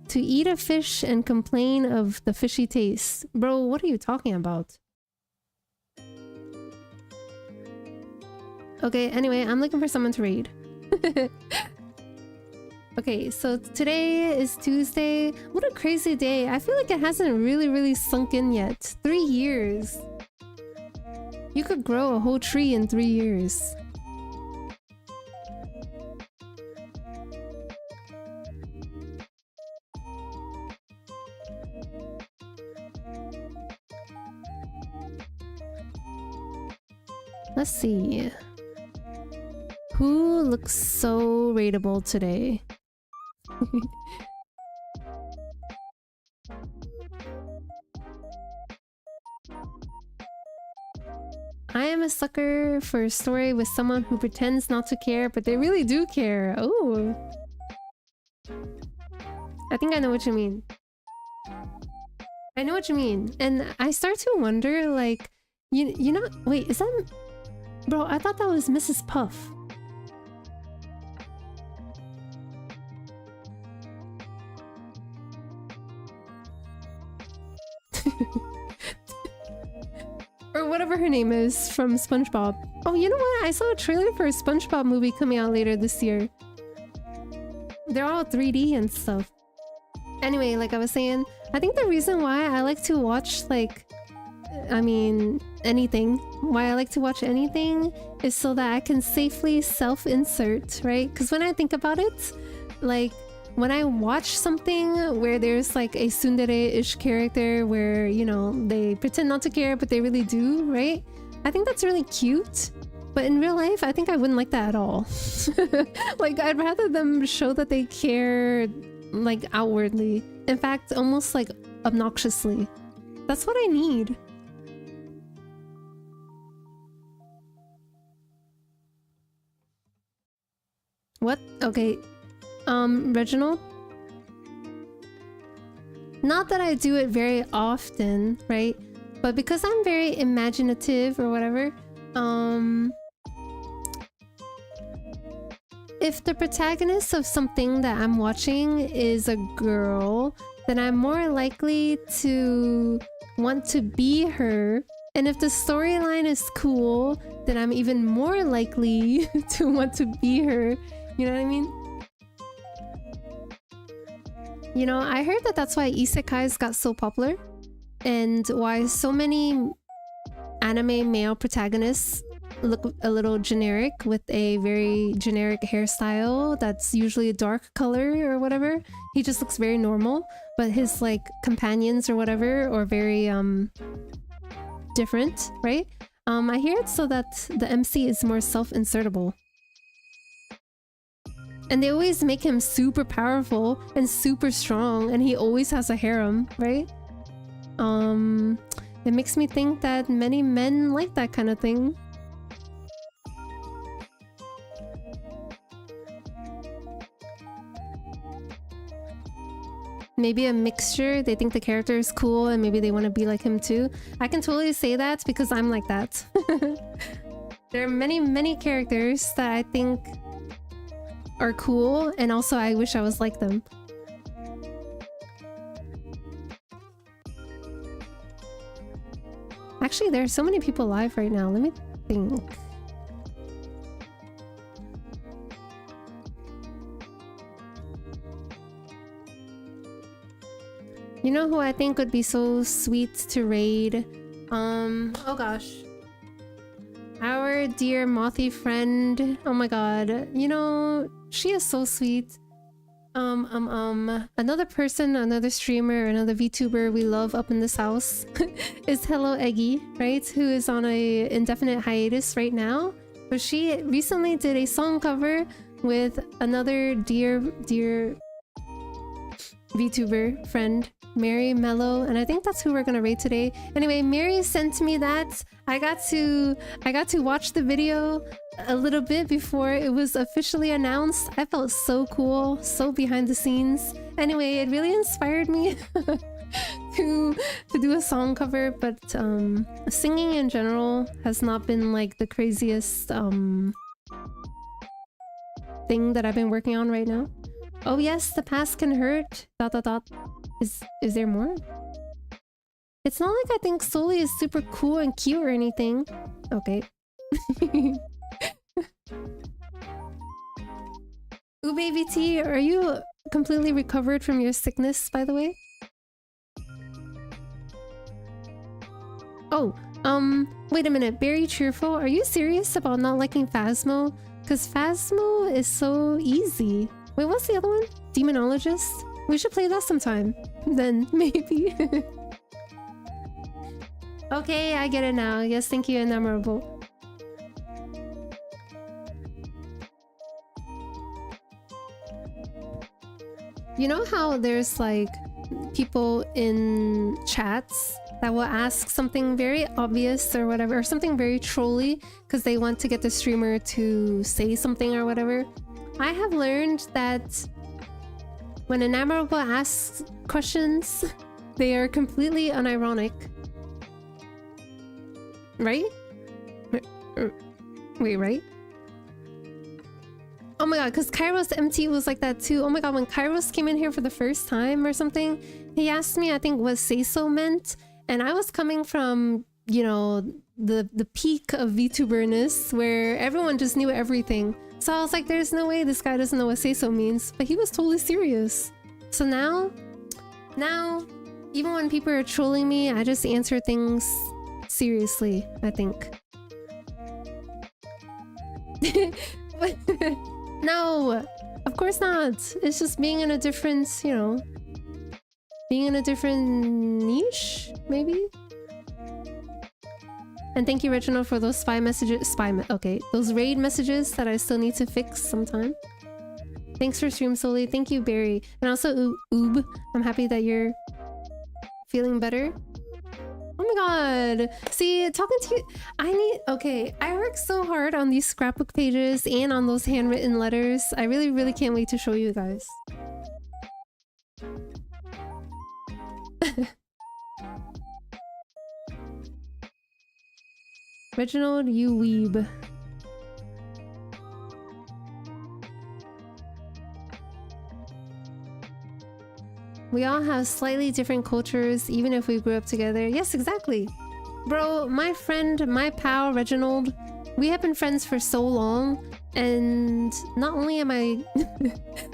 to eat a fish and complain of the fishy taste. Bro, what are you talking about? Okay, anyway, I'm looking for someone to raid. Okay, so today is Tuesday. What a crazy day. I feel like it hasn't really sunk in yet. 3 years. You could grow a whole tree in 3 years. Let's see. Who looks so rateable today? I am a sucker for a story with someone who pretends not to care, but they really do care. Oh. I think I know what you mean. I know what you mean. And I start to wonder, like, you know, wait, is that... Bro, I thought that was Mrs. Puff. Or whatever her name is from SpongeBob. Oh, you know what? I saw a trailer for a SpongeBob movie coming out later this year. They're all 3D and stuff. Anyway, like I was saying, I think the reason why I like to watch, like... I mean, anything. Why I like to watch anything is so that I can safely self-insert, right? Because when I think about it, like, when I watch something where there's like a tsundere-ish character where, you know, they pretend not to care, but they really do, right? I think that's really cute. But in real life, I think I wouldn't like that at all. Like, I'd rather them show that they care, like, outwardly. In fact, almost like obnoxiously. That's what I need. What? Okay. Reginald? Not that I do it very often, right? But because I'm very imaginative or whatever, if the protagonist of something that I'm watching is a girl, then I'm more likely to want to be her. And if the storyline is cool, then I'm even more likely to want to be her. You know what I mean? You know, I heard that that's why isekais got so popular and why so many anime male protagonists look a little generic with a very generic hairstyle that's usually a dark color or whatever. He just looks very normal, but his like companions or whatever are very different, right? I hear it's so that the MC is more self-insertable. And they always make him super powerful and super strong, and he always has a harem, right? It makes me think that many men like that kind of thing. Maybe a mixture. They think the character is cool and maybe they want to be like him too. I can totally say that because I'm like that. There are many characters that I think are cool, and also I wish I was like them. Actually, there are so many people live right now. Let me think. You know who I think would be so sweet to raid? Oh gosh. Our dear Mothy friend. Oh my god. You know, she is so sweet. Another person, another streamer, another VTuber we love up in this house is Hello Eggy, right? Who is on a indefinite hiatus right now. But she recently did a song cover with another dear VTuber friend, Mary Mello, and I think that's who we're gonna raid today. Anyway, Mary sent me that. I got to watch the video a little bit before it was officially announced. I felt so cool, so behind the scenes. Anyway, it really inspired me to do a song cover, but singing in general has not been like the craziest thing that I've been working on right now. Oh yes, the past can hurt. ... Is there more? It's not like I think Soli is super cool and cute or anything. Okay. Ooh, baby T, are you completely recovered from your sickness, by the way? Oh, wait a minute. Very cheerful. Are you serious about not liking Phasmo? Because Phasmo is so easy. Wait, what's the other one? Demonologist? We should play that sometime. Then, maybe. Okay, I get it now. Yes, thank you, Innumerable. You know how there's like people in chats that will ask something very obvious or whatever, or something very trolly because they want to get the streamer to say something or whatever? I have learned that when Innumerable asks questions, they are completely unironic. Right? Wait, right? Oh my god, because Kairos MT was like that too. Oh my god, when Kairos came in here for the first time or something, he asked me, I think, what say so meant. And I was coming from, you know, the peak of VTuberness where everyone just knew everything. So I was like, there's no way this guy doesn't know what say so means. But he was totally serious. So now, even when people are trolling me, I just answer things seriously, I think. No, of course not. It's just being in a different, you know, being in a different niche, maybe? And thank you, Reginald, for those those raid messages that I still need to fix sometime. Thanks for stream, Soli. Thank you, Barry. And also, Oob. I'm happy that you're feeling better. Oh my god. See, talking to you... Okay, I work so hard on these scrapbook pages and on those handwritten letters. I really can't wait to show you guys. Reginald, you weeb. We all have slightly different cultures, even if we grew up together. Yes, exactly. Bro, my friend, my pal, Reginald, we have been friends for so long, and not only am I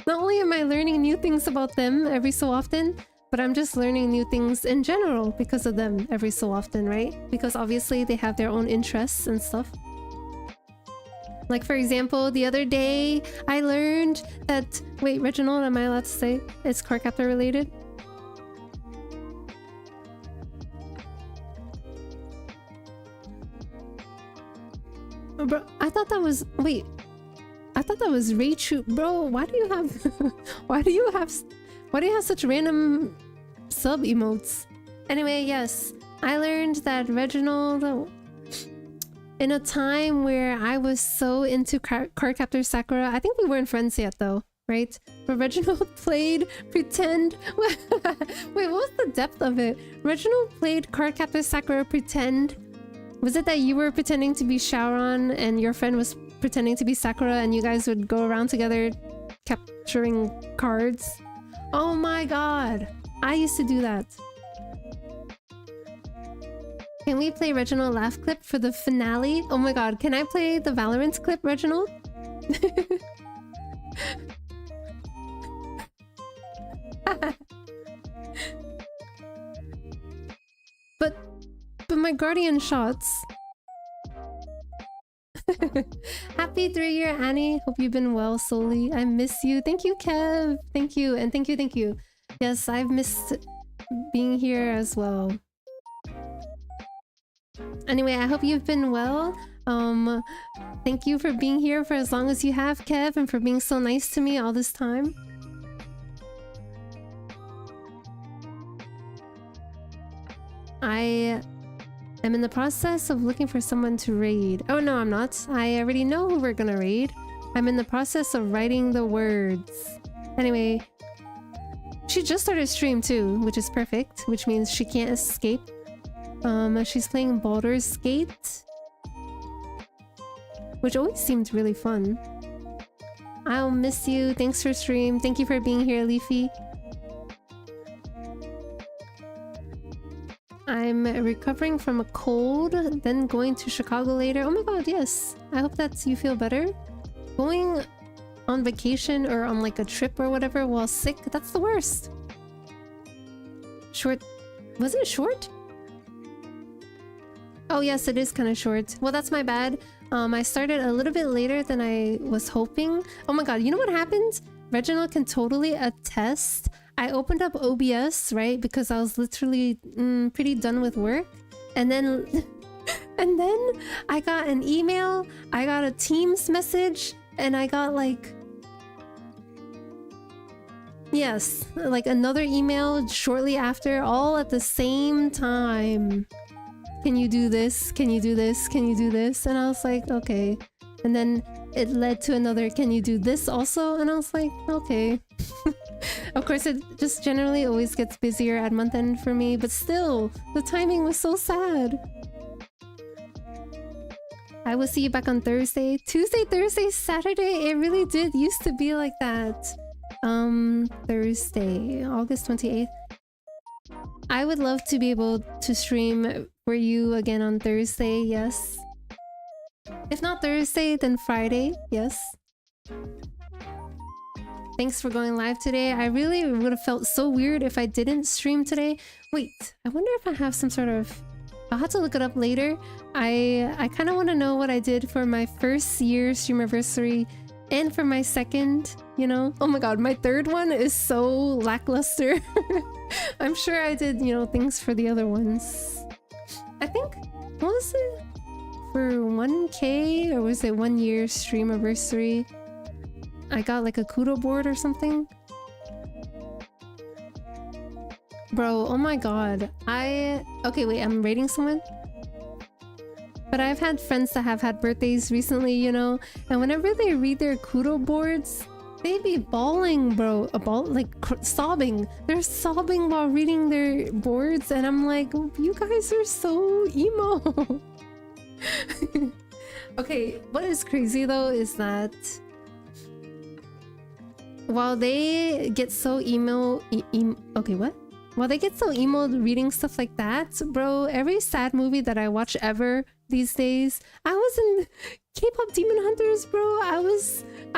learning new things about them every so often, but I'm just learning new things in general because of them every so often, right? Because obviously they have their own interests and stuff. Like, for example, the other day I learned that... Wait, Reginald, am I allowed to say it's Cardcaptor related? Bro, I thought that was... Wait. I thought that was Raichu. Bro, why do you have... why do you have such random sub emotes? Anyway, yes. I learned that Reginald... In a time where I was so into Cardcaptor Sakura... I think we weren't friends yet though, right? But Reginald played Pretend... Wait, what was the depth of it? Reginald played Cardcaptor Sakura Pretend... Was it that you were pretending to be Shaoran and your friend was pretending to be Sakura and you guys would go around together capturing cards? Oh my god! I used to do that. Can we play Reginald laugh clip for the finale? Oh my god, can I play the Valorant clip, Reginald? But my guardian shots. Happy 3-year Annie. Hope you've been well, Soli. I miss you. Thank you, Kev. Thank you. And thank you. Yes, I've missed being here as well. Anyway, I hope you've been well. Thank you for being here for as long as you have, Kev, and for being so nice to me all this time. I am in the process of looking for someone to raid. Oh no, I'm not. I already know who we're gonna raid. I'm in the process of writing the words. Anyway, she just started stream too, which is perfect, which means she can't escape. She's playing Baldur's Gate, which always seemed really fun. I'll miss you. Thanks for stream. Thank you for being here, Leafy. I'm recovering from a cold, then going to Chicago later. Oh my god, yes. I hope that you feel better. Going on vacation or on like a trip or whatever while sick, that's the worst. Short... Was it short? Oh yes, it is kind of short. Well, that's my bad. I started a little bit later than I was hoping. Oh my god, you know what happened? Reginald can totally attest. I opened up OBS, right? Because I was literally pretty done with work. And then I got an email, I got a Teams message, and I got like... Yes, like another email shortly after, all at the same time. Can you do this? Can you do this? Can you do this? And I was like, okay. And then it led to another, can you do this also? And I was like, okay. Of course, it just generally always gets busier at month end for me, but still, the timing was so sad. I will see you back on Thursday. Tuesday, Thursday, Saturday. It really did used to be like that. Thursday, August 28th. I would love to be able to stream for you again on Thursday, yes. If not Thursday, then Friday, yes. Thanks for going live today. I really would have felt so weird if I didn't stream today. Wait, I wonder if I have some sort of... I'll have to look it up later. I kind of want to know what I did for my first year stream-aversary and for my second, you know? Oh my god, my third one is so lackluster. I'm sure I did, you know, things for the other ones. I think... What was it? For 1K? Or was it 1 year stream-aversary? I got like a kudo board or something. Bro, oh my god. Okay, wait, I'm rating someone? But I've had friends that have had birthdays recently, you know? And whenever they read their kudo boards, they be bawling, bro. Sobbing. They're sobbing while reading their boards, and I'm like, you guys are so emo. Okay, what is crazy though is that while they get so emo... okay, what? While they get so emo reading stuff like that, bro, every sad movie that I watch ever these days, I was in K-pop Demon Hunters, bro. I don't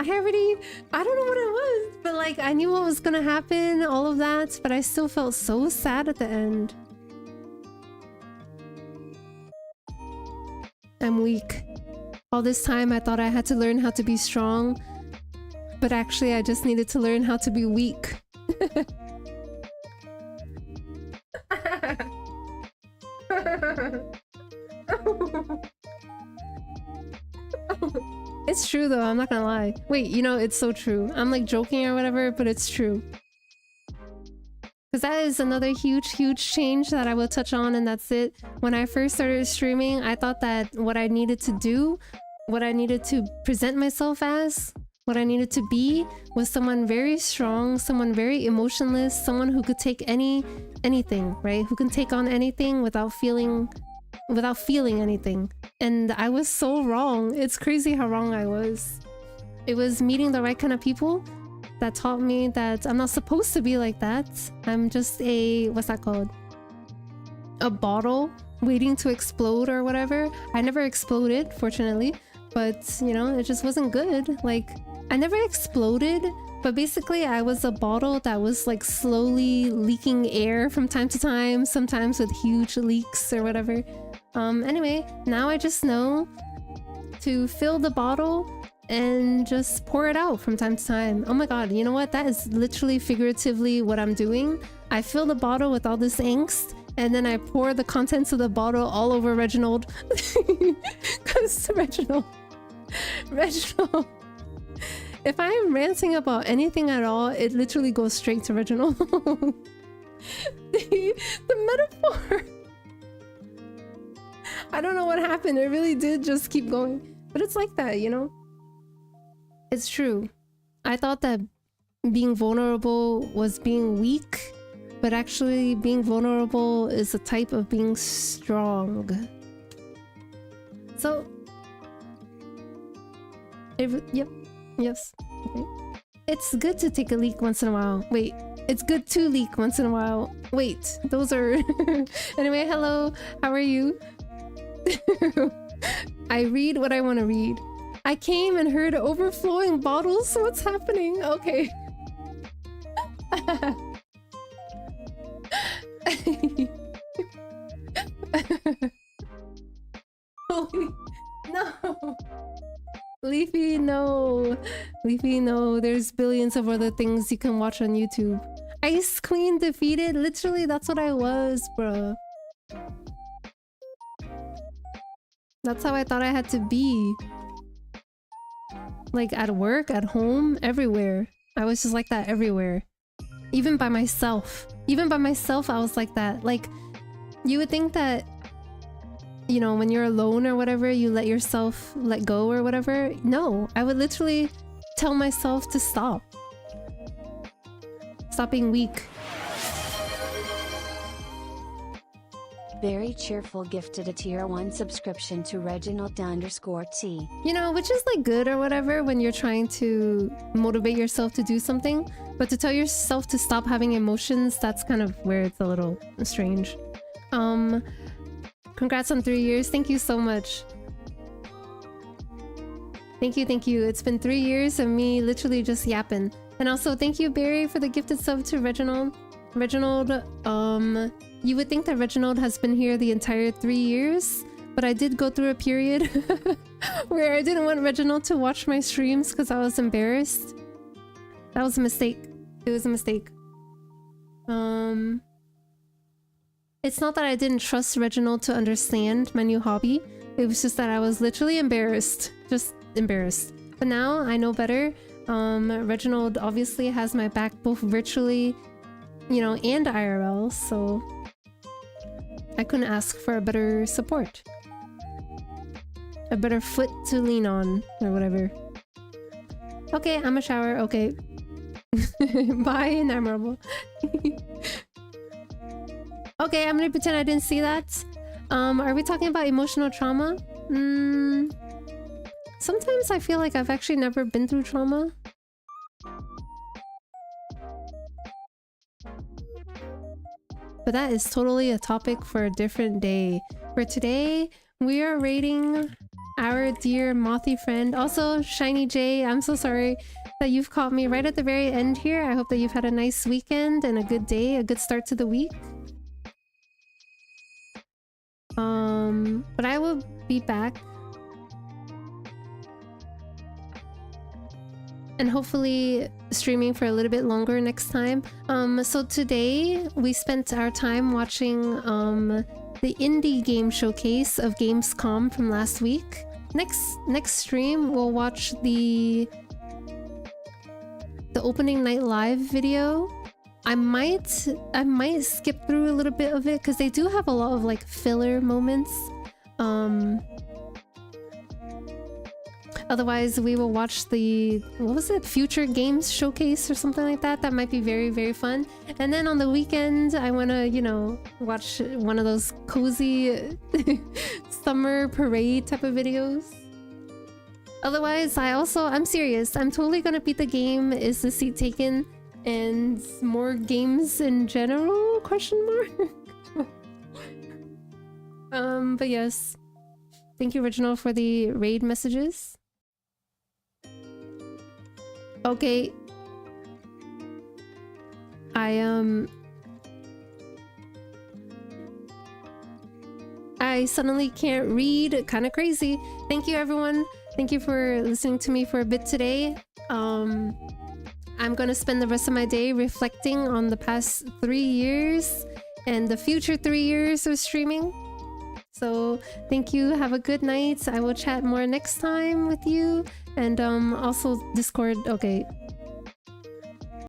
know what it was, but like I knew what was gonna happen, all of that, but I still felt so sad at the end. I'm weak. All this time I thought I had to learn how to be strong, but actually I just needed to learn how to be weak. It's true though, I'm not gonna lie. Wait, you know, it's so true. I'm like joking or whatever, but it's true. Because that is another huge change that I will touch on, and that's it. When I first started streaming, I thought that what I needed to do, what I needed to present myself as, what I needed to be, was someone very strong, someone very emotionless, someone who could take anything, right? Who can take on anything without feeling anything. And I was so wrong. It's crazy how wrong I was. It was meeting the right kind of people that taught me that I'm not supposed to be like that. I'm just a, what's that called? A bottle waiting to explode or whatever. I never exploded, fortunately, but you know, it just wasn't good. Like, I never exploded, but basically I was a bottle that was like slowly leaking air from time to time, sometimes with huge leaks or whatever. Anyway, now I just know to fill the bottle and just pour it out from time to time. Oh my god, you know what? That is literally figuratively what I'm doing. I fill the bottle with all this angst, and then I pour the contents of the bottle all over Reginald. Because Reginald... If I am ranting about anything at all, it literally goes straight to Reginald. The metaphor... I don't know what happened. It really did just keep going. But it's like that, you know? It's true. I thought that being vulnerable was being weak, but actually being vulnerable is a type of being strong. So... Yep. Yes. Okay. It's good to take a leak once in a while. Wait. It's good to leak once in a while. Wait. Those are... Anyway, hello. How are you? I read what I want to read. I came and heard overflowing bottles. What's happening? Okay. No. Leafy, no. Leafy, no. There's billions of other things you can watch on YouTube. Ice Queen defeated? Literally, that's what I was, bruh. That's how I thought I had to be. Like at work, at home, everywhere. I was just like that everywhere. Even by myself. Even by myself, I was like that. Like, you would think that, you know, when you're alone or whatever, you let yourself let go or whatever. No, I would literally tell myself to stop. Stop being weak. Very cheerful gifted a tier 1 subscription to Reginald_T. You know, which is like good or whatever when you're trying to motivate yourself to do something. But to tell yourself to stop having emotions, that's kind of where it's a little strange. Congrats on 3 years. Thank you so much. Thank you, thank you. It's been 3 years of me literally just yapping. And also, thank you, Barry, for the gifted sub to Reginald. Reginald, you would think that Reginald has been here the entire 3 years, but I did go through a period where I didn't want Reginald to watch my streams because I was embarrassed. That was a mistake. It was a mistake. It's not that I didn't trust Reginald to understand my new hobby. It was just that I was literally embarrassed. Just embarrassed. But now I know better. Reginald obviously has my back both virtually, you know, and IRL, so I couldn't ask for a better support. A better foot to lean on, or whatever. Okay, I'm a shower, okay. Bye, innumerable. Okay, I'm gonna pretend I didn't see that. Are we talking about emotional trauma? Sometimes I feel like I've actually never been through trauma. But that is totally a topic for a different day. For today, we are rating our dear mothy friend. Also, Shiny J, I'm so sorry that you've caught me right at the very end here. I hope that you've had a nice weekend and a good day, a good start to the week. But I will be back and hopefully streaming for a little bit longer next time. So today we spent our time watching the indie game showcase of Gamescom from last week. Next stream we'll watch the opening night live video. I might skip through a little bit of it because they do have a lot of like filler moments. Otherwise, we will watch the, what was it, Future Games Showcase or something like that. That might be very, very fun. And then on the weekend, I want to, you know, watch one of those cozy summer parade type of videos. Otherwise, I'm serious. I'm totally gonna beat the game. Is the seat taken? And more games in general? Question mark. But yes. Thank you, Original, for the raid messages. Okay. I suddenly can't read. Kind of crazy. Thank you, everyone. Thank you for listening to me for a bit today. I'm gonna spend the rest of my day reflecting on the past 3 years and the future 3 years of streaming. So thank you. Have a good night. I will chat more next time with you. And also Discord. Okay,